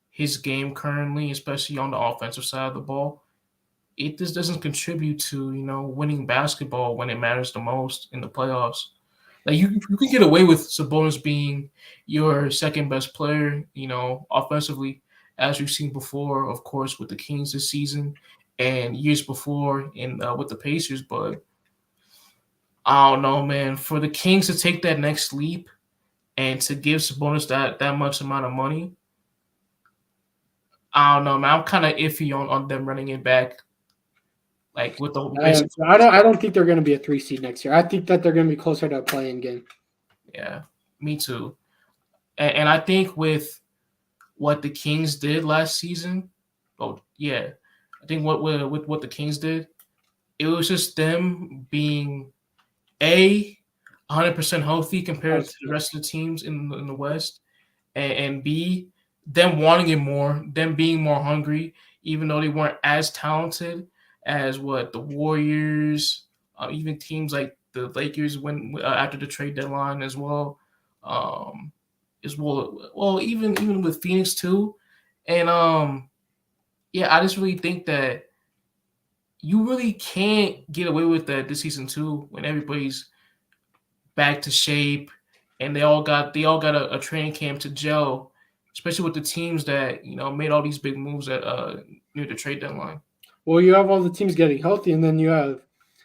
his game currently, especially on the offensive side of the ball, it just doesn't contribute to, you know, winning basketball when it matters the most in the playoffs. Like you can get away with Sabonis being your second best player, you know, offensively, as we've seen before, of course, with the Kings this season and years before in with the Pacers. But I don't know, man. For the Kings to take that next leap and to give Sabonis that much amount of money, I don't know, man. I'm kind of iffy on them running it back. Like with the I don't think they're going to be a 3 seed next year. I think that they're going to be closer to a play-in game. Yeah, me too. And I think with what the Kings did last season, I think what the Kings did, it was just them being 100% healthy compared to the rest of the teams in the West, and B, them wanting it more, them being more hungry, even though they weren't as talented as what the Warriors, even teams like the Lakers when after the trade deadline as well, even with Phoenix too, and I just really think that you really can't get away with that this season too when everybody's back to shape and they all got a training camp to gel, especially with the teams that, you know, made all these big moves at near the trade deadline. Well, you have all the teams getting healthy, and then you have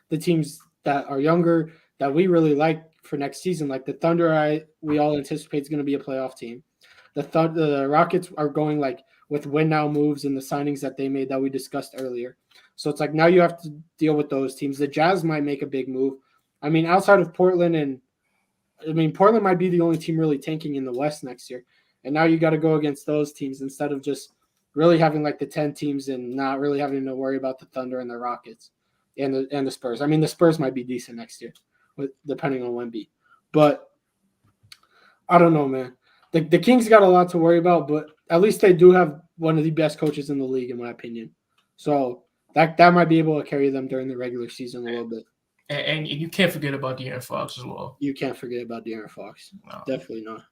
the teams that are younger that we really like for next season, like the Thunder. We all anticipate is going to be a playoff team. The Rockets are going like with win now moves and the signings that they made that we discussed earlier. So it's like now you have to deal with those teams. The Jazz might make a big move. I mean, outside of Portland Portland might be the only team really tanking in the West next year. And now you got to go against those teams instead of just really having like the 10 teams and not really having to worry about the Thunder and the Rockets and the Spurs. I mean, the Spurs might be decent next year, depending on Wemby. But I don't know, man. The Kings got a lot to worry about, but at least they do have one of the best coaches in the league, in my opinion. So that might be able to carry them during the regular season a little bit. And you can't forget about De'Aaron Fox as well. You can't forget about De'Aaron Fox. No. Definitely not.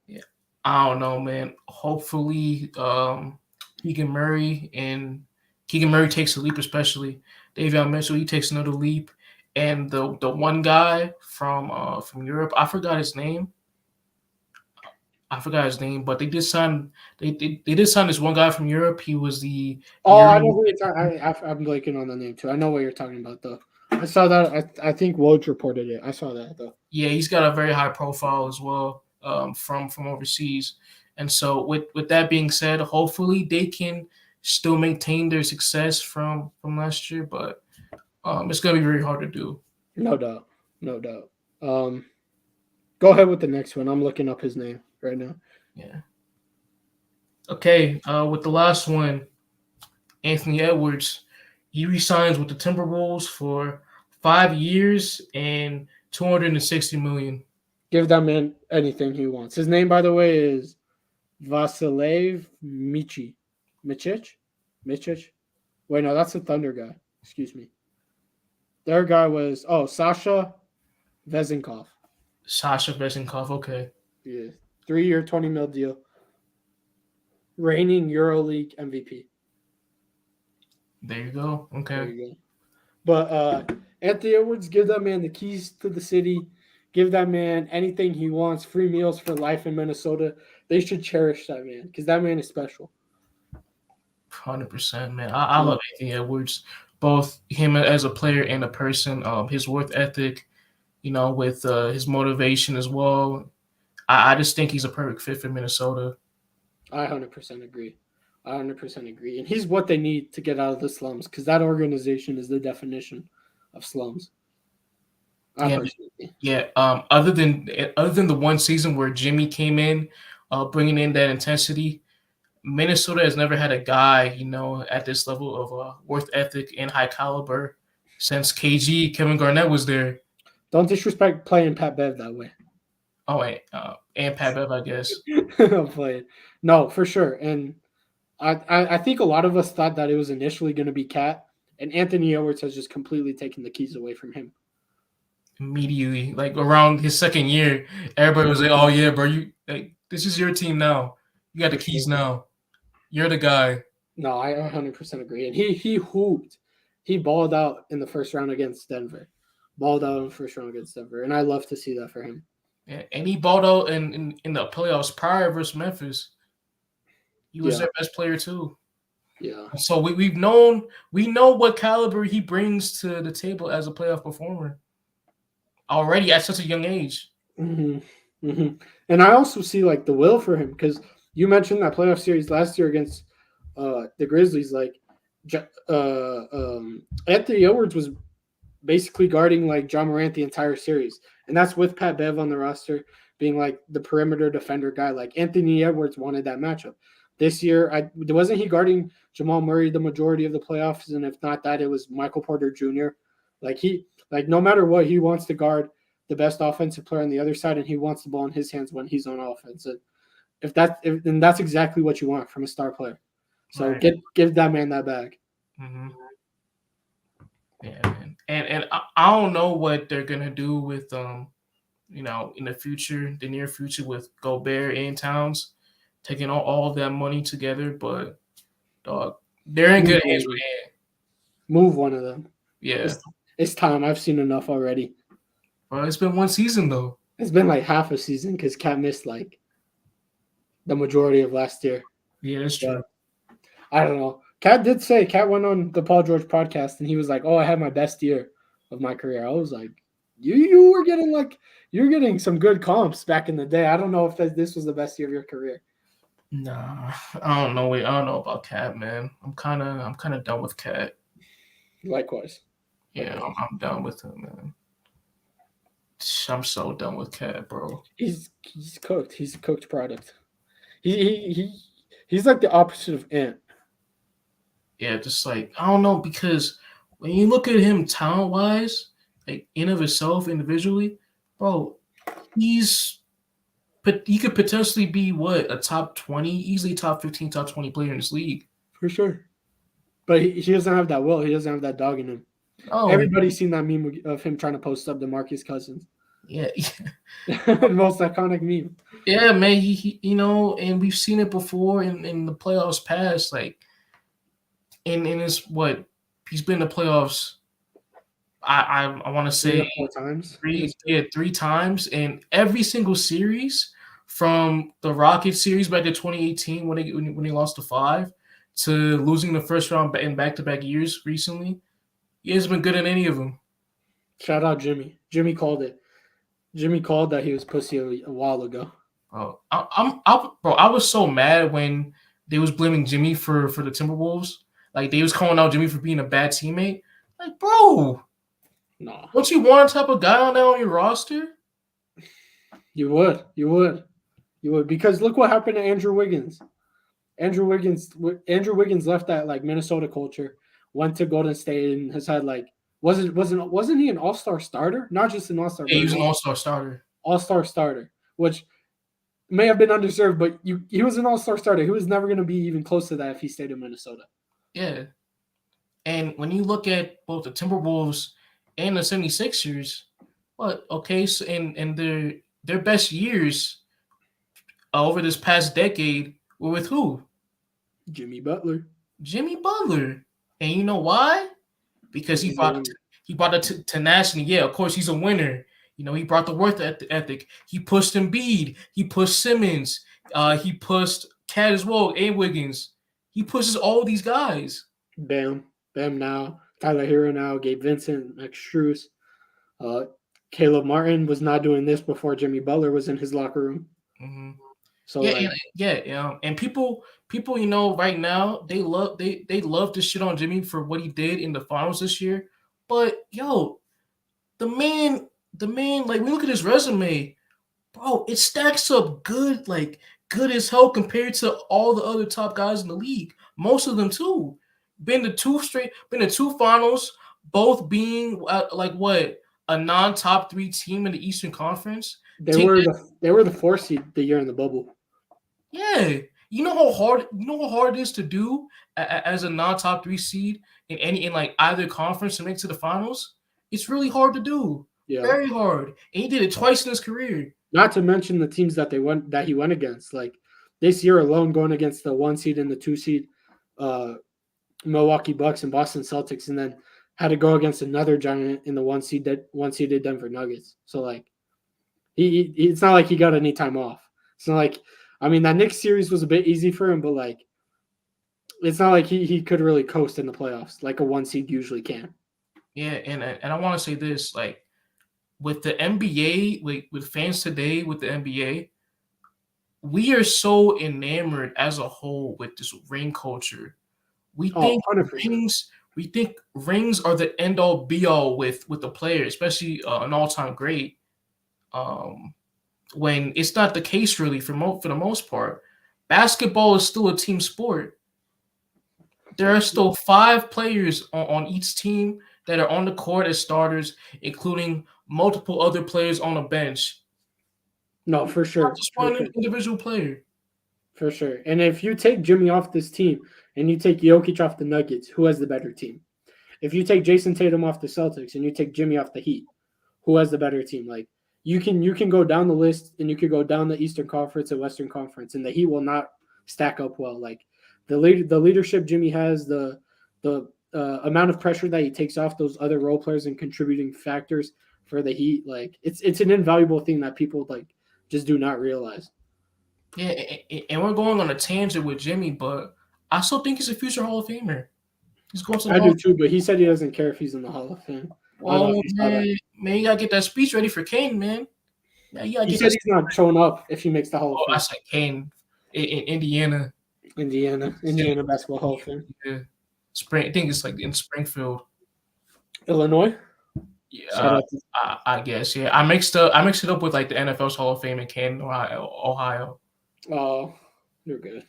Yeah. I don't know, man. Hopefully, Keegan Murray takes a leap, especially Davion Mitchell. He takes another leap, and the one guy from Europe, I forgot his name, but they did sign this one guy from Europe. He was the I know who you're talking. I'm blanking on the name too. I know what you're talking about though. I saw that. I think Woj reported it. I saw that though. Yeah, he's got a very high profile as well. From overseas, and so with that being said, hopefully they can still maintain their success from last year, but it's gonna be very hard to do. No doubt. Go ahead with the next one. I'm looking up his name right now. Yeah. Okay. With the last one, Anthony Edwards, he resigns with the Timberwolves for 5 years and $260 million. Give that man anything he wants. His name, by the way, is Vasilev Michich. Wait, no, that's the Thunder guy. Excuse me. Their guy was Sasha Vezenkov. Okay. Yeah. 3-year, $20 million deal. Reigning EuroLeague MVP. There you go. Okay. There you go. But Anthony Edwards, give that man the keys to the city. Give that man anything he wants. Free meals for life in Minnesota. They should cherish that man because that man is special. 100%, man. I love Anthony Edwards, both him as a player and a person. His work ethic, you know, with his motivation as well. I just think he's a perfect fit for Minnesota. I 100% agree. And he's what they need to get out of the slums because that organization is the definition of slums. I Yeah, personally think. yeah. Other than the one season where Jimmy came in, bringing in that intensity, Minnesota has never had a guy, at this level of worth ethic and high caliber since Kevin Garnett was there. Don't disrespect playing Pat Bev that way. Oh, and Pat Bev, I guess. I'm playing. No, for sure. And I think a lot of us thought that it was initially going to be Cat, and Anthony Edwards has just completely taken the keys away from him. Immediately, like around his second year, everybody was like, "Oh yeah, bro, this is your team now. You got the keys now. You're the guy." No, I 100% agree. And he hooped. He balled out in the first round against Denver. And I love to see that for him. Yeah, and he balled out in the playoffs prior versus Memphis. He was their best player too. Yeah. So we know what caliber he brings to the table as a playoff performer already at such a young age. Mm-hmm. Mm-hmm. And I also see like the will for him, because you mentioned that playoff series last year against the Grizzlies. Like Anthony Edwards was basically guarding like John Morant the entire series, and that's with Pat Bev on the roster being like the perimeter defender guy. Like Anthony Edwards wanted that matchup. This year, wasn't he guarding Jamal Murray the majority of the playoffs, and if not that, it was Michael Porter Jr. Like no matter what, he wants to guard the best offensive player on the other side, and he wants the ball in his hands when he's on offense. And then that's exactly what you want from a star player. So Right. give that man that bag. Mm-hmm. Yeah, man. And I don't know what they're gonna do with in the future, the near future, with Gobert and Towns taking all of that money together, but dog, they're in good hands with him. Move one of them. Yeah. It's time. I've seen enough already. Well, it's been one season though. It's been like half a season because Cat missed like the majority of last year. Yeah, that's true. But I don't know. Cat went on the Paul George podcast and he was like, "Oh, I had my best year of my career." I was like, "You were getting some good comps back in the day. I don't know if this was the best year of your career." Nah, I don't know. I don't know about Cat, man. I'm kind of done with Cat. Likewise. Yeah, I'm done with him, man. I'm so done with Cat, bro. He's cooked. He's a cooked product. He's like the opposite of Ant. Yeah, just like I don't know, because when you look at him talent wise, like in of himself individually, bro, he could potentially be a top 20, easily top 15, top 20 player in this league. For sure. But he doesn't have that will. He doesn't have that dog in him. Oh, everybody's seen that meme of him trying to post up DeMarcus Cousins. Yeah. Most iconic meme. Yeah, man. He and we've seen it before in the playoffs past. Like, in his he's been in the playoffs. I want to say 3 or 4 times. 3 times, and every single series from the Rockets series back in 2018 when they lost to 5 to losing the first round in back-to-back years recently. He hasn't been good in any of them. Shout out Jimmy. Jimmy called it. Jimmy called that he was pussy a while ago. Oh, I was so mad when they was blaming Jimmy for the Timberwolves. Like, they was calling out Jimmy for being a bad teammate. Like, bro, no. Don't you want a type of guy on your roster? You would, because look what happened to Andrew Wiggins. Andrew Wiggins left that like Minnesota culture, went to Golden State, and has had like wasn't he an all-star starter? Not just an all-star. Yeah, he was an all-star starter. All-star starter, which may have been underserved, but he was an all-star starter. He was never going to be even close to that if he stayed in Minnesota. Yeah. And when you look at both the Timberwolves and the 76ers, so and their best years over this past decade were with who? Jimmy Butler. And you know why? Because he brought the tenacity. Yeah, of course, he's a winner. He brought the work ethic. He pushed Embiid. He pushed Simmons. He pushed Cat as well, and Wiggins. He pushes all these guys. Bam now. Tyler Hero now. Gabe Vincent, Max Strus. Caleb Martin was not doing this before Jimmy Butler was in his locker room. Mm-hmm. So and people, right now they love to shit on Jimmy for what he did in the finals this year. But the man the man, like, we look at his resume, bro, it stacks up good, like good as hell compared to all the other top guys in the league. Most of them too. Been to two finals, both being like what, a non-top 3 team in the Eastern Conference. They were the 4 seed the year in the bubble. Yeah, you know how hard it is to do as a non-top 3 seed in like either conference to make to the finals. It's really hard to do. Yeah. Very hard. And he did it twice in his career. Not to mention the teams that he went against. Like this year alone, going against the 1 seed and the 2 seed, Milwaukee Bucks and Boston Celtics, and then had to go against another giant in the 1 seeded Denver Nuggets. So like, it's not like he got any time off. It's not like, I mean, that Knicks series was a bit easy for him, but like, it's not like he could really coast in the playoffs like a 1 seed usually can. Yeah, and I want to say this, like, with the NBA, with fans today, with the NBA, we are so enamored as a whole with this ring culture. We think 100%. rings are the end all be all with the player, especially an all time great. When it's not the case really for the most part. Basketball is still a team sport. There are still 5 players on each team that are on the court as starters, including multiple other players on the bench. No, for sure. Not just one individual player. For sure. And if you take Jimmy off this team and you take Jokic off the Nuggets, who has the better team? If you take Jason Tatum off the Celtics and you take Jimmy off the Heat, who has the better team? Like you can go down the list and you could go down the Eastern Conference and Western Conference, and the Heat will not stack up well. Like the leadership Jimmy has, the amount of pressure that he takes off those other role players and contributing factors for the Heat, like it's an invaluable thing that people like just do not realize. Yeah, and we're going on a tangent with Jimmy, but I still think he's a future Hall of Famer. He's going to. I do too, but he said he doesn't care if he's in the Hall of Fame. Well, man, you gotta get that speech ready for Kane, man. Yeah, he said he's not showing up if he makes the Hall of Fame. I said Kane in Indiana. Indiana Basketball Hall of Fame. Yeah, I think it's like in Springfield, Illinois. Yeah, I guess. Yeah, I mixed it up with like the NFL's Hall of Fame in Canton, Ohio. Oh, you're good.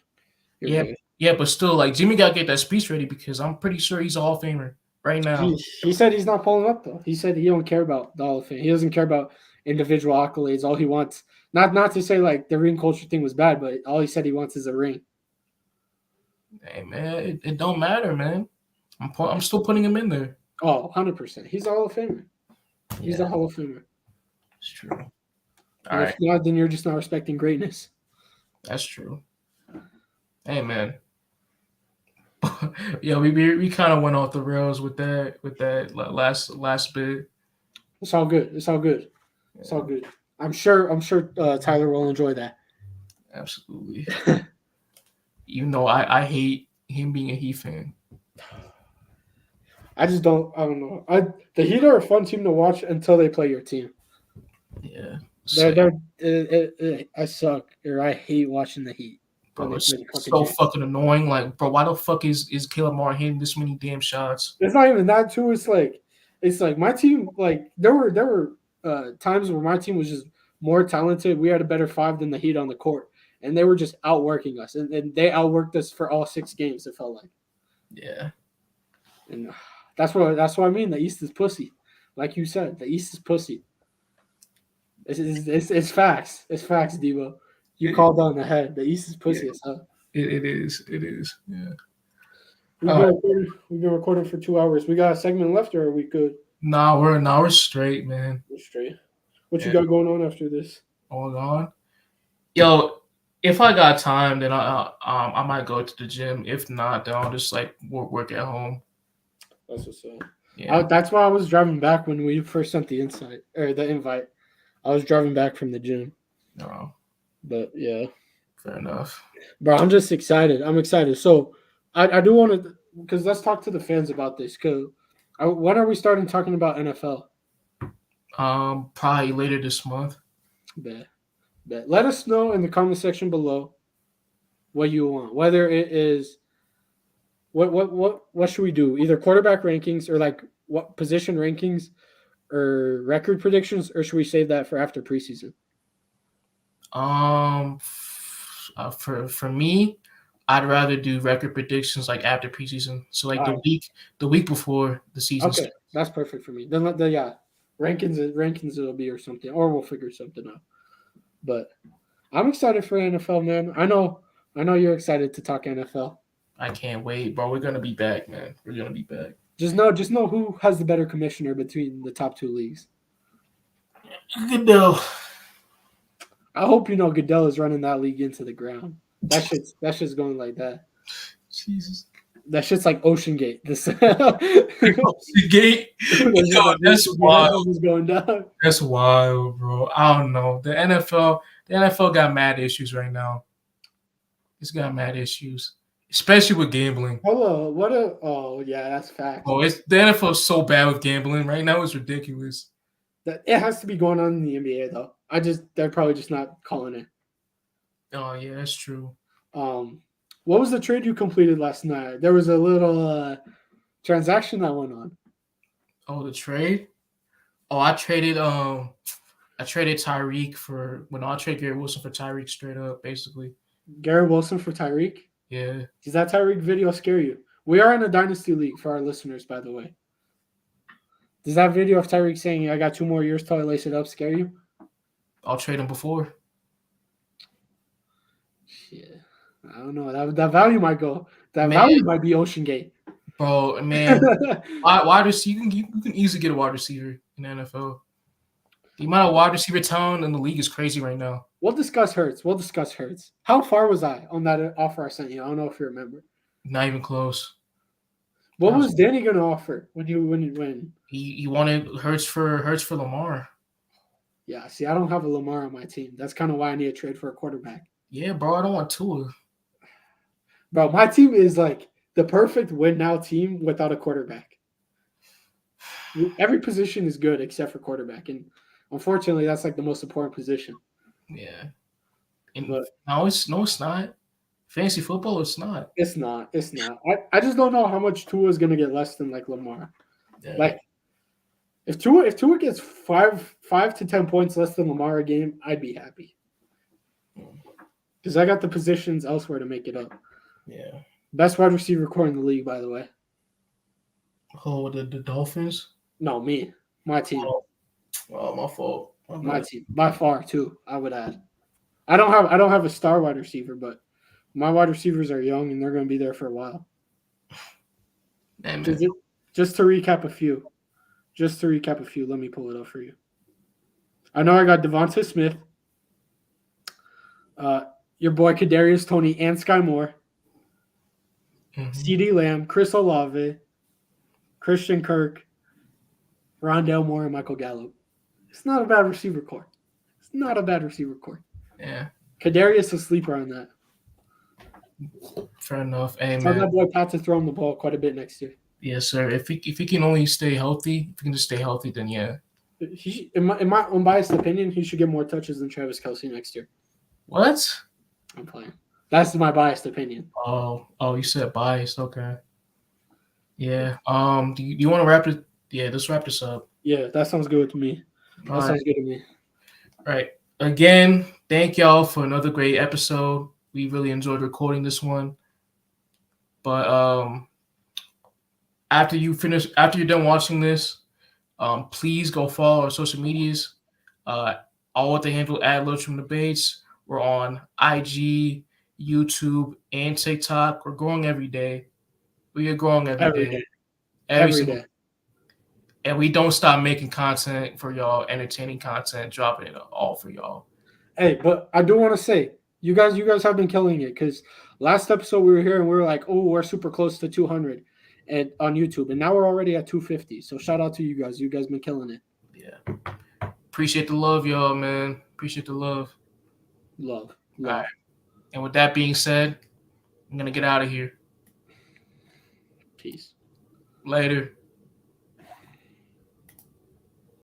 Yeah, but still, like Jimmy got to get that speech ready because I'm pretty sure he's a Hall of Famer right now. He said he's not pulling up though. He said he don't care about the Hall of Fame. He doesn't care about individual accolades. All he wants, not to say like the ring culture thing was bad, but all he said he wants is a ring. Hey man, it don't matter, man. I'm still putting him in there. Oh, 100%. He's a Hall of Famer. He's a Hall of Famer. It's true. If not, then you're just not respecting greatness. That's true. Hey man. Yeah, we kind of went off the rails with that last bit. It's all good. It's all good. Yeah. It's all good. I'm sure Tyler will enjoy that. Absolutely. Even though I hate him being a Heat fan. I don't know. The Heat are a fun team to watch until they play your team. Yeah. I suck, or I hate watching the Heat. Bro, it's so fucking annoying. Like, bro, why the fuck is Caleb Martin hitting this many damn shots? It's not even that too. It's like my team. Like there were times where my team was just more talented. We had a better 5 than the Heat on the court, and they were just outworking us, and they outworked us for all 6 games. It felt like. Yeah. And that's what I mean. The East is pussy, like you said. The East is pussy. It's facts. It's facts, Dibo. You called on the head. The East is pussy as hell. It is. Yeah. We've been recording for 2 hours. We got a segment left, or are we good? Nah, we're straight, man. We're straight. What you got going on after this? Hold on. Yo, if I got time, then I might go to the gym. If not, then I'll just like work at home. That's what's up. Yeah. That's why I was driving back when we first sent the invite. I was driving back from the gym. No. But yeah. Fair enough. Bro, I'm just excited. I'm excited. So I do want to, because let's talk to the fans about this. Because when are we starting talking about NFL? Probably later this month. Bet. Let us know in the comment section below what you want. Whether it is what should we do? Either quarterback rankings or like what position rankings, or record predictions, or should we save that for after preseason? For me, I'd rather do record predictions like after preseason. So like All the week before the season. Okay, that's perfect for me. Then rankings it'll be or something, or we'll figure something out. But I'm excited for NFL, man. I know you're excited to talk NFL. I can't wait, bro. We're gonna be back, man. We're gonna be back. Just know who has the better commissioner between the top 2 leagues. Goodell. I hope you know Goodell is running that league into the ground. That shit's going like that. Jesus. That shit's like Ocean Gate. This Gate. Yo, that's wild. Is going down. That's wild, bro. I don't know. The NFL got mad issues right now. It's got mad issues, especially with gambling. Hello, oh yeah, that's fact. Oh, the NFL is so bad with gambling right now. It's ridiculous. It has to be going on in the NBA though. They're probably just not calling it. Oh yeah, that's true. What was the trade you completed last night? There was a little transaction that went on. Oh, the trade? Oh, I traded Tyreek for I traded Garrett Wilson for Tyreek straight up, basically. Garrett Wilson for Tyreek? Yeah. Does that Tyreek video scare you? We are in a dynasty league for our listeners, by the way. Does that video of Tyreek saying I got 2 more years till I lace it up scare you? I'll trade him before. Shit. I don't know. That value might go. Value might be Ocean Gate. Bro, man. Wide receiver, you can easily get a wide receiver in the NFL. The amount of wide receiver talent in the league is crazy right now. We'll discuss Hurts. How far was I on that offer I sent you? I don't know if you remember. Not even close. What was Danny going to offer when you win? He wanted Hurts for Lamar. Yeah, see, I don't have a Lamar on my team. That's kind of why I need a trade for a quarterback. Yeah, bro, I don't want Tua. Bro, my team is like the perfect win now team without a quarterback. Every position is good except for quarterback, and unfortunately, that's like the most important position. Yeah, no, it's not. Fantasy football, it's not. It's not. I just don't know how much Tua is going to get less than like Lamar. Yeah. Like, if Tua gets 5 to 10 points less than Lamar a game, I'd be happy. Because I got the positions elsewhere to make it up. Yeah. Best wide receiver core in the league, by the way. Oh, the Dolphins? No, me. My team. Oh, my fault. My team. By far, too, I would add. I don't have a star wide receiver, but my wide receivers are young and they're going to be there for a while. Just to recap a few. Let me pull it up for you. I know I got Devonta Smith, your boy Kadarius Toney and Sky Moore, CeeDee Lamb, Chris Olave, Christian Kirk, Rondale Moore, and Michael Gallup. It's not a bad receiver core. Yeah. Kadarius is a sleeper on that. Fair enough. Hey, Tell that boy Pat to throw him the ball quite a bit next year. Yes, sir. If he can only stay healthy, if he can just stay healthy, then yeah. In my unbiased opinion, he should get more touches than Travis Kelce next year. What? I'm playing. That's my biased opinion. Oh, you said biased. Okay. Yeah. Do you want to wrap it? Yeah, let's wrap this up. Yeah, that sounds good to me. Sounds good to me. All right. Again, thank y'all for another great episode. We really enjoyed recording this one. But after you're done watching this, please go follow our social medias. All with the handle @LoachroomDebates. We're on IG, YouTube, and TikTok. We're growing every day. We are growing every day. Every day. And we don't stop making content for y'all, entertaining content, dropping it all for y'all. Hey, but I do want to say, you guys have been killing it, because last episode we were here and we were like, oh, we're super close to 200 on YouTube, and now we're already at 250. So shout out to you guys. You guys been killing it. Yeah. Appreciate the love, y'all, man. Appreciate the love. Love. All right. And with that being said, I'm going to get out of here. Peace. Later.